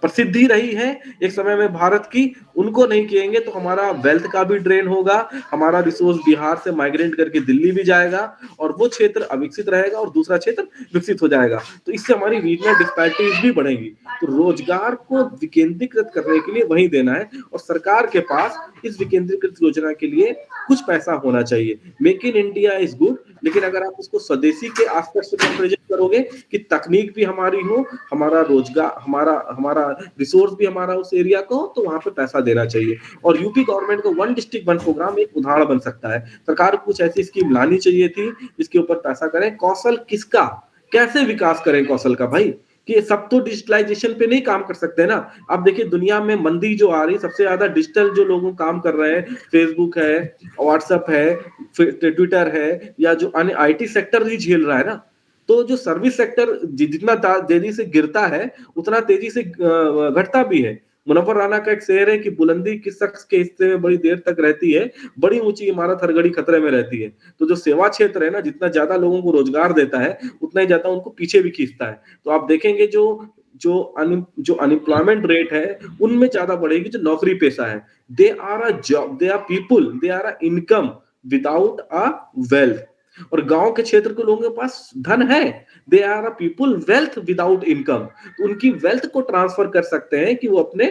G: प्रसिद्धि रही है एक समय में भारत की, उनको नहीं किएंगे तो हमारा वेल्थ का भी ड्रेन होगा, हमारा रिसोर्स बिहार से माइग्रेट करके दिल्ली भी जाएगा और वो क्षेत्र अविकसित रहेगा और दूसरा क्षेत्र विकसित हो जाएगा। तो इससे हमारी रीजनल डिस्पैरिटीज भी बढ़ेंगी। तो रोजगार को विकेंद्रीकृत करने के लिए वही देना है, और सरकार के पास इस विकेंद्रीकृत योजना के लिए कुछ पैसा होना चाहिए। Make in India is good, लेकिन अगर आप उसको स्वदेशी के आस्पेक्ट से कंपैरिजन करोगे कि तकनीक भी हमारी हो, हमारा रोजगार, हमारा रिसोर्स भी हमारा उस एरिया को, तो वहां पे पैसा देना चाहिए। और यूपी गवर्नमेंट को 1 डिस्ट्रिक्ट 1 प्रोग्राम एक उदाहरण बन सकता है। सरकार को कुछ ऐसी स्कीम लानी चाहिए थी जिसके ऊपर पैसा करें। कौशल किसका, कैसे विकास करें कौशल का भाई? कि सब तो डिजिटलाइजेशन पे नहीं काम कर सकते ना। आप देखिए दुनिया में मंदी जो आ रही, सबसे ज्यादा डिजिटल जो लोग काम कर रहे हैं, फेसबुक है, व्हाट्सएप है, ट्विटर है, या जो अन्य आईटी सेक्टर ही झेल रहा है ना। तो जो सर्विस सेक्टर जितना तेजी से गिरता है उतना तेजी से घटता भी है। मुनव्वर राना का एक शेर है कि बुलंदी किस शख्स के हिस्से में बड़ी देर तक रहती है, बड़ी ऊंची इमारत हर घड़ी खतरे में रहती है। तो जो सेवा क्षेत्र है ना, जितना ज्यादा लोगों को रोजगार देता है उतना ही ज्यादा उनको पीछे भी खींचता है। तो आप देखेंगे जो अनएम्प्लॉयमेंट रेट है उनमें ज्यादा बढ़ेगी जो नौकरी पेशा है। They are a job, they are people, they are a income without a wealth. और गांव के क्षेत्र के लोगों के पास धन है, they are a people wealth without income. तो उनकी वेल्थ को ट्रांसफर कर सकते हैं कि वो अपने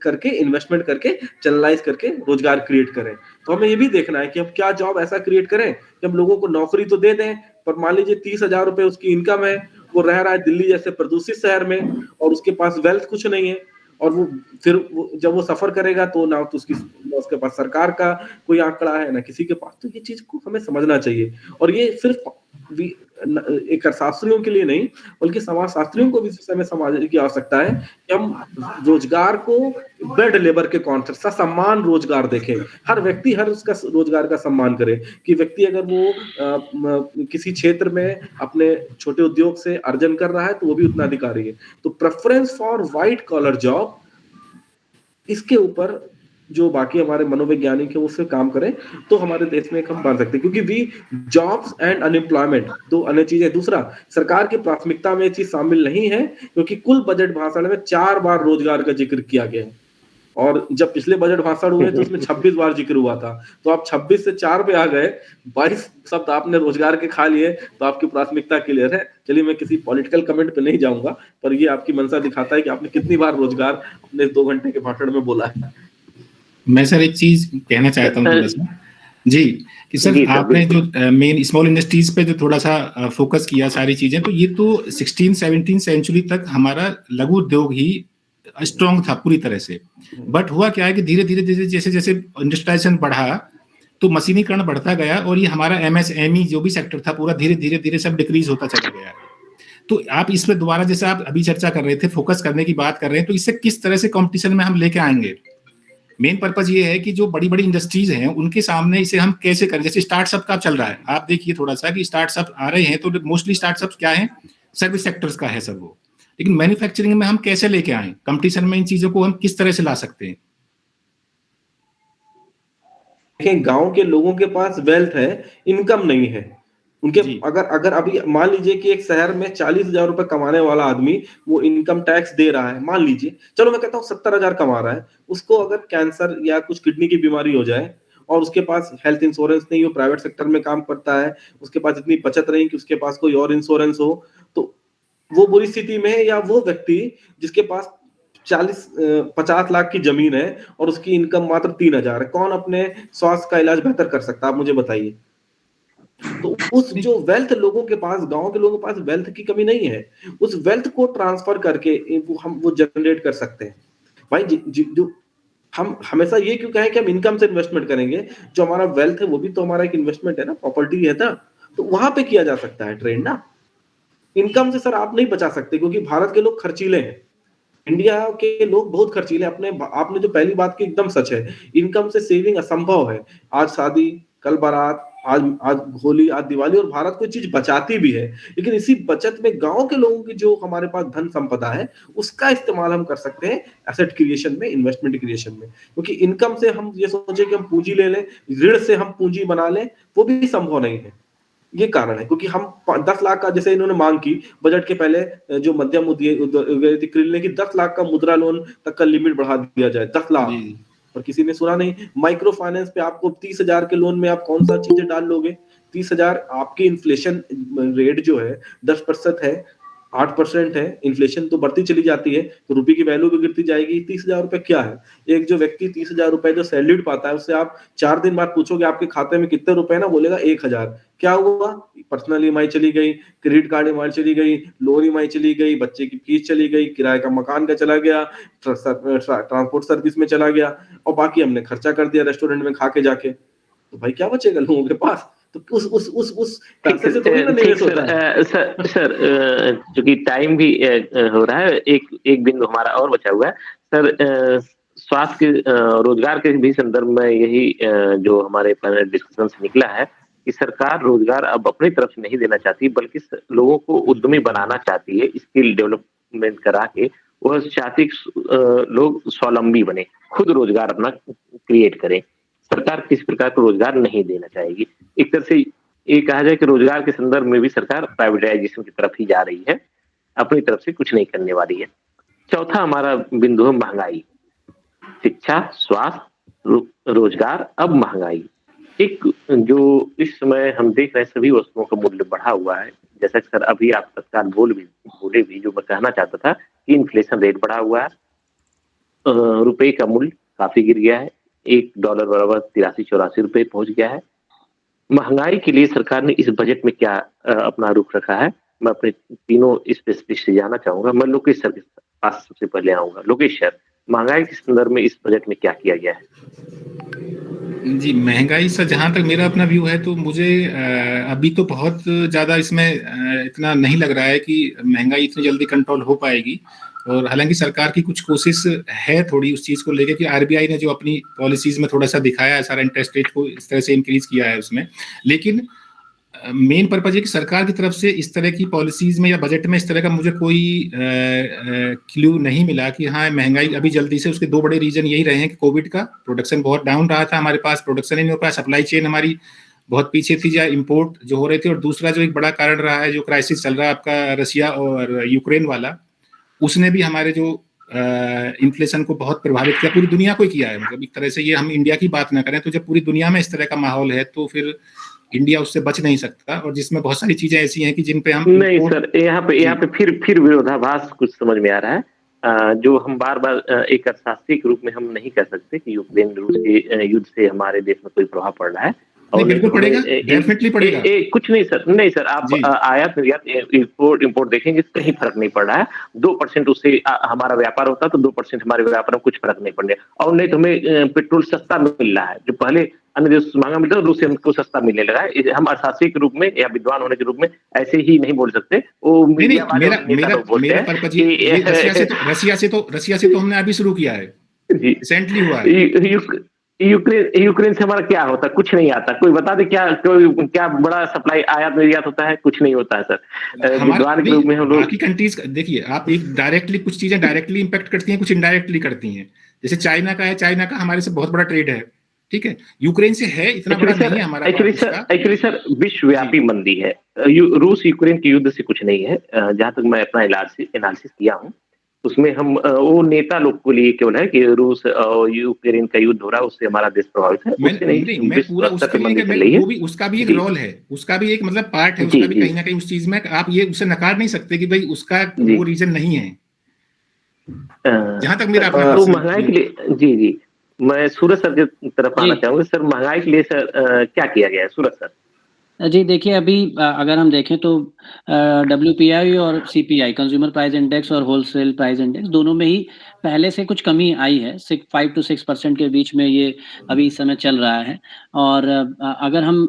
G: करके इन्वेस्टमेंट करके चैनलाइज करके रोजगार क्रिएट करें। तो हमें ये भी देखना है कि हम क्या जॉब ऐसा क्रिएट करें कि हम लोगों को नौकरी तो दे दें, पर मान लीजिए 30,000 रुपए उसकी इनकम है, वो रह रहा है दिल्ली जैसे प्रदूषित शहर में और उसके पास वेल्थ कुछ नहीं है, और वो फिर जब वो सफर करेगा तो ना तो उसके पास सरकार का कोई आंकड़ा है ना किसी के पास। तो ये चीज को हमें समझना चाहिए। और ये सिर्फ एक अर्थशास्त्रियों के लिए नहीं बल्कि समाजशास्त्रियों को भी हमें समझने की आवश्यकता है कि हम रोजगार को बेड लेबर के कॉन्सेप्ट सा सम्मान रोजगार देखें। हर व्यक्ति हर उसका रोजगार का सम्मान करे कि व्यक्ति अगर वो किसी क्षेत्र में अपने छोटे उद्योग से अर्जन कर रहा है तो वो भी उतना अधिकारी है। तो preference for white collar job, इसके ऊपर जो बाकी हमारे मनोवैज्ञानिक है उससे काम करें तो हमारे देश में हम बढ़ सकते हैं। क्योंकि वी जॉब्स एंड अनएम्प्लॉयमेंट दो अन्य चीजें। दूसरा, सरकार की प्राथमिकता में ये चीज शामिल नहीं है क्योंकि कुल बजट भाषण में 4 बार रोजगार का जिक्र किया गया है, और जब पिछले बजट भाषण हुए तो उसमें 26 बार जिक्र हुआ था। तो आप 26 से 4 पे आ गए, 22 शब्द आपने रोजगार के खा लिए, तो आपकी प्राथमिकता क्लियर है। चलिए मैं किसी पॉलिटिकल कमेंट पे नहीं जाऊंगा, पर ये आपकी मंशा दिखाता है कि आपने कितनी बार रोजगार अपने 2 घंटे के भाषण में बोला है।
F: मैं सर एक चीज कहना चाहता हूँ थोड़ा सा जी, कि सर आपने जो मेन स्मॉल इंडस्ट्रीज पे जो थोड़ा सा फोकस किया सारी चीजें, तो ये तो 16-17 सेंचुरी तक हमारा लघु उद्योग ही स्ट्रॉन्ग था पूरी तरह से। बट हुआ क्या है कि धीरे धीरे जैसे जैसे इंडस्ट्रियलाइजेशन बढ़ा तो मशीनीकरण बढ़ता गया और ये हमारा MSME जो भी सेक्टर था पूरा धीरे धीरे सब डिक्रीज होता चला गया। तो आप इस पर दोबारा जैसे आप अभी चर्चा कर रहे थे, फोकस करने की बात कर रहे हैं, तो इससे किस तरह से कंपटीशन में हम लेके आएंगे? मेन पर्पज ये है कि जो बड़ी बड़ी इंडस्ट्रीज हैं उनके सामने इसे हम कैसे करें। जैसे स्टार्टअप का चल रहा है, आप देखिए थोड़ा सा कि स्टार्टअप आ रहे हैं तो मोस्टली स्टार्टअप क्या है, सर्विस सेक्टर्स का है सब वो, लेकिन मैन्युफैक्चरिंग में हम कैसे लेके आए कंपटीशन में, इन चीजों को हम किस तरह से ला सकते हैं?
G: देखें, गांव के लोगों के पास वेल्थ है, इनकम नहीं है उनके। अगर अभी मान लीजिए कि एक शहर में 40,000 रुपए कमाने वाला आदमी वो इनकम टैक्स दे रहा है, मान लीजिए, चलो मैं कहता हूँ 70,000 कमा रहा है, उसको अगर कैंसर या कुछ किडनी की बीमारी हो जाए और उसके पास हेल्थ इंश्योरेंस नहीं हो, प्राइवेट सेक्टर में काम करता है, उसके पास इतनी बचत नहीं कि उसके पास कोई और इंश्योरेंस हो, तो वो बुरी स्थिति में है। या वो व्यक्ति जिसके पास 50 लाख की जमीन है और उसकी इनकम मात्र 3,000 है, कौन अपने स्वास्थ्य का इलाज बेहतर कर सकता है, आप मुझे बताइए। तो उस जो वेल्थ लोगों के पास, गांव के लोगों के पास वेल्थ की कमी नहीं है, उस वेल्थ को ट्रांसफर करके वो जनरेट कर सकते हैं। भाई जो हम हमेशा ये क्यों कहें कि हम इनकम से इन्वेस्टमेंट करेंगे, जो हमारा वेल्थ है वो भी तो हमारा एक इन्वेस्टमेंट है ना, प्रॉपर्टी है ना, तो वहां पे किया जा सकता है ट्रेंड ना। इनकम से सर आप नहीं बचा सकते क्योंकि भारत के लोग खर्चीले हैं, इंडिया के लोग बहुत खर्चीले। आपने जो पहली बात की एकदम सच है, इनकम से सेविंग असंभव है। आज शादी, कल बारात, आज होली, आज दिवाली, और भारत कोई चीज बचाती भी है, लेकिन इसी बचत में गांव के लोगों की जो हमारे पास धन संपदा है उसका इस्तेमाल हम कर सकते हैं एसेट क्रिएशन में, इन्वेस्टमेंट क्रिएशन में। क्योंकि इनकम से हम ये सोचे कि हम पूंजी ले लें, ऋण से हम पूंजी बना लें, वो भी संभव नहीं है। ये कारण है क्योंकि हम 10 लाख का, जैसे इन्होंने मांग की बजट के पहले, जो मध्यम उद्योग ने की 10 लाख का मुद्रा लोन तक का लिमिट बढ़ा दिया जाए, 10 लाख, पर किसी ने सुना नहीं। माइक्रो फाइनेंस पे आपको 30,000 के लोन में आप कौन सा चीजें डाल लोगे? 30,000, आपकी इन्फ्लेशन रेट जो है 10% है, 8% है, इन्फ्लेशन तो बढ़ती चली जाती है, तो रुपए की वैल्यू भी गिरती जाएगी। 30,000 रुपए क्या है? एक जो व्यक्ति 30,000 रुपए जो सैलरी पाता है उससे आप 4 दिन बाद पूछोगे आपके खाते में कितने रुपए ना, बोलेगा 1,000। क्या हुआ? पर्सनल ईएमआई चली गई, क्रेडिट कार्ड ईएमआई चली गई, लोन ईएमआई चली गई, बच्चे की फीस चली गई, किराए का मकान का चला गया, ट्रांसपोर्ट सर्विस में चला गया, और बाकी हमने खर्चा कर दिया रेस्टोरेंट में खा के जाके। तो भाई क्या बचेगा लोगों के पास? तो उस पैसे से थोड़ी ना निवेश होता है।
A: सर चूंकि टाइम भी हो रहा है, एक बिंदु हमारा और बचा हुआ है सर। स्वास्थ्य के रोजगार के भी संदर्भ में यही जो हमारे पैनल डिस्कशन से निकला है कि सरकार रोजगार अब अपनी तरफ से नहीं देना चाहती, बल्कि लोगों को उद्यमी बनाना चाहती है, स्किल डेवलपमेंट करा के वह चाहती लोग स्वावलंबी बने, खुद रोजगार अपना क्रिएट करें। सरकार किसी प्रकार का रोजगार नहीं देना चाहेगी। एक तरह से ये कहा जाए कि रोजगार के संदर्भ में भी सरकार प्राइवेटाइजेशन की तरफ ही जा रही है, अपनी तरफ से कुछ नहीं करने वाली है। चौथा हमारा बिंदु है महंगाई। शिक्षा, स्वास्थ्य, रोजगार, अब महंगाई। एक जो इस समय हम देख रहे हैं सभी वस्तुओं का मूल्य बढ़ा हुआ है। जैसा कि सर अभी आप तत्काल बोले भी, जो मैं कहना चाहता था कि इन्फ्लेशन रेट बढ़ा हुआ है, रुपए का मूल्य काफी गिर गया है, $1 बराबर 83-84 रुपए पहुंच गया है। महंगाई के लिए सरकार ने इस बजट में क्या अपना रुख रखा है, मैं अपने तीनों स्पेशलिस्ट से जानना चाहूंगा। मैं लोकेश सर के पास सबसे पहले आऊंगा। लोकेश सर, महंगाई के संदर्भ में इस बजट में क्या किया गया है?
F: जी, महंगाई से जहाँ तक मेरा अपना व्यू है तो मुझे अभी तो बहुत ज़्यादा इसमें इतना नहीं लग रहा है कि महंगाई इतनी जल्दी कंट्रोल हो पाएगी। और हालांकि सरकार की कुछ कोशिश है थोड़ी उस चीज़ को लेके कि आरबीआई ने जो अपनी पॉलिसीज में थोड़ा सा दिखाया है, सारा इंटरेस्ट रेट को इस तरह से इंक्रीज किया है उसमें, लेकिन मेन पर्पज है कि सरकार की तरफ से इस तरह की पॉलिसीज में या बजट में इस तरह का मुझे कोई क्लू नहीं मिला कि हाँ महंगाई अभी जल्दी से। उसके दो बड़े रीजन यही रहे हैं कि कोविड का प्रोडक्शन बहुत डाउन रहा था, हमारे पास प्रोडक्शन ही नहीं हो पाया, सप्लाई चेन हमारी बहुत पीछे थी या इम्पोर्ट जो हो रहे थे। और दूसरा जो एक बड़ा कारण रहा है, जो क्राइसिस चल रहा है आपका रशिया और यूक्रेन वाला, उसने भी हमारे जो इन्फ्लेशन को बहुत प्रभावित किया, पूरी दुनिया को किया है। मतलब एक तरह से ये हम इंडिया की बात ना करें तो जब पूरी दुनिया में इस तरह का माहौल है तो फिर इंडिया उससे बच नहीं सकता। और जिसमें बहुत सारी चीजें ऐसी हैं कि जिन पे हम
A: नहीं सर, यहाँ पे फिर विरोधाभास कुछ समझ में आ रहा है। जो हम बार बार एक अर्थशास्त्री के रूप में हम नहीं कह सकते कि यूक्रेन रूस के युद्ध से हमारे देश में कोई प्रभाव पड़ रहा है।
F: और बिल्कुल पड़ेगा, डेफिनेटली पड़ेगा।
A: कुछ नहीं सर, नहीं सर, आप आयात निर्यात इम्पोर्ट देखेंगे कहीं फर्क नहीं पड़ रहा है। 2% उससे हमारा व्यापार होता है तो 2% हमारे व्यापार में कुछ फर्क नहीं पड़ रहा है। और नहीं तो हमें पेट्रोल सस्ता मिल रहा है, जो पहले अन्य देश महंगा मिलता है, रूस से हमको सस्ता मिलने लगा है। हम अर्थशास्त्री के रूप में या विद्वान होने के रूप में ऐसे ही नहीं बोल सकते। वो मीडिया वाले
F: रशिया से तो हमने अभी शुरू किया है, रिसेंटली हुआ है।
A: यूक्रेन से हमारा क्या होता है? कुछ नहीं आता। कोई बता दे क्या बड़ा सप्लाई आयात निर्यात होता है? कुछ नहीं होता है सर। विद्वान के रूप में हम लोग
F: बाकी कंट्रीज देखिए, आप एक डायरेक्टली कुछ चीजें डायरेक्टली इंपैक्ट करती हैं, कुछ इनडायरेक्टली करती हैं। जैसे चाइना का है, चाइना का हमारे से बहुत बड़ा ट्रेड है, ठीक है। यूक्रेन से है, इतना बड़ा नहीं है हमारा।
A: एक्चुअली सर विश्वव्यापी मंदी है। रूस यूक्रेन के युद्ध से कुछ नहीं है। जहां तक मैं अपना एनालिसिस किया हूँ उसमें हम वो नेता लोग को लिए केवल है कि रूस और यूक्रेन का युद्ध हो रहा है, उससे हमारा देश प्रभावित है।
F: उसका भी एक रोल है, उसका भी एक मतलब पार्ट है, उसका भी कहीं ना कहीं उस चीज में आप ये उसे नकार नहीं सकते कि भाई उसका वो रीजन नहीं है। जहां तक मेरा अपना
A: तो महंगाई के लिए जी मैं सूरज सर की तरफ आना चाहूंगा। सर महंगाई के लिए सर क्या किया गया है सूरज सर?
H: जी देखिए, अभी अगर हम देखें तो WPI और CPI कंज्यूमर प्राइस इंडेक्स और होलसेल प्राइस इंडेक्स दोनों में ही पहले से कुछ कमी आई है। 5 to 6% के बीच में ये अभी इस समय चल रहा है। और अगर हम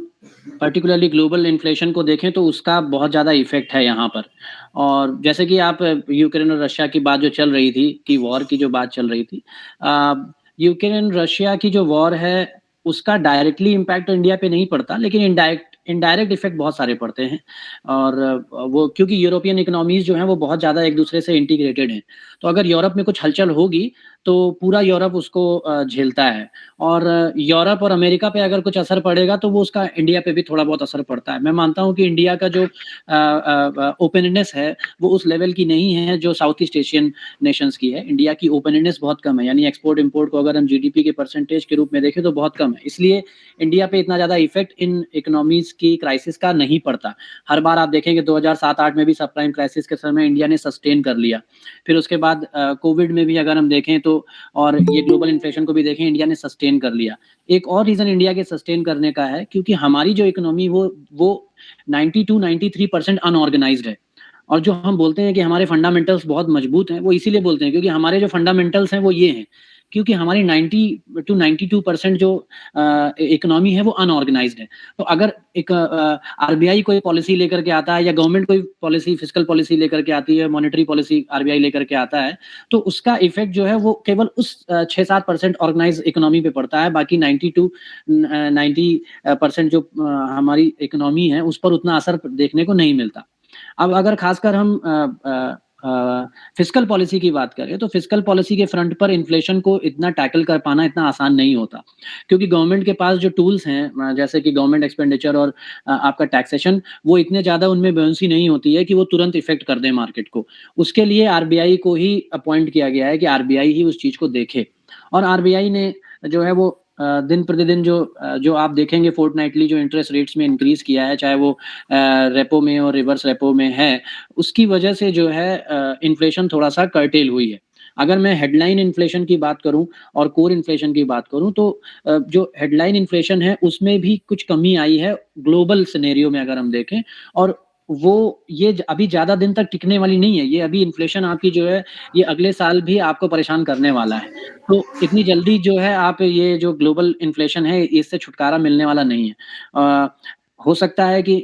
H: पर्टिकुलरली ग्लोबल इन्फ्लेशन को देखें तो उसका बहुत ज़्यादा इफेक्ट है यहाँ पर। और जैसे कि आप यूक्रेन और रशिया की बात जो चल रही थी, कि वॉर की जो बात चल रही थी, यूक्रेन रशिया की जो वॉर है उसका डायरेक्टली इम्पैक्ट तो इंडिया पे नहीं पड़ता, लेकिन इनडायरेक्ट इफेक्ट बहुत सारे पड़ते हैं। और वो क्योंकि यूरोपियन इकोनॉमीज जो हैं वो बहुत ज़्यादा एक दूसरे से इंटीग्रेटेड हैं, तो अगर यूरोप में कुछ हलचल होगी तो पूरा यूरोप उसको झेलता है। और यूरोप और अमेरिका पे अगर कुछ असर पड़ेगा तो वो उसका इंडिया पे भी थोड़ा बहुत असर पड़ता है। मैं मानता हूँ कि इंडिया का जो ओपननेस है वो उस लेवल की नहीं है जो साउथ ईस्ट एशियन नेशंस की है। इंडिया की ओपननेस बहुत कम है, यानी एक्सपोर्ट इम्पोर्ट को अगर हम GDP के परसेंटेज के रूप में देखें तो बहुत कम है। इसलिए इंडिया पे इतना ज़्यादा इफेक्ट इन इकोनॉमीज की क्राइसिस का नहीं पड़ता। हर बार आप देखेंगे 2007-8 में भी सब प्राइम क्राइसिस के समय इंडिया ने सस्टेन कर लिया। फिर उसके बाद कोविड में भी अगर हम देखें तो, और ये ग्लोबल इन्फ्लेशन को भी देखें, इंडिया ने सस्टेन कर लिया। एक और रीजन इंडिया के सस्टेन करने का है क्योंकि हमारी जो इकोनॉमी वो 92-93% अनऑर्गेनाइज्ड है। और जो हम बोलते हैं कि हमारे फंडामेंटल्स बहुत मजबूत हैं, वो इसीलिए बोलते हैं क्योंकि हमारे जो फंडामेंटल्स हैं वो ये हैं क्योंकि हमारी 90 to 92% जो इकोनॉमी है वो अनऑर्गेनाइज्ड है। तो अगर एक आरबीआई कोई पॉलिसी लेकर के आता है या गवर्नमेंट कोई पॉलिसी, फिस्कल पॉलिसी लेकर के आती है, मॉनेटरी पॉलिसी आरबीआई लेकर के आता है, तो उसका इफेक्ट जो है वो केवल उस 6-7% ऑर्गेनाइज्ड इकोनॉमी पे पड़ता है। बाकी 90 to 90% जो हमारी इकोनॉमी है उस पर उतना असर देखने को नहीं मिलता। अब अगर खासकर हम फिस्कल पॉलिसी की बात करें तो फिस्कल पॉलिसी के फ्रंट पर इन्फ्लेशन को इतना टैकल कर पाना इतना आसान नहीं होता, क्योंकि गवर्नमेंट के पास जो टूल्स हैं जैसे कि गवर्नमेंट एक्सपेंडिचर और आपका टैक्सेशन, वो इतने ज़्यादा उनमें बेउंसी नहीं होती है कि वो तुरंत इफेक्ट कर दें मार्केट को। उसके लिए आरबीआई को ही अपॉइंट किया गया है कि आरबीआई ही उस चीज़ को देखे, और आरबीआई ने जो है वो दिन प्रतिदिन जो आप देखेंगे फोर्टनाइटली जो इंटरेस्ट रेट्स में इंक्रीज किया है, चाहे वो रेपो में और रिवर्स रेपो में है, उसकी वजह से जो है इन्फ्लेशन थोड़ा सा कर्टेल हुई है। अगर मैं हेडलाइन इन्फ्लेशन की बात करूं और कोर इन्फ्लेशन की बात करूं तो जो हेडलाइन इन्फ्लेशन है उसमें भी कुछ कमी आई है ग्लोबल सिनेरियो में अगर हम देखें, और वो ये अभी ज़्यादा दिन तक टिकने वाली नहीं है। ये अभी इन्फ्लेशन आपकी जो है ये अगले साल भी आपको परेशान करने वाला है। तो इतनी जल्दी जो है आप ये जो ग्लोबल इन्फ्लेशन है इससे छुटकारा मिलने वाला नहीं है। हो सकता है कि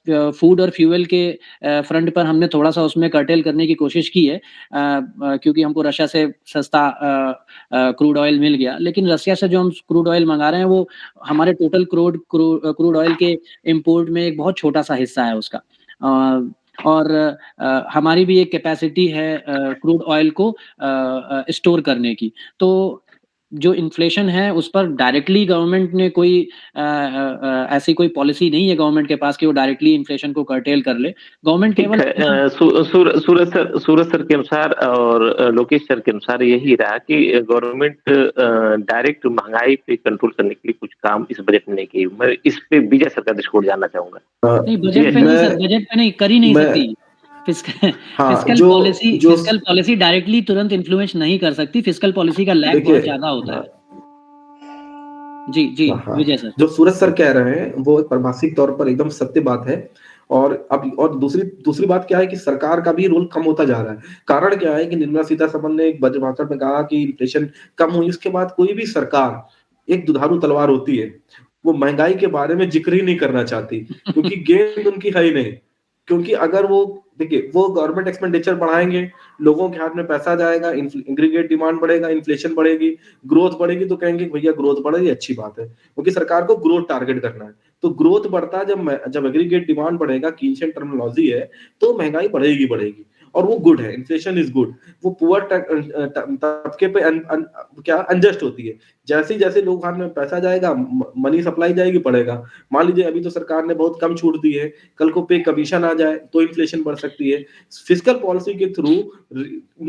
H: फूड और फ्यूल के फ्रंट पर हमने थोड़ा-सा उसमें कर्टेल करने की कोशिश की है, क्योंकि हमको रशिया से सस्ता क्रूड ऑयल मिल गया। लेकिन रशिया से जो हम क्रूड ऑयल मंगा रहे हैं वो हमारे टोटल क्रूड ऑयल के इम्पोर्ट में एक बहुत छोटा-सा हिस्सा है उसका। और हमारी भी एक कैपेसिटी है क्रूड ऑयल को स्टोर करने की। तो जो इन्फ्लेशन है उस पर डायरेक्टली गवर्नमेंट ने कोई ऐसी कोई पॉलिसी नहीं है गवर्नमेंट के पास कि वो डायरेक्टली इन्फ्लेशन को कर्टेल कर ले। गवर्नमेंट केवल
A: सूरज सर के अनुसार और लोकेश सर के अनुसार यही रहा कि गवर्नमेंट डायरेक्ट महंगाई पे कंट्रोल करने के लिए कुछ काम इस बजट में नहीं की। मैं इस पे विजय सर का दृष्टिकोण जानना चाहूंगा।
H: नहीं, बजट पे नहीं सर, बजट पे नहीं, कर ही नहीं सकती। फिस्कल पॉलिसी डायरेक्टली तुरंत इन्फ्लुएंस नहीं कर सकती। फिस्कल पॉलिसी का लैग बहुत ज्यादा होता है। जी विजय सर,
G: जो सूरज सर कह रहे हैं वो परिभाषिक तौर पर एकदम सत्य बात है। और दूसरी बात क्या है कि सरकार का भी रोल कम होता जा रहा है। कारण क्या है कि निर्मला सीतारमण ने एक बजट भाषण में कहा कि इन्फ्लेशन कम हुई, उसके बाद कोई भी सरकार एक दुधारू तलवार होती है, वो महंगाई के बारे में जिक्र ही नहीं करना चाहती, क्योंकि गेंद उनकी है ही नहीं। क्योंकि अगर वो देखिए वो गवर्नमेंट एक्सपेंडिचर बढ़ाएंगे, लोगों के हाथ में पैसा जाएगा, एग्रीगेट डिमांड बढ़ेगा, इन्फ्लेशन बढ़ेगी, ग्रोथ बढ़ेगी, तो कहेंगे भैया ग्रोथ बढ़ रही है, अच्छी बात है, क्योंकि सरकार को ग्रोथ टारगेट करना है। तो ग्रोथ बढ़ता है जब एग्रीगेट डिमांड बढ़ेगा, कीनशियन टर्मिनोलॉजी है, तो महंगाई बढ़ेगी और वो गुड है, इन्फ्लेशन इज गुड। वो पुअर तबके पे क्या अनजस्ट होती है। जैसे लोग हाथ में पैसा जाएगा, मनी सप्लाई जाएगी, बढ़ेगा। मान लीजिए अभी तो सरकार ने बहुत कम छूट दी है, कल को पे कमीशन आ जाए तो इन्फ्लेशन बढ़ सकती है। फिस्कल पॉलिसी के थ्रू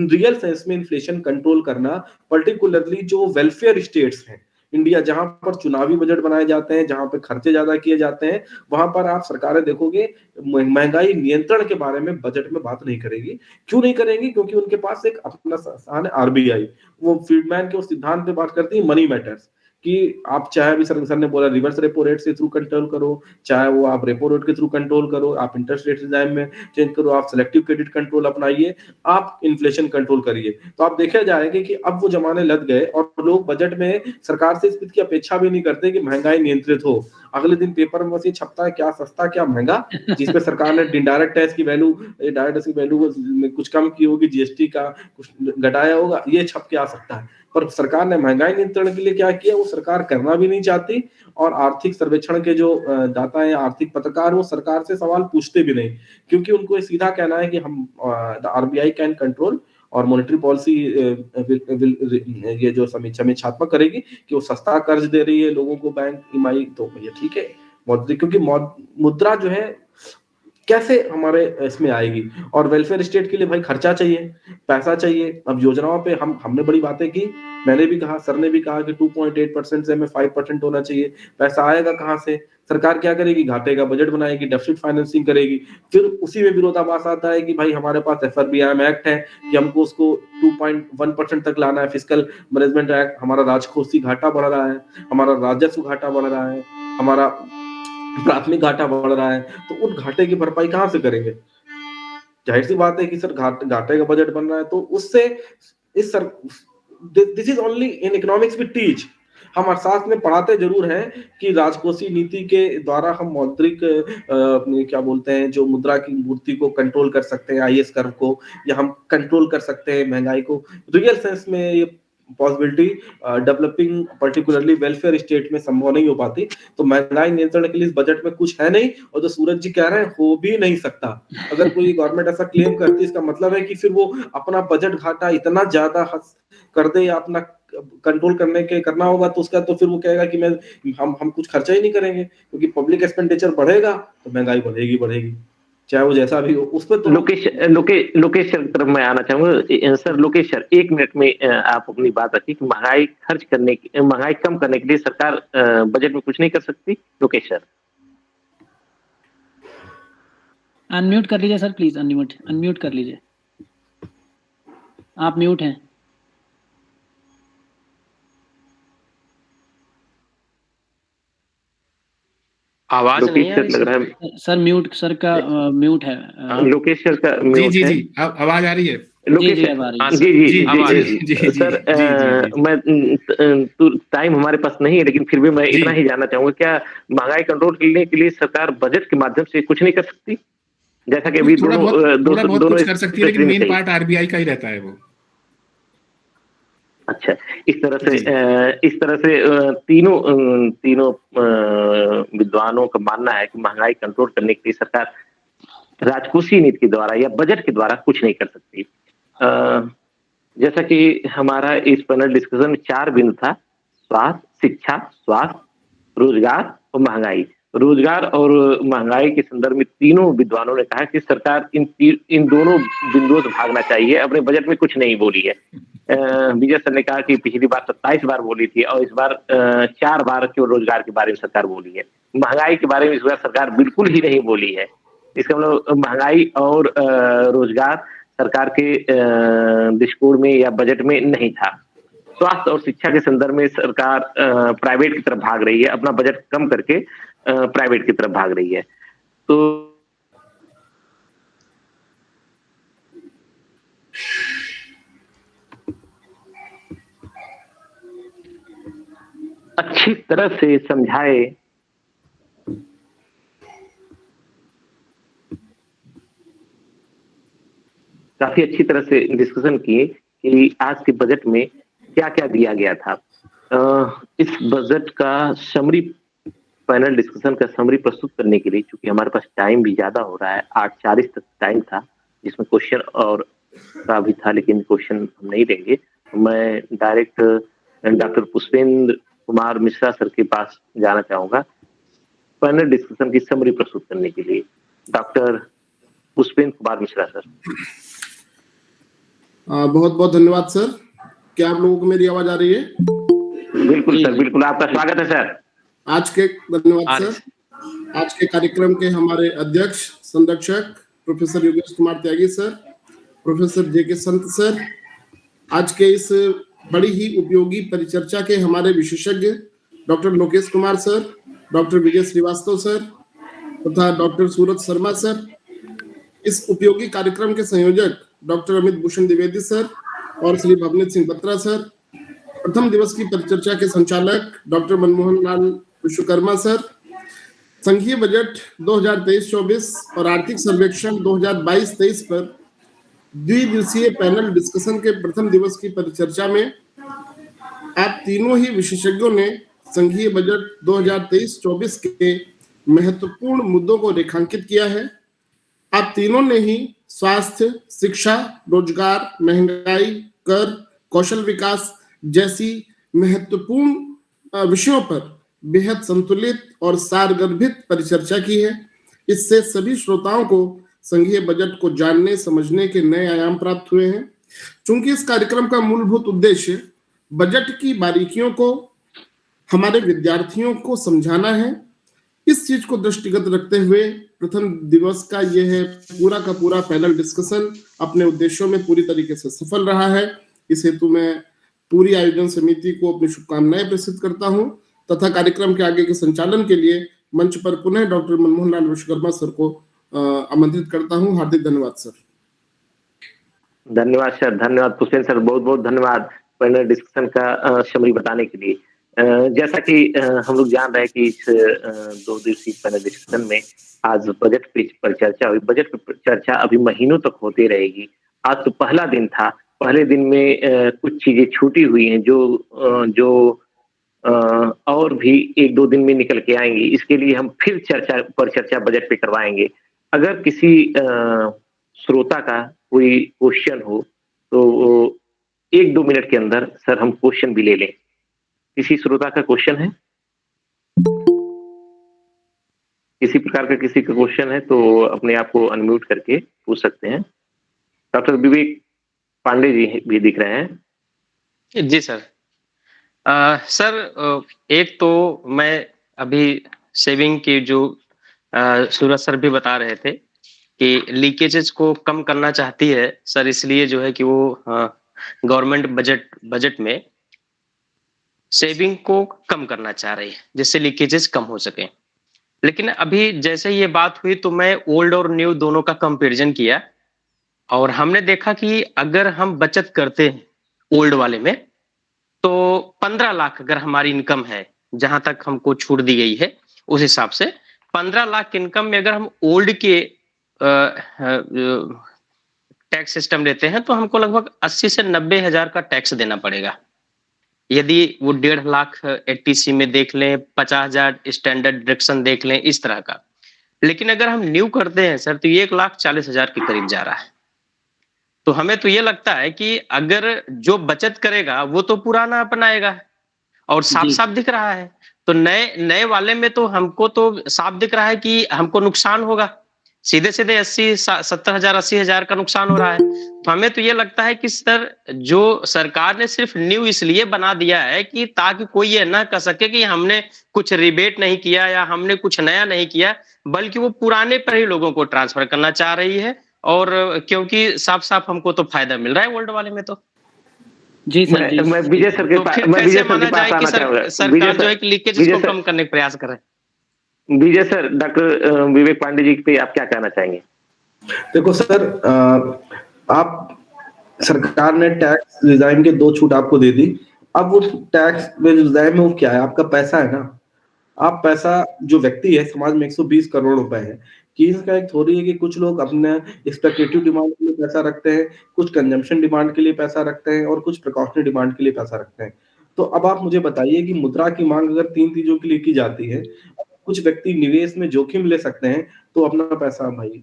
G: रियल सेंस में इन्फ्लेशन कंट्रोल करना, पर्टिकुलरली जो वेलफेयर स्टेट्स हैं इंडिया, जहां पर चुनावी बजट बनाए जाते हैं, जहां पर खर्चे ज्यादा किए जाते हैं, वहां पर आप सरकारें देखोगे महंगाई नियंत्रण के बारे में बजट में बात नहीं करेगी। क्यों नहीं करेंगी? क्योंकि उनके पास एक अपना संस्थान है आरबीआई, वो फ्रीडमैन के उस सिद्धांत पे बात करती है, मनी मैटर्स, कि आप चाहे अभी सर ने बोला रिवर्स रेपो रेट से थ्रू कंट्रोल करो, चाहे वो आप रेपो रेट के थ्रू कंट्रोल करो, आप इंटरेस्ट रेट डिजाइन में चेंज करो, आप सिलेक्टिव क्रेडिट कंट्रोल अपनाइए, आप इन्फ्लेशन कंट्रोल करिए। तो आप देखे जाएंगे कि अब वो जमाने लग गए और लोग बजट में सरकार से इस बात की अपेक्षा भी नहीं करते कि महंगाई नियंत्रित हो। अगले दिन पेपर में बस ये छपता है क्या सस्ता क्या महंगा, जिसपे सरकार ने इनडायरेक्ट टैक्स की वैल्यू, डायरेक्ट टैक्स की वैल्यू कुछ कम की होगी, जीएसटी का कुछ घटाया होगा, ये छप के आ सकता है। पर सरकार ने महंगाई नियंत्रण के लिए क्या किया, वो सरकार करना भी नहीं चाहती। और आर्थिक सर्वेक्षण के जो दाता है, आर्थिक पत्रकार, वो सरकार से सवाल पूछते भी नहीं, क्योंकि उनको सीधा कहना है कि हम आरबीआई कैन कंट्रोल और मॉनेटरी पॉलिसी ये जो समीक्षात्मक करेगी कि वो सस्ता कर्ज दे रही है लोगों को बैंक ईएमआई, तो ये ठीक है। क्योंकि मुद्रा जो है कैसे हमारे इसमें आएगी, और वेलफेयर स्टेट के लिए भाई खर्चा चाहिए, पैसा चाहिए। अब योजनाओं पे हमने बड़ी बातें की, मैंने भी कहा, सर ने भी कहा कि 2.8% से हमें 5% होना चाहिए। पैसा आएगा कहाँ से? सरकार क्या करेगी? घाटे का बजट बनाएगी, डेफिसिट फाइनेंसिंग करेगी। फिर उसी में विरोधाभास आता है कि भाई हमारे पास FRBIM एक्ट है कि हमको उसको 2.1% तक लाना है। फिस्कल मैनेजमेंट एक्ट, हमारा राजकोषीय घाटा बढ़ रहा है, हमारा राजस्व घाटा बढ़ रहा है, हमारा प्राथमिक घाटा बढ़ रहा है, तो उन घाटे की भरपाई कहां से करेंगे? जाहिर सी बात है कि सर घाटे का बजट बन रहा है, तो उससे this is only in economics we teach. हम अर्थशास्त्र में पढ़ाते जरूर हैं कि राजकोषीय नीति के द्वारा हम मौद्रिक क्या बोलते हैं जो मुद्रा की मूर्ति को कंट्रोल कर सकते हैं, आईएस कर्व को, या हम कंट्रोल कर सकते हैं महंगाई को। रियल सेंस में ये possibility developing particularly welfare state में संभव नहीं हो पाती। तो महंगाई नियंत्रण के लिए इस बजट में कुछ है नहीं, और जो सूरज जी कह रहे हैं हो भी नहीं सकता। अगर कोई गवर्नमेंट ऐसा क्लेम करती है, इसका मतलब है कि फिर वो अपना बजट घाटा इतना ज्यादा कर दे या अपना कंट्रोल करना होगा, तो उसका तो फिर वो कहेगा कि हम कुछ खर्चा ही नहीं करेंगे, क्योंकि पब्लिक एक्सपेंडिचर बढ़ेगा तो महंगाई बढ़ेगी चाहे वो जैसा भी हो। उस पर तो
A: लोकेश सर की तरफ मैं आना चाहूंगा। सर लोकेश सर 1 मिनट में आप अपनी बात रखिए कि महंगाई कम करने के लिए सरकार बजट में कुछ नहीं कर सकती। लोकेश सर
H: अनम्यूट कर लीजिए सर, प्लीज अनम्यूट कर लीजिए, आप म्यूट हैं।
A: आवाज नहीं आ रही लग रहा है
H: सर, म्यूट सर का म्यूट है।
A: लोकेश सर का म्यूट है।
F: जी आवाज आ रही है
A: लोकेश जी सर, मैं टाइम हमारे पास नहीं है, लेकिन फिर भी मैं इतना ही जानना चाहूंगा, क्या महंगाई कंट्रोल करने के लिए सरकार बजट के माध्यम से कुछ नहीं कर सकती? जैसा कि अभी
F: दोनों कुछ कर सकती है, लेकिन मेन पार्ट आरबीआई का ही रहता है वो।
A: अच्छा, इस तरह से तीनों विद्वानों का मानना है कि महंगाई कंट्रोल करने के लिए सरकार राजकोषीय नीति के द्वारा या बजट के द्वारा कुछ नहीं कर सकती। जैसा कि हमारा इस पैनल डिस्कशन में 4 बिंदु था: स्वास्थ्य, शिक्षा, रोजगार और महंगाई। रोजगार और महंगाई के संदर्भ में तीनों विद्वानों ने कहा कि सरकार इन दोनों बिंदुओं से भागना चाहिए। अपने बजट में कुछ नहीं बोली है। विजय सर ने कहा कि पिछली बार 27 बार बोली थी और इस बार 4 बार केवल रोजगार के बारे में सरकार बोली है। महंगाई के बारे में इस बार सरकार बिल्कुल ही नहीं बोली है। इसका मतलब महंगाई और रोजगार सरकार के दृष्टिकोण में या बजट में नहीं था। स्वास्थ्य और शिक्षा के संदर्भ में सरकार प्राइवेट की तरफ भाग रही है, अपना बजट कम करके प्राइवेट की तरफ भाग रही है। तो अच्छी तरह से समझाए, काफी अच्छी तरह से डिस्कशन किए कि आज के बजट में क्या क्या दिया गया था। इस बजट का समरी पैनल डिस्कशन का समरी प्रस्तुत करने के लिए, चूंकि हमारे पास टाइम भी ज्यादा हो रहा है, 8:40 तक टाइम था, जिसमें क्वेश्चन और का भी था, लेकिन क्वेश्चन हम नहीं देंगे। मैं direct doctor Pushpendra Kumar Mishra sir के पास जाना चाहूंगा पैनल डिस्कशन की समरी प्रस्तुत करने के लिए। Doctor Pushpendra Kumar Mishra sir.
J: बहुत बहुत धन्यवाद सर। क्या आप लोगों को मेरी आवाज आ रही है?
A: बिल्कुल सर, बिल्कुल, आपका स्वागत है सर।
J: धन्यवाद सर। आज के कार्यक्रम के हमारे अध्यक्ष संरक्षक professor Yogesh Kumar Tyagi sir, professor जेके संत सर, आज के इस बड़ी ही उपयोगी परिचर्चा के हमारे विशेषज्ञ doctor Lokesh Kumar sir, doctor Vijay Srivastava sir तथा डॉक्टर सूरज शर्मा सर, इस उपयोगी कार्यक्रम के संयोजक डॉक्टर अमित भूषण द्विवेदी सर और श्री भवनीत सिंह बत्रा सर, प्रथम दिवस की परिचर्चा के संचालक डॉक्टर मनमोहन लाल विश्वकर्मा सर, संघीय बजट 2023-24 और आर्थिक सर्वेक्षण 2022-23 पर द्विदिवसीय पैनल डिस्कशन के प्रथम दिवस की परिचर्चा में आप तीनों ही विशेषज्ञों ने संघीय बजट 2023-24 के महत्वपूर्ण मुद्दों को रेखांकित किया है। आप तीनों ने ही स्वास्थ्य, शिक्षा, रोजगार, महंगाई, कर, कौशल विकास जैसी महत्वपूर्ण विषयों पर बेहद संतुलित और सारगर्भित परिचर्चा की है। इससे सभी श्रोताओं को संघीय बजट को जानने समझने के नए आयाम प्राप्त हुए हैं। चूंकि इस कार्यक्रम का मूलभूत उद्देश्य बजट की बारीकियों को हमारे विद्यार्थियों को समझाना है, इस चीज को दृष्टिगत रखते हुए प्रथम दिवस का यह पूरा का पूरा पैनल डिस्कशन अपने उद्देश्यों में पूरी तरीके से सफल रहा है। इस हेतु मैं पूरी आयोजन समिति को अपनी शुभकामनाएं प्रस्तुत करता हूं तथा कार्यक्रम के आगे के संचालन के लिए मंच पर पुनः डॉक्टर मनमोहन लाल विश्वकर्मा सर को आमंत्रित करता हूं। हार्दिक धन्यवाद सर।
A: धन्यवाद सर, धन्यवाद पुष्पेंद्र सर, बहुत बहुत धन्यवाद। पैनल डिस्कशन का समरी बताने के लिए। जैसा कि हम लोग जान रहे हैं कि इस 2 दिवसीय पैनल डिस्कशन में आज बजट पर चर्चा हुई। बजट पर चर्चा अभी महीनों तक होती रहेगी। आज तो पहला दिन था। पहले दिन में कुछ चीजें छूटी हुई हैं जो और भी 1-2 दिन में निकल के आएंगी। इसके लिए हम फिर चर्चा बजट पे करवाएंगे। अगर किसी श्रोता का कोई क्वेश्चन हो तो 1-2 मिनट के अंदर सर हम क्वेश्चन भी ले लें। किसी श्रोता का क्वेश्चन है? किसी प्रकार का किसी का क्वेश्चन है तो अपने आप को अनम्यूट करके पूछ सकते हैं। डॉक्टर विवेक पांडे जी भी दिख रहे हैं।
K: जी सर। सर एक तो मैं अभी सेविंग की जो सूरज सर भी बता रहे थे कि लीकेजेस को कम करना चाहती है सर, इसलिए जो है कि वो गवर्नमेंट बजट में सेविंग को कम करना चाह रही है जिससे लीकेजेस कम हो सके। लेकिन अभी जैसे ये बात हुई तो मैं ओल्ड और न्यू दोनों का कंपैरिजन किया और हमने देखा कि अगर हम बचत करते हैं ओल्ड वाले में तो 15 लाख अगर हमारी इनकम है, जहां तक हमको छूट दी गई है उस हिसाब से 15 लाख इनकम में अगर हम ओल्ड के टैक्स सिस्टम लेते हैं तो हमको लगभग 80 से 90 हजार का टैक्स देना पड़ेगा। यदि वो 1.5 लाख 80C में देख लें, 50,000 स्टैंडर्ड डिडक्शन देख लें, इस तरह का। लेकिन अगर हम न्यू करते हैं सर तो 1,40,000 के करीब जा रहा है। तो हमें तो ये लगता है कि अगर जो बचत करेगा वो तो पुराना अपनाएगा और साफ साफ दिख रहा है। तो नए वाले में तो हमको तो साफ दिख रहा है कि हमको नुकसान होगा, सीधे 70,000 80,000 का नुकसान हो रहा है। तो हमें तो ये लगता है कि सर जो सरकार ने सिर्फ न्यू इसलिए बना दिया है कि ताकि कोई ये ना कह सके कि हमने कुछ रिबेट नहीं किया या हमने कुछ नया नहीं किया, बल्कि वो पुराने पर ही लोगों को ट्रांसफर करना चाह रही है। और क्योंकि साफ साफ हमको तो फायदा मिल रहा है ओल्ड वाले में। तो
H: जी सर, जी
A: मैं विजय सर के पास आना चाहूंगा।
K: सरकार जो है कि लीकेज को कम करने का प्रयास कर रहे हैं।
A: विजय सर, डॉक्टर विवेक पांडे जी पे आप क्या कहना चाहेंगे?
G: देखो सर, आप सरकार ने टैक्स डिजाइन के 2 छूट आपको दे दी। अब वो टैक्स डिजाइन में वो क्या है? आपका पैसा है ना। आप पैसा जो व्यक्ति है समाज में 120 करोड़ रुपए है कि इसका एक थोड़ी है कि कुछ लोग अपने स्पेक्युलेटिव डिमांड के लिए पैसा रखते हैं, कुछ कंजम्पशन डिमांड के लिए पैसा रखते हैं और कुछ प्रिकॉशनरी डिमांड के लिए पैसा रखते हैं। तो अब आप मुझे बताइए कि मुद्रा की मांग अगर 3 चीजों के लिए की जाती है, कुछ व्यक्ति निवेश में जोखिम ले सकते हैं तो अपना पैसा भाई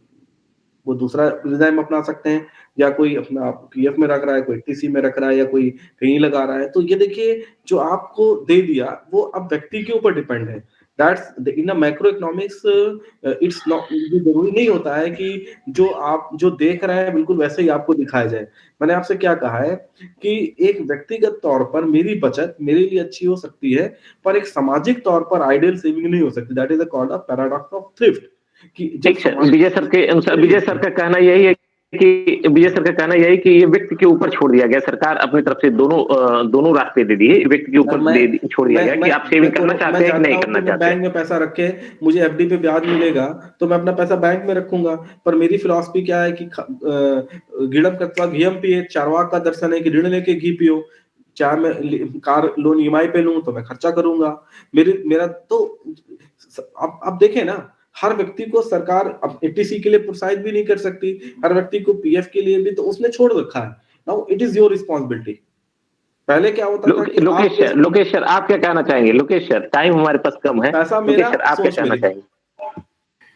G: वो दूसरा डिजाइन में अपना सकते हैं, या कोई अपना पीएफ में रख रहा है, कोई टीसी में रख रहा है, या कोई कहीं लगा रहा है। तो ये देखिए जो आपको दे दिया वो अब व्यक्ति के ऊपर डिपेंड है। That's in a macro economics it's not, जरूरी नहीं होता है कि जो आप जो देख रहे हैं बिल्कुल वैसे ही आपको दिखाया जाए। मैंने आपसे क्या कहा है कि एक व्यक्तिगत तौर पर मेरी बचत मेरे लिए अच्छी हो सकती है, पर एक सामाजिक तौर पर आइडियल सेविंग नहीं हो सकती। That is called a paradox of thrift.
A: Vijay sir का कहना यही है कि ये व्यक्ति के ऊपर छोड़ दिया गया। सरकार अपनी तरफ से दोनों रास्ते दे दिए, व्यक्ति के ऊपर छोड़ दिया गया कि आप सेविंग करना चाहते हैं कि नहीं करना चाहते।
G: बैंक में पैसा रखे मुझे एफडी पे ब्याज मिलेगा तो मैं अपना पैसा बैंक में रखूंगा। पर मेरी फिलॉसफी क्या है कि गिड़म कत्वा घियम पिए, चारवाक का दर्शन है कि ऋण लेके घी पियो। चाहे मैं कार लोन ईएमआई पे लूं तो मैं खर्चा करूंगा। मेरा तो अब देखें ना, हर व्यक्ति को सरकार अब एटीसी के लिए प्रोत्साहित भी नहीं कर सकती, हर व्यक्ति को पीएफ के लिए भी तो उसने छोड़ रखा है। Now it is your responsibility. पहले क्या होता था कि
A: लोकेश सर आप क्या कहना चाहेंगे? लोकेश सर, टाइम हमारे पास कम है, लोकेश सर आप क्या कहना चाहेंगे?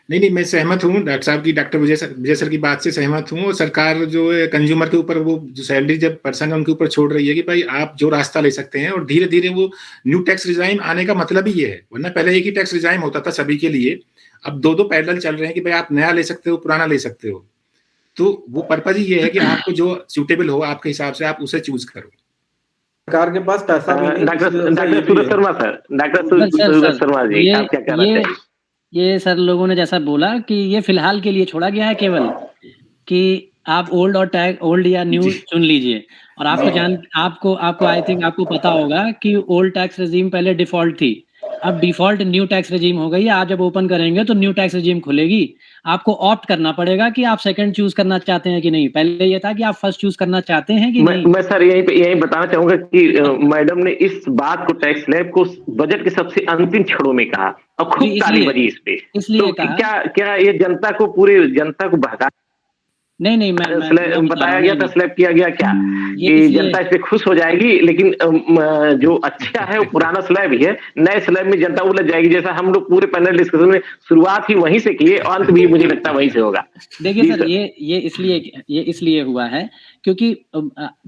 F: नहीं, मैं सहमत हूँ डॉक्टर साहब की, डॉक्टर विजय सर की बात से सहमत हूँ। और सरकार जो है कंज्यूमर के ऊपर वो जो सैलरी जब पर्सन है उनके ऊपर छोड़ रही है कि भाई आप जो रास्ता ले सकते हैं, और धीरे धीरे वो न्यू टैक्स रिजाइम आने का मतलब ही ये है। वरना पहले एक ही टैक्स रिजाइम होता था सभी के लिए, अब 2 पैरेलल चल रहे हैं कि भाई आप नया ले सकते हो, पुराना ले सकते हो। तो वो पर्पज ही ये है कि आपको जो सूटेबल हो आपके हिसाब से आप उसे चूज करो।
G: सरकार के पास पैसा भी नहीं।
A: डॉक्टर सूरज शर्मा जी आप क्या कहना चाहिए?
H: ये सर लोगों ने जैसा बोला कि ये फिलहाल के लिए छोड़ा गया है केवल कि आप ओल्ड या न्यू चुन लीजिए। और आपको आई थिंक आपको पता होगा कि ओल्ड टैक्स रेजिम पहले डिफॉल्ट थी, अब डिफॉल्ट न्यू टैक्स रेजिम हो गई है। आप जब ओपन करेंगे तो न्यू टैक्स रेजिम खुलेगी, आपको ऑप्ट करना पड़ेगा कि आप सेकंड चूज करना चाहते हैं कि नहीं। पहले ये था कि आप फर्स्ट चूज करना चाहते हैं कि नहीं।
A: मैं सर यही बताना चाहूंगा कि मैडम ने इस बात को टैक्स स्लैब को बजट के सबसे अंतिम क्षणों में कहा और खूब ताली बजी इस पे।
H: इसलिए
A: तो
H: कहा
A: क्या ये जनता को पूरे जनता को बहका
H: नहीं मैं
A: बताया गया था, स्लैब किया गया क्या कि जनता इस पे खुश हो जाएगी, लेकिन जो अच्छा है वो पुराना स्लैब ही है, नए स्लैब में जनता उलझ जाएगी। जैसा हम लोग पूरे पैनल डिस्कशन में शुरुआत ही वहीं से किए और अंत भी मुझे लगता है वहीं से होगा।
H: देखिए सर, ये इसलिए हुआ है क्योंकि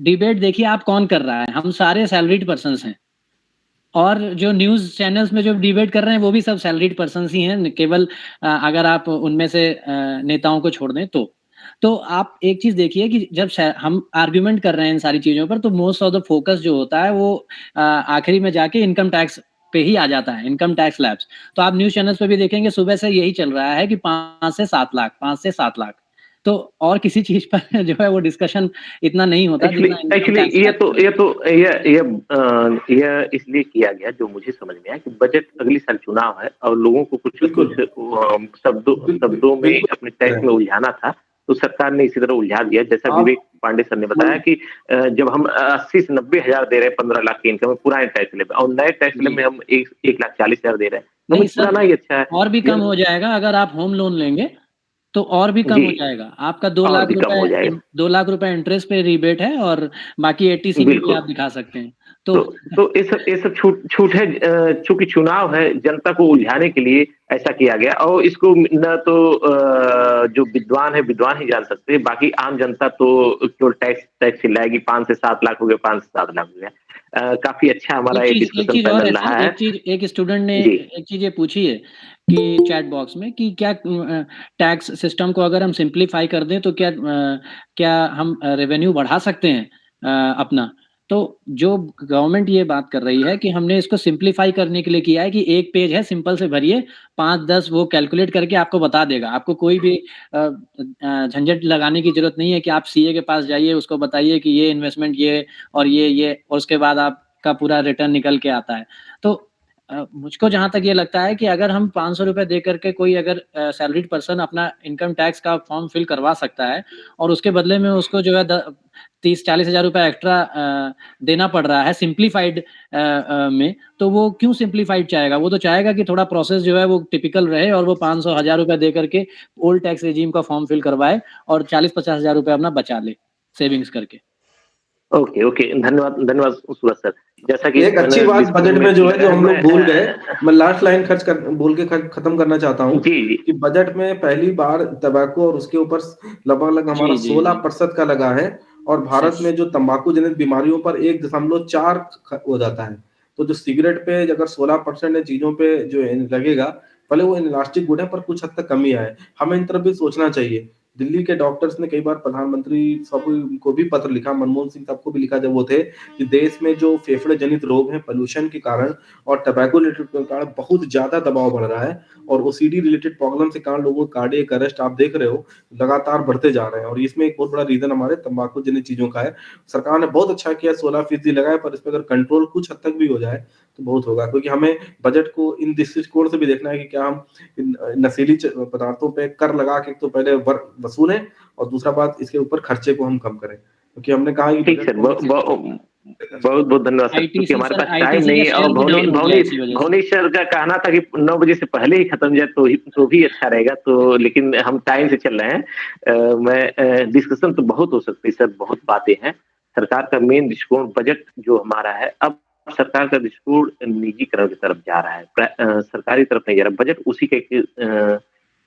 H: डिबेट देखिए आप कौन कर रहा है, हम सारे सैलरीड पर्सन्स हैं और जो न्यूज चैनल्स में जो डिबेट कर रहे हैं वो भी सब सैलरीड पर्सन्स ही हैं, केवल अगर आप उनमें से नेताओं को छोड़ दें तो आप एक चीज देखिए कि जब हम आर्ग्यूमेंट कर रहे हैं इन सारी चीजों पर, तो मोस्ट ऑफ द फोकस जो होता है वो आखिरी में जाके इनकम टैक्स पे ही आ जाता है, इनकम टैक्स लैब्स। तो आप न्यूज चैनल्स पे भी देखेंगे सुबह से यही चल रहा है कि 5 से 7 लाख, तो और किसी चीज पर जो है वो डिस्कशन इतना नहीं होता।
A: एक्चुअली ये इसलिए किया गया, जो मुझे समझ में आया कि बजट अगली साल चुनाव है और लोगों को कुछ शब्दों में अपने टैक्स में उलझाना था, तो सरकार ने इसी तरह उलझा दिया। जैसा विवेक पांडे सर ने बताया कि जब हम 80 से 90 हजार दे रहे हैं 15 लाख की इनकम में पुराने टैक्स स्लैब और नए टैक्स स्लैब में हम 1,40,000 दे रहे हैं, तो पुराना ही अच्छा है।
H: और भी कम हो जाएगा अगर आप होम लोन लेंगे तो और भी कम हो जाएगा। आपका 2 लाख रुपए इंटरेस्ट पे रिबेट है और बाकी 80 भी आप दिखा सकते हैं।
A: तो ये सब छूट है, चूंकि चुनाव है, जनता को उलझाने के लिए ऐसा किया गया और इसको न तो जो विद्वान है विद्वान ही जान सकते हैं, बाकी आम जनता तो केवल टैक्स चिल्लाएगी। 5 से 7 लाख हो गया, 5 से 7 लाख हो गया। काफी अच्छा हमारा एक डिस्कशन पैनल रहा है।
H: एक स्टूडेंट ने एक चीज ये पूछी है कि चैट बॉक्स में कि क्या टैक्स सिस्टम को अगर हम सिंप्लीफाई कर दें तो क्या हम रेवेन्यू बढ़ा सकते हैं अपना। तो जो गवर्नमेंट ये बात कर रही है कि हमने इसको सिंप्लीफाई करने के लिए किया है कि एक पेज है, सिंपल से भरिए, 5-10 वो कैलकुलेट करके आपको बता देगा। आपको कोई भी झंझट लगाने की जरूरत नहीं है कि आप सीए के पास जाइए, उसको बताइए कि ये इन्वेस्टमेंट ये और उसके बाद आपका पूरा रिटर्न निकल के आता है। तो मुझको जहां तक ये लगता है कि अगर हम 500 रुपए दे करके कोई अगर सैलरीड पर्सन अपना इनकम टैक्स का फॉर्म फिल करवा सकता है और उसके बदले में उसको जो है 30-40 हजार रुपए एक्स्ट्रा देना पड़ रहा है सिंप्लीफाइड में, तो वो क्यों सिंप्लीफाइड चाहेगा? वो तो चाहेगा कि थोड़ा प्रोसेस जो है वो टिपिकल रहे और वो 500-1000 रुपए दे करके ओल्ड टैक्स रेजिम का फॉर्म फिल करवाए और 40-50 हजार रुपए अपना बचा ले सेविंग्स करके।
A: ओके धन्यवाद सूरज सर। जैसा कि
G: एक अच्छी बात बजट में जो है जो हम लोग भूल गए, मैं लास्ट लाइन बोल के खत्म करना चाहता हूँ कि बजट में पहली बार तंबाकू और उसके ऊपर लगभग हमारा 16% का लगा है और भारत में जो तंबाकू जनित बीमारियों पर 1.4 हो जाता है। तो जो सिगरेट पे अगर 16% चीजों पे जो लगेगा, पहले वो इलास्टिक गुड है पर कुछ हद तक कमी आए, हमें इन तरफ भी सोचना चाहिए। दिल्ली के डॉक्टर्स ने कई बार प्रधानमंत्री साहब को भी पत्र लिखा, मनमोहन सिंह साहब को भी लिखा जब वो थे, कि देश में जो फेफड़े जनित रोग हैं पोल्यूशन के कारण और टबैको रिलेटेड के कारण बहुत ज्यादा दबाव बढ़ रहा है और ओसीडी रिलेटेड प्रॉब्लम के कारण लोगों को कार्डियक अरेस्ट आप देख रहे हो लगातार बढ़ते जा रहे हैं और इसमें एक बहुत बड़ा रीजन हमारे तंबाकू जनित चीजों का है। सरकार ने बहुत अच्छा किया 16% लगाया, पर इस पर अगर कंट्रोल कुछ हद तक भी हो जाए तो बहुत होगा, क्योंकि हमें बजट को इन दृष्टिकोण से भी देखना है कि क्या हम नशीली पदार्थों पे कर लगा के तो पहले वसूलें और दूसरा बात इसके ऊपर खर्चे को हम कम करें, क्योंकि हमने कहा कि
A: बहुत धन्यवाद सर, क्योंकि हमारे पास टाइम नहीं है और भवनी सर का कहना था कि 9 बजे से पहले ही खत्म जाए तो भी अच्छा रहेगा, तो लेकिन हम टाइम से चल रहे हैं। मैं डिस्कशन तो बहुत हो सकती है सर, बहुत बातें हैं। सरकार का मेन दृष्टिकोण बजट जो हमारा है, अब सरकार का दृष्टिकोण निजीकरण की तरफ जा रहा है, सरकारी तरफ नहीं जा रहा। बजट उसी का एक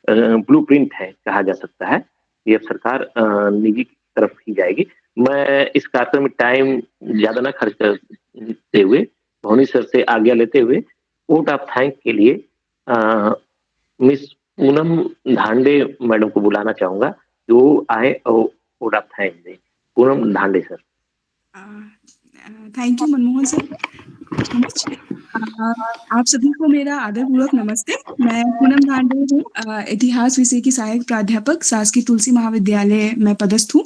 A: ब्लूप्रिंट है कहा जा सकता है। ये अब सरकार निजी की तरफ ही जाएगी। मैं इस कार्यक्रम में टाइम ज्यादा ना खर्च करते हुए भवनी सर से आज्ञा लेते हुए वोट ऑफ थैंक के लिए मिस पूनम धांडे मैडम को बुलाना चाहूंगा कि वो आए और वोट ऑफ थैंक दें। Poonam Dhande sir.
L: Thank you Manmohan sir. आप सभी को मेरा आदरपूर्वक नमस्ते। मैं पूनम धांडे हूँ, इतिहास विषय की सहायक प्राध्यापक, शासकीय तुलसी महाविद्यालय में पदस्थ हूँ।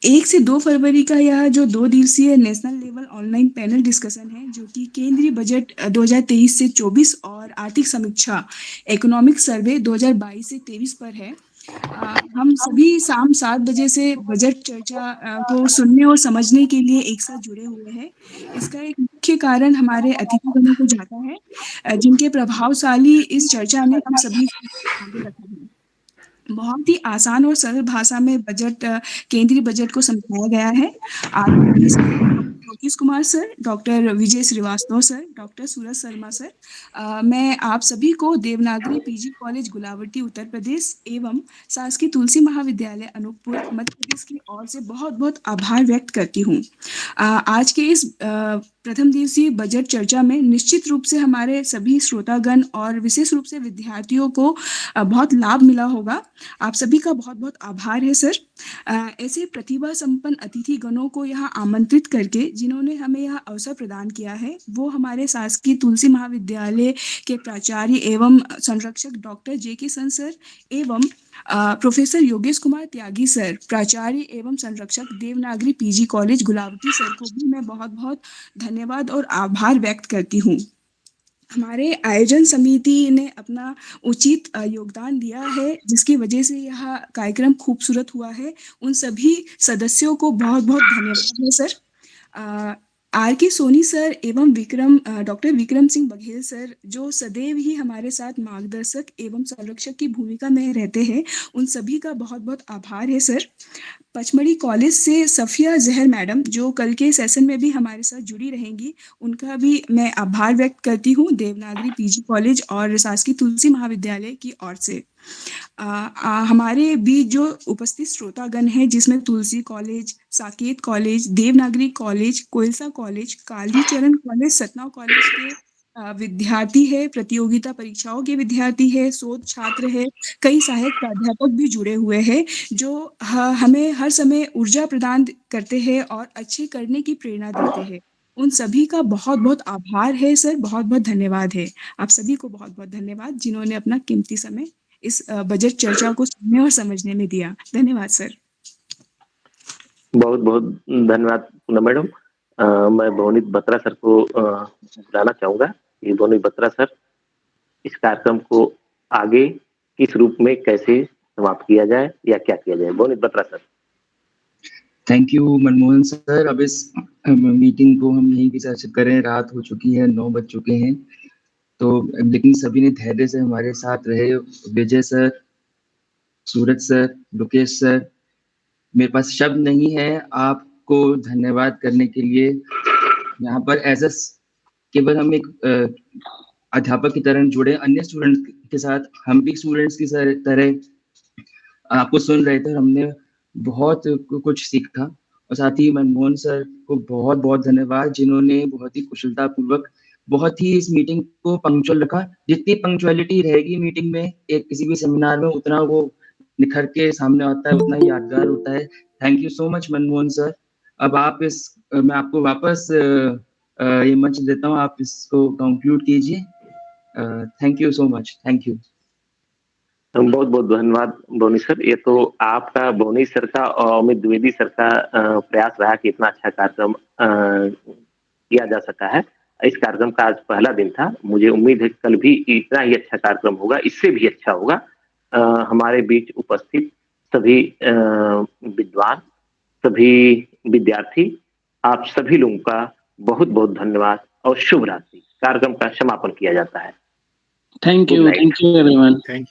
L: 1 से 2 फरवरी का यह जो 2 दिवसीय national level online panel discussion है, जो कि केंद्रीय बजट 2023 से 24 और आर्थिक समीक्षा इकोनॉमिक सर्वे 2022 से 23 पर है। हम सभी शाम 7 बजे से बजट चर्चा को सुनने और समझने के लिए एक साथ जुड़े हुए हैं। इसका एक मुख्य कारण हमारे अतिथिगणों को जाता है, जिनके प्रभावशाली इस चर्चा ने हम सभी को आगे रखा है। बहुत ही आसान और सरल भाषा में केंद्रीय बजट को समझाया गया है। Yogesh Kumar sir, doctor Vijay Srivastava sir, doctor Suraj Sharma sir, मैं आप सभी को देवनागरी पीजी कॉलेज गुलावटी उत्तर प्रदेश एवं शासकीय तुलसी महाविद्यालय अनूपपुर मध्य प्रदेश की ओर से बहुत बहुत आभार व्यक्त करती हूँ। आज के इस प्रथम दिवसीय बजट चर्चा में निश्चित रूप से हमारे सभी श्रोतागण और विशेष रूप से विद्यार्थियों को बहुत लाभ मिला होगा। आप सभी का बहुत बहुत आभार है सर। ऐसे प्रतिभा संपन्न अतिथिगणों को यहाँ आमंत्रित करके जिन्होंने हमें यह अवसर प्रदान किया है, वो हमारे शासकीय तुलसी महाविद्यालय के प्राचार्य एवं संरक्षक डॉक्टर जेके संत सर एवं प्रोफेसर योगेश कुमार त्यागी सर, प्राचार्य एवं संरक्षक Devanagari PG college Gulaothi sir को भी मैं बहुत बहुत धन्यवाद और आभार व्यक्त करती हूँ। हमारे आयोजन समिति ने अपना उचित योगदान दिया है, जिसकी वजह से यह कार्यक्रम खूबसूरत हुआ है। उन सभी सदस्यों को बहुत बहुत धन्यवाद है सर। आर के सोनी सर एवं डॉक्टर विक्रम सिंह बघेल सर, जो सदैव ही हमारे साथ मार्गदर्शक एवं संरक्षक की भूमिका में रहते हैं, उन सभी का बहुत बहुत आभार है सर। पचमढ़ी कॉलेज से सफिया जहर मैडम, जो कल के सेशन में भी हमारे साथ जुड़ी रहेंगी, उनका भी मैं आभार व्यक्त करती हूँ देवनागरी पीजी कॉलेज और शासकीय तुलसी महाविद्यालय की ओर से। हमारे बीच जो उपस्थित श्रोतागण हैं, जिसमें Tulsi college, Saket college, Devnagari college, Koilsa college, Kalicharan college, Satna college के विद्यार्थी है, प्रतियोगिता परीक्षाओं के विद्यार्थी है, शोध छात्र है, कई सहायक प्राध्यापक भी जुड़े हुए हैं, जो हमें हर समय ऊर्जा प्रदान करते हैं और अच्छे करने की प्रेरणा देते हैं। उन सभी का बहुत बहुत आभार है सर, बहुत बहुत धन्यवाद है। आप सभी को बहुत बहुत धन्यवाद, जिन्होंने अपना कीमती समय इस बजट चर्चा को सुनने और समझने में दिया। धन्यवाद सर।
A: बहुत बहुत धन्यवाद पूनम मैडम। मैं भवनीत बत्रा सर को बुलाना चाहूंगा। ये भवनीत बत्रा सर, इस कार्यक्रम को आगे किस रूप में कैसे समाप्त किया जाए या क्या किया जाए? Bhavneet Batra sir.
C: Thank you Manmohan sir. अब इस मीटिंग को हम यहीं की चर्चा करें। रात हो चुकी है, 9 बज चुके हैं, तो लेकिन सभी ने धैर्य से हमारे साथ रहे। विजय सर, सूरज सर, लोकेश सर, मेरे पास शब्द नहीं है आपको धन्यवाद करने के लिए। यहाँ पर एज केवल हम एक अध्यापक की तरह जुड़े, अन्य स्टूडेंट्स के साथ हम भी स्टूडेंट्स की तरह आपको सुन रहे थे। हमने बहुत कुछ सीखा। और साथ ही मनमोहन सर को बहुत बहुत धन्यवाद, जिन्होंने बहुत ही कुशलता पूर्वक बहुत ही इस मीटिंग को पंक्चुअल रखा। जितनी पंक्चुअलिटी रहेगी मीटिंग में, एक किसी भी सेमिनार में, उतना वो निखर के सामने आता है, उतना ही यादगार होता है। Thank you so much Manmohan sir. अब मैं आपको वापस ये मंच देता हूँ, आप इसको कंक्लूड कीजिए। Thank you so much. Thank you.
A: बहुत बहुत धन्यवाद बोनी सर। ये तो आपका, बोनी सर का और अमित द्विवेदी सर का प्रयास रहा कि इतना अच्छा कार्यक्रम किया जा सका है। इस कार्यक्रम का आज पहला दिन था। मुझे उम्मीद है कल भी इतना ही अच्छा कार्यक्रम होगा, इससे भी अच्छा होगा। हमारे बीच उपस्थित सभी विद्वान, सभी विद्यार्थी, आप सभी लोगों का बहुत बहुत धन्यवाद और शुभ रात्रि। कार्यक्रम का समापन किया जाता है।
H: Thank you everyone.
C: Thank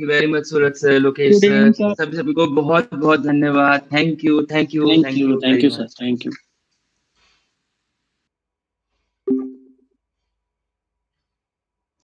C: you very much Suraj sir, Lokesh sir, सभी को बहुत बहुत धन्यवाद। Thank you sir. Thank you.